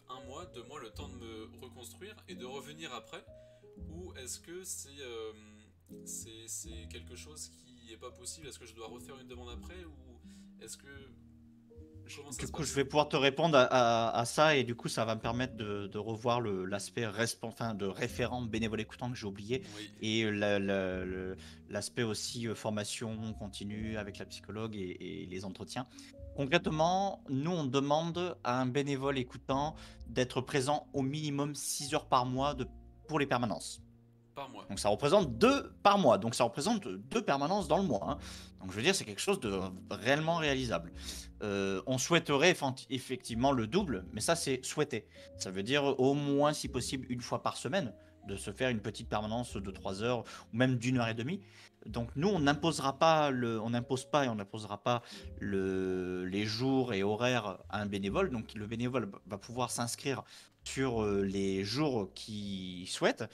1 mois, 2 mois, le temps de me reconstruire et de revenir après? Ou est-ce que c'est quelque chose qui est pas possible? Est-ce que je dois refaire une demande après? Ou est-ce que... Comment ça Du se coup, je passe? vais pouvoir te répondre à ça et du coup, ça va me permettre de revoir l'aspect enfin, de référent bénévole écoutant que j'ai oublié Oui. et l'aspect aussi formation continue avec la psychologue et les entretiens. Concrètement, nous, on demande à un bénévole écoutant d'être présent au minimum 6 heures par mois pour les permanences. Par mois. Donc ça représente 2 par mois. Donc ça représente 2 permanences dans le mois, hein. Donc je veux dire, c'est quelque chose de réellement réalisable. On souhaiterait effectivement le double, mais ça c'est souhaité. Ça veut dire au moins, si possible, une fois par semaine, de se faire une petite permanence de 3 heures ou même d'1 h 30. Donc nous, on n'imposera pas on n'impose pas et on n'imposera pas les jours et horaires à un bénévole. Donc le bénévole va pouvoir s'inscrire sur les jours qu'il souhaite.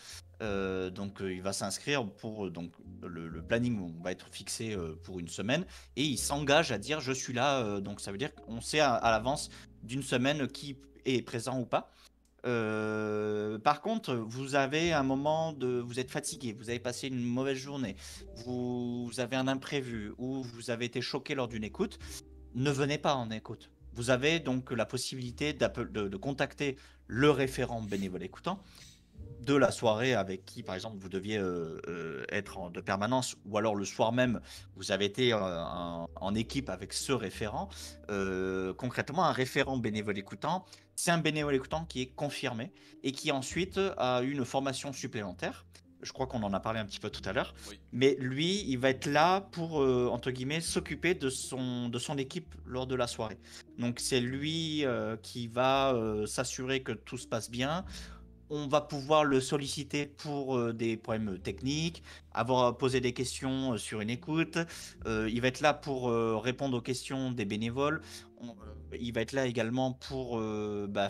Il va s'inscrire pour donc le planning va être fixé pour une semaine et il s'engage à dire je suis là. Donc ça veut dire qu'on sait à l'avance d'une semaine qui est présent ou pas. Par contre, vous avez un moment vous êtes fatigué, vous avez passé une mauvaise journée, vous avez un imprévu ou vous avez été choqué lors d'une écoute, ne venez pas en écoute. Vous avez donc la possibilité de contacter le référent bénévole écoutant de la soirée avec qui, par exemple, vous deviez être de permanence, ou alors le soir même, vous avez été en équipe avec ce référent. Concrètement, un référent bénévole écoutant, c'est un bénévole écoutant qui est confirmé et qui ensuite a une formation supplémentaire. Je crois qu'on en a parlé un petit peu tout à l'heure. Oui. Mais lui, il va être là pour, entre guillemets, s'occuper de son équipe lors de la soirée. Donc c'est lui qui va s'assurer que tout se passe bien. On va pouvoir le solliciter pour des problèmes techniques, avoir posé des questions sur une écoute. Il va être là pour répondre aux questions des bénévoles. Il va être là également pour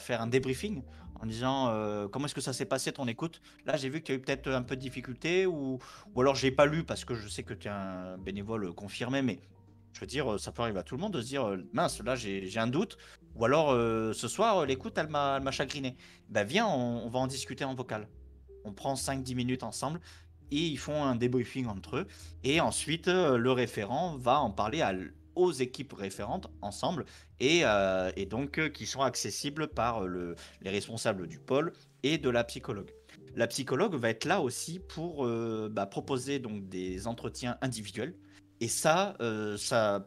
faire un débriefing en disant comment est-ce que ça s'est passé ton écoute. Là, j'ai vu que tu as eu peut-être un peu de difficulté ou alors j'ai pas lu parce que je sais que tu es un bénévole confirmé, mais je veux dire, ça peut arriver à tout le monde de se dire mince, là j'ai un doute. Ou alors ce soir, l'écoute, elle m'a chagriné. Bah viens, on va en discuter en vocal. On prend 5-10 minutes ensemble et ils font un débriefing entre eux. Et ensuite, le référent va en parler aux équipes référentes ensemble et donc qui sont accessibles par les responsables du pôle et de la psychologue. La psychologue va être là aussi pour proposer donc des entretiens individuels. Et ça,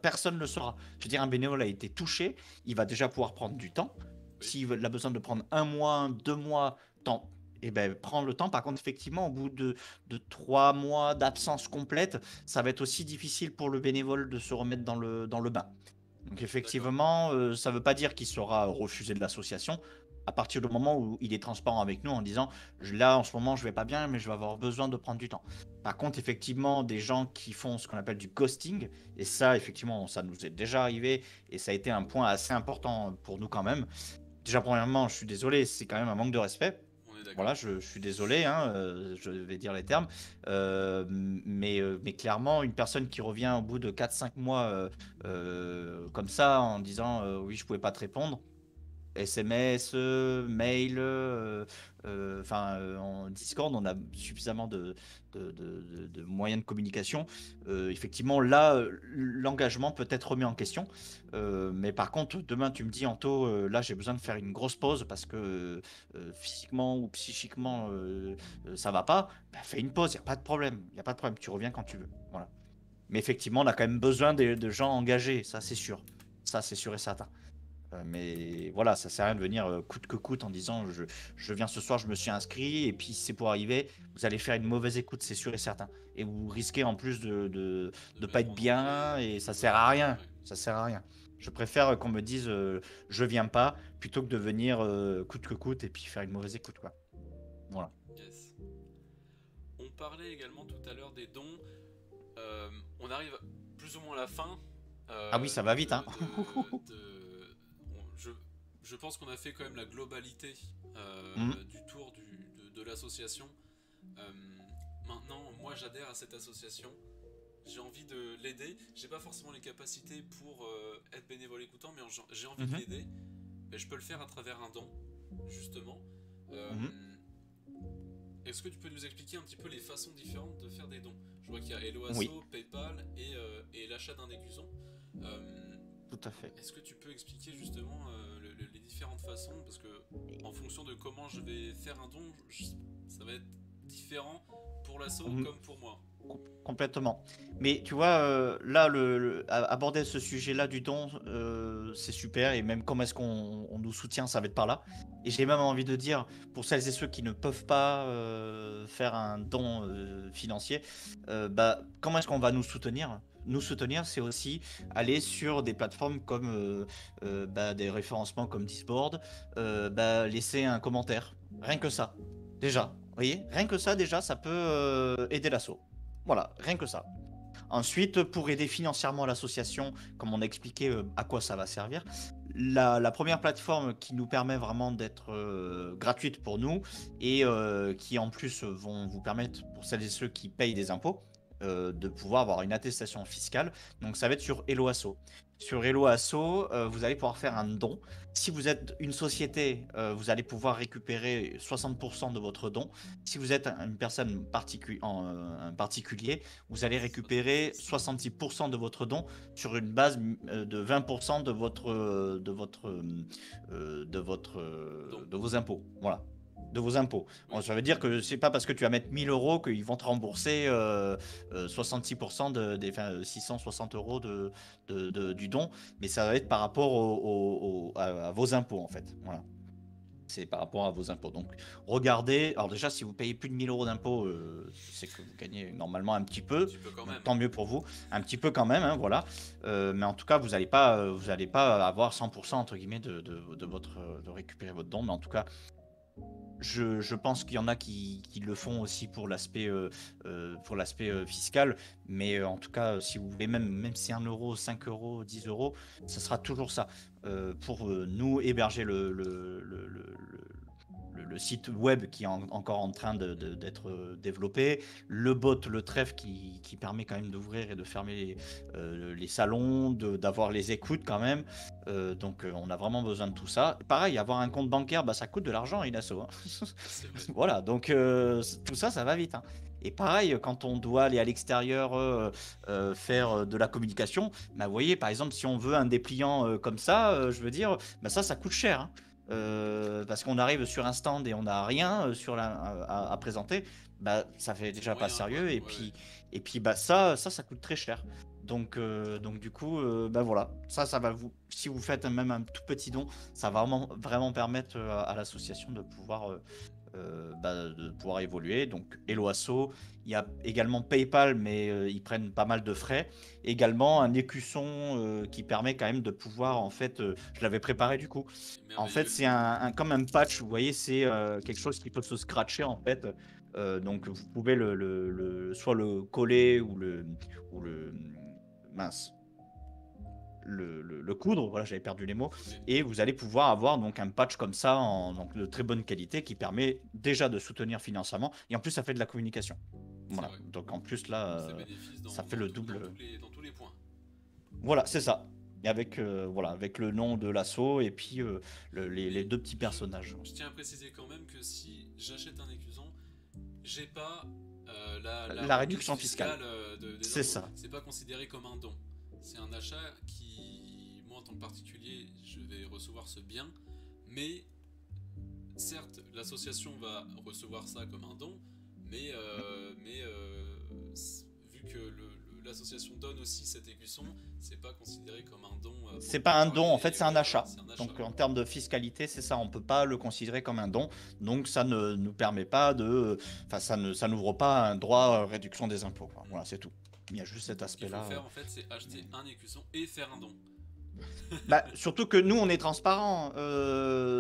personne ne le saura. Je veux dire, un bénévole a été touché, il va déjà pouvoir prendre du temps. Oui. S'il a besoin de prendre 1 mois, 2 mois, temps, et ben prendre le temps. Par contre, effectivement, au bout de 3 mois d'absence complète, ça va être aussi difficile pour le bénévole de se remettre dans le bain. Donc effectivement, ça ne veut pas dire qu'il sera refusé de l'association à partir du moment où il est transparent avec nous en disant là en ce moment je vais pas bien mais je vais avoir besoin de prendre du temps. Par contre, effectivement, des gens qui font ce qu'on appelle du ghosting, et ça effectivement ça nous est déjà arrivé et ça a été un point assez important pour nous quand même. Déjà premièrement, je suis désolé, c'est quand même un manque de respect. On est d'accord. Voilà, je suis désolé, hein, je vais dire les termes. Mais clairement, une personne qui revient au bout de 4-5 mois comme ça en disant oui, je pouvais pas te répondre, SMS, mail, en Discord, on a suffisamment de moyens de communication. Effectivement, là, l'engagement peut être remis en question. Mais par contre, demain, tu me dis, Anto, là, j'ai besoin de faire une grosse pause parce que physiquement ou psychiquement, ça va pas. Bah, fais une pause, il n'y a pas de problème. Il n'y a pas de problème, tu reviens quand tu veux. Voilà. Mais effectivement, on a quand même besoin de gens engagés, ça c'est sûr. Ça, c'est sûr et certain. Mais voilà, ça sert à rien de venir coûte que coûte en disant je viens ce soir, je me suis inscrit, et puis si c'est pour arriver, vous allez faire une mauvaise écoute, c'est sûr et certain. Et vous risquez en plus de pas mettre être en bien, danger, et ça ou, sert à rien. ouais. Ça sert à rien. Je préfère qu'on me dise je viens pas, plutôt que de venir coûte que coûte et puis faire une mauvaise écoute, quoi. Voilà. Yes. On parlait également tout à l'heure des dons. On arrive plus ou moins à la fin. Ah oui, ça va vite, hein. Je pense qu'on a fait quand même la globalité Mhm. du tour de l'association. Euh, Maintenant, moi j'adhère à cette association. J'ai envie de l'aider. J'ai pas forcément les capacités pour être bénévole écoutant, mais j'ai envie de Mhm. l'aider. Et je peux le faire à travers un don, justement. Euh, Mhm. Est-ce que tu peux nous expliquer un petit peu les façons différentes de faire des dons? Je vois qu'il y a Helloasso, Oui, PayPal et l'achat d'un écusson. tout à fait. Est-ce que tu peux expliquer justement les différentes façons? Parce que en fonction de comment je vais faire un don, ça va être différent pour l'asso Mhm. comme pour moi. Complètement. Mais tu vois, là, aborder ce sujet-là du don, c'est super. Et même comment est-ce qu'on nous soutient, ça va être par là. Et j'ai même envie de dire, pour celles et ceux qui ne peuvent pas faire un don financier, bah, comment est-ce qu'on va nous soutenir? Nous soutenir, c'est aussi aller sur des plateformes comme bah, des référencements comme Discord, bah, laisser un commentaire. Rien que ça. Déjà. Vous voyez? Rien que ça, déjà, ça peut aider l'asso. Voilà, rien que ça. Ensuite, pour aider financièrement l'association, comme on a expliqué à quoi ça va servir, la première plateforme qui nous permet vraiment d'être gratuite pour nous et qui en plus vont vous permettre, pour celles et ceux qui payent des impôts, de pouvoir avoir une attestation fiscale. Donc ça va être sur Helloasso. Sur Helloasso, vous allez pouvoir faire un don. Si vous êtes une société, vous allez pouvoir récupérer 60% de votre don. Si vous êtes une personne un particulier, vous allez récupérer 66% de votre don sur une base de 20% de vos impôts. Voilà. De vos impôts. Oui. Ça veut dire que c'est pas parce que tu vas mettre 1000 euros qu'ils vont te rembourser 66% des 660 euros du don, mais ça va être par rapport à vos impôts en fait. Voilà. C'est par rapport à vos impôts. Donc, regardez. Alors, déjà, si vous payez plus de 1000 euros d'impôts, c'est que vous gagnez normalement un petit peu. Quand Donc, même. tant mieux pour vous. Un petit peu quand même, hein, voilà. Mais en tout cas, vous n'allez pas avoir 100% entre guillemets de récupérer votre don. Mais en tout cas, je pense qu'il y en a qui le font aussi pour l'aspect fiscal, mais en tout cas, si vous voulez, même si 1 euro, 5 euros, 10 euros, ce sera toujours ça. Pour nous héberger le site web qui est encore en train d'être développé, le bot, le trèfle qui permet quand même d'ouvrir et de fermer les salons, d'avoir les écoutes quand même. Donc on a vraiment besoin de tout ça. Pareil, avoir un compte bancaire, bah, ça coûte de l'argent, une asso. Hein. Voilà, donc tout ça, ça va vite. Hein. Et pareil, quand on doit aller à l'extérieur faire de la communication, bah, vous voyez, par exemple, si on veut un dépliant comme ça, je veux dire, bah, ça coûte cher. Hein. Parce qu'on arrive sur un stand et on n'a rien à présenter, bah, ça fait déjà pas sérieux. Et puis bah, ça coûte très cher. Donc du coup, bah voilà, ça va vous, si vous faites même un tout petit don, ça va vraiment permettre à l'association de pouvoir évoluer. Donc Helloasso, il y a également PayPal, mais ils prennent pas mal de frais. Également un écusson qui permet quand même de pouvoir, en fait, je l'avais préparé du coup. En fait, c'est comme un patch, vous voyez, c'est quelque chose qui peut se scratcher en fait. Donc vous pouvez soit le coller ou le mince. Le coudre, voilà, j'avais perdu les mots, et vous allez pouvoir avoir donc un patch comme ça donc, de très bonne qualité qui permet déjà de soutenir financièrement et en plus ça fait de la communication. Voilà, donc en plus là, ça fait le double. Dans tous les points. Voilà, c'est ça. Et avec, avec le nom de l'assaut et puis les deux petits personnages. Je tiens à préciser quand même que si j'achète un écusson, j'ai pas la réduction fiscale. C'est ça. C'est pas considéré comme un don. C'est un achat qui, moi en tant que particulier, je vais recevoir ce bien, mais certes, l'association va recevoir ça comme un don, mais vu que l'association donne aussi cet écusson, c'est pas considéré comme un don. C'est pas un don, en fait, c'est un achat. Donc en termes de fiscalité, c'est ça, on peut pas le considérer comme un don. Donc ça ne nous permet pas ça n'ouvre pas un droit réduction des impôts. Quoi. Voilà, c'est tout. Il y a juste cet aspect-là. Ce qu'il faut faire, en fait, c'est acheter un écusson et faire un don. Bah, surtout que nous, on est transparent.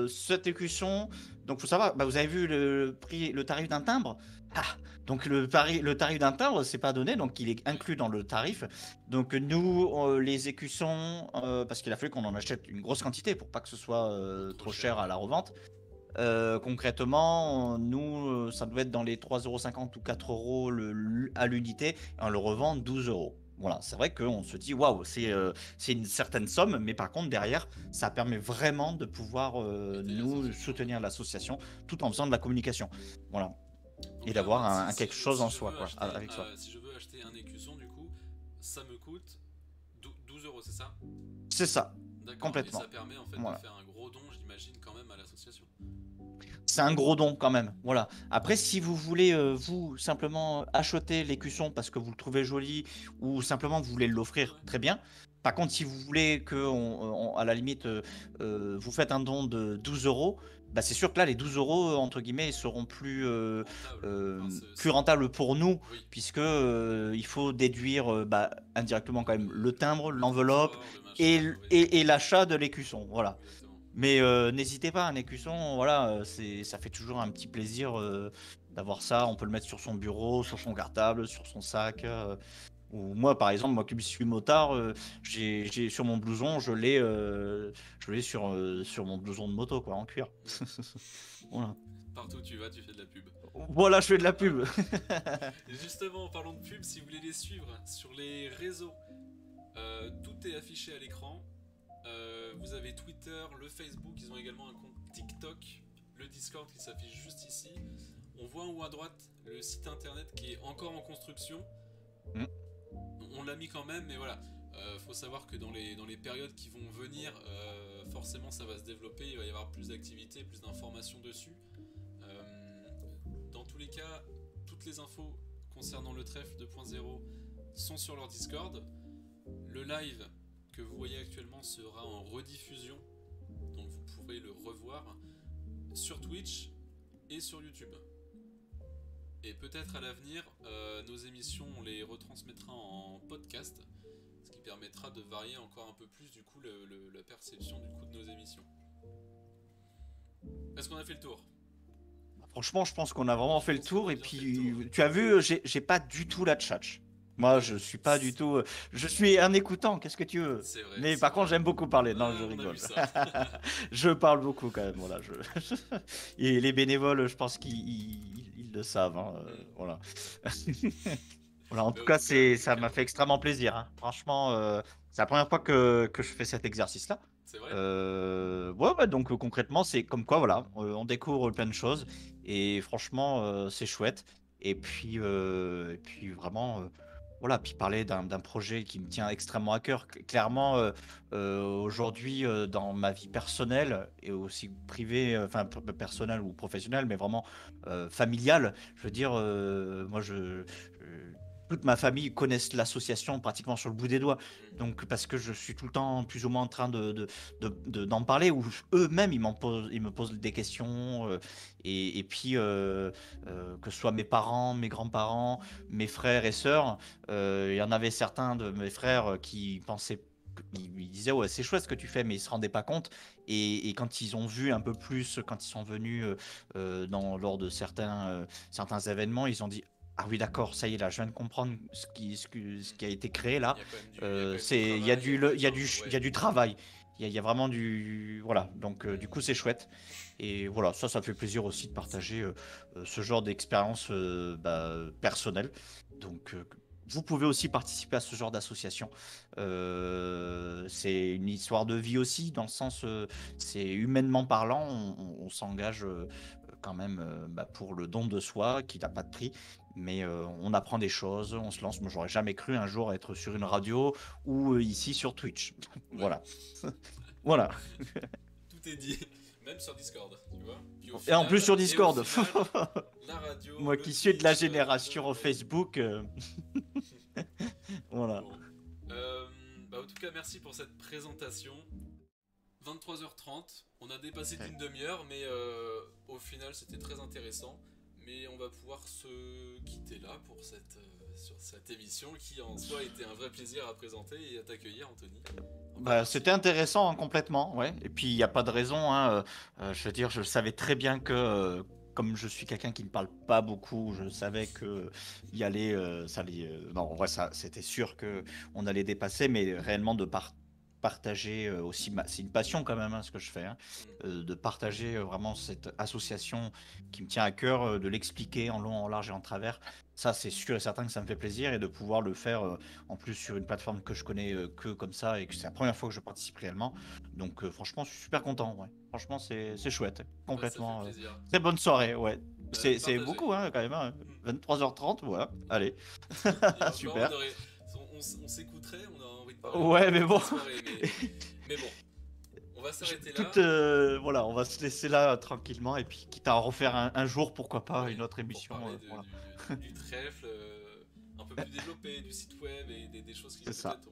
Cet écusson, donc faut savoir, bah, vous avez vu le tarif d'un timbre. Donc le tarif d'un timbre, c'est pas donné, donc il est inclus dans le tarif. Donc nous, les écussons, parce qu'il a fallu qu'on en achète une grosse quantité pour pas que ce soit trop cher à la revente. Concrètement, nous, ça doit être dans les 3,50 € ou 4 € à l'unité, et on le revend 12 €. Voilà, c'est vrai qu'on se dit waouh, c'est une certaine somme, mais par contre derrière, ça permet vraiment de pouvoir nous soutenir l'association tout en faisant de la communication. Voilà. Donc et d'avoir quelque chose en soi, quoi, avec soi. Si je veux acheter un écusson, du coup, ça me coûte 12 €, c'est ça? C'est ça, complètement. Et ça permet en fait de faire un gros don, j'imagine, quand même à l'association. C'est un gros don quand même. Voilà. Après, si vous voulez, vous, simplement acheter l'écusson parce que vous le trouvez joli ou simplement vous voulez l'offrir, Ouais. très bien. Par contre, si vous voulez que, à la limite, vous faites un don de 12 euros, bah, c'est sûr que là, les 12 euros, entre guillemets, seront Rentable. Enfin, plus rentables pour nous, oui. puisque il faut déduire bah, indirectement quand même le timbre, Le l'enveloppe transport, le machin, oui. et l'achat de l'écusson. Voilà. Exactement. Mais n'hésitez pas, un écusson, voilà, ça fait toujours un petit plaisir d'avoir ça. On peut le mettre sur son bureau, sur son cartable, sur son sac. Ou moi, par exemple, moi qui suis motard, sur mon blouson, je l'ai sur mon blouson de moto, quoi, en cuir. Voilà. Partout où tu vas, tu fais de la pub. Voilà, je fais de la pub. Et justement, en parlant de pub, si vous voulez les suivre sur les réseaux, tout est affiché à l'écran. Vous avez Twitter, le Facebook, ils ont également un compte TikTok, le Discord qui s'affiche juste ici. On voit en haut à droite le site internet qui est encore en construction. Mm. On l'a mis quand même, mais voilà. Faut savoir que dans les périodes qui vont venir, forcément ça va se développer, il va y avoir plus d'activités, plus d'informations dessus. Dans tous les cas, toutes les infos concernant le trèfle 2.0 sont sur leur Discord. Le live que vous voyez actuellement sera en rediffusion, donc vous pourrez le revoir sur Twitch et sur YouTube. Et peut-être à l'avenir, nos émissions, on les retransmettra en podcast, ce qui permettra de varier encore un peu plus du coup la perception du coup de nos émissions. Est-ce qu'on a fait le tour? Franchement, je pense qu'on a vraiment fait le Je pense qu'on tour. a Et bien fait le puis, tour. tu as vu, j'ai pas du tout la tchatch. Moi, je suis pas du tout. Je suis un écoutant, qu'est-ce que tu veux? C'est vrai, Mais c'est par contre, vrai. j'aime beaucoup parler. Non, je On a rigole. vu ça. Je parle beaucoup quand même. Voilà, Et les bénévoles, je pense qu'ils le savent, hein, voilà. Voilà, en Mais tout en cas, tout cas, ça m'a fait extrêmement plaisir, hein. Franchement, c'est la première fois que je fais cet exercice-là. c'est vrai. Ouais, donc concrètement, c'est comme quoi, voilà, on découvre plein de choses et franchement, c'est chouette. Et puis vraiment, voilà, puis parler d'un projet qui me tient extrêmement à cœur. Clairement, aujourd'hui, dans ma vie personnelle et aussi privée, enfin personnelle ou professionnelle, mais vraiment familiale, je veux dire, moi, toute ma famille connaissent l'association pratiquement sur le bout des doigts. Donc, parce que je suis tout le temps plus ou moins en train d'en parler, ou eux-mêmes, ils me posent des questions. Et puis, que ce soit mes parents, mes grands-parents, mes frères et sœurs, il y en avait certains de mes frères qui pensaient. Ils disaient, ouais, c'est chouette ce que tu fais, mais ils se rendaient pas compte. Et quand ils ont vu un peu plus, quand ils sont venus lors de certains événements, ils ont dit, ah oui, d'accord, ça y est, là, je viens de comprendre ce qui a été créé là. Il y a du, il y a du, il y a du travail. Il y a vraiment du. Voilà, donc du coup, c'est chouette. Et voilà, ça fait plaisir aussi de partager ce genre d'expérience personnelle. Donc, vous pouvez aussi participer à ce genre d'association. C'est une histoire de vie aussi, dans le sens, c'est humainement parlant, on s'engage quand même pour le don de soi, qui n'a pas de prix. Mais on apprend des choses, on se lance. Moi, j'aurais jamais cru un jour être sur une radio ou ici sur Twitch. Ouais. Voilà. Voilà. Tout est dit, même sur Discord, tu vois. Puis Et en plus sur Discord. La radio, Moi le qui suis de la Twitch, génération Facebook. Voilà. Bon. En tout cas, merci pour cette présentation. 23h30, on a dépassé d'une demi-heure, mais au final c'était très intéressant. Mais on va pouvoir se quitter là pour sur cette émission qui en soi était un vrai plaisir à présenter et à t'accueillir, Anthony. C'était intéressant, hein, complètement, ouais. Et puis il n'y a pas de raison, hein, je veux dire, je savais très bien que comme je suis quelqu'un qui ne parle pas beaucoup, je savais que ça allait. Non, en vrai, ça, c'était sûr que on allait dépasser, mais réellement de partager aussi, c'est une passion quand même, hein, ce que je fais, hein, de partager vraiment cette association qui me tient à cœur, de l'expliquer en long, en large et en travers. Ça, c'est sûr et certain que ça me fait plaisir et de pouvoir le faire en plus sur une plateforme que je connais que comme ça et que c'est la première fois que je participe réellement. Donc, franchement, je suis super content. Ouais. Franchement, c'est chouette, complètement. Ça fait plaisir. Très bonne soirée, ouais. C'est Partagez. beaucoup, hein, quand même. Hein. 23h30, voilà. Allez. Super. On s'écouterait, on a envie de parler. Ouais, mais bon. Soirée, mais bon, on va s'arrêter là. Voilà, on va se laisser là tranquillement et puis quitte à en refaire un jour, pourquoi pas, Ouais, une autre pour émission. parler Voilà. du trèfle un peu plus développé, du site web et des choses qui C'est ça. peut-être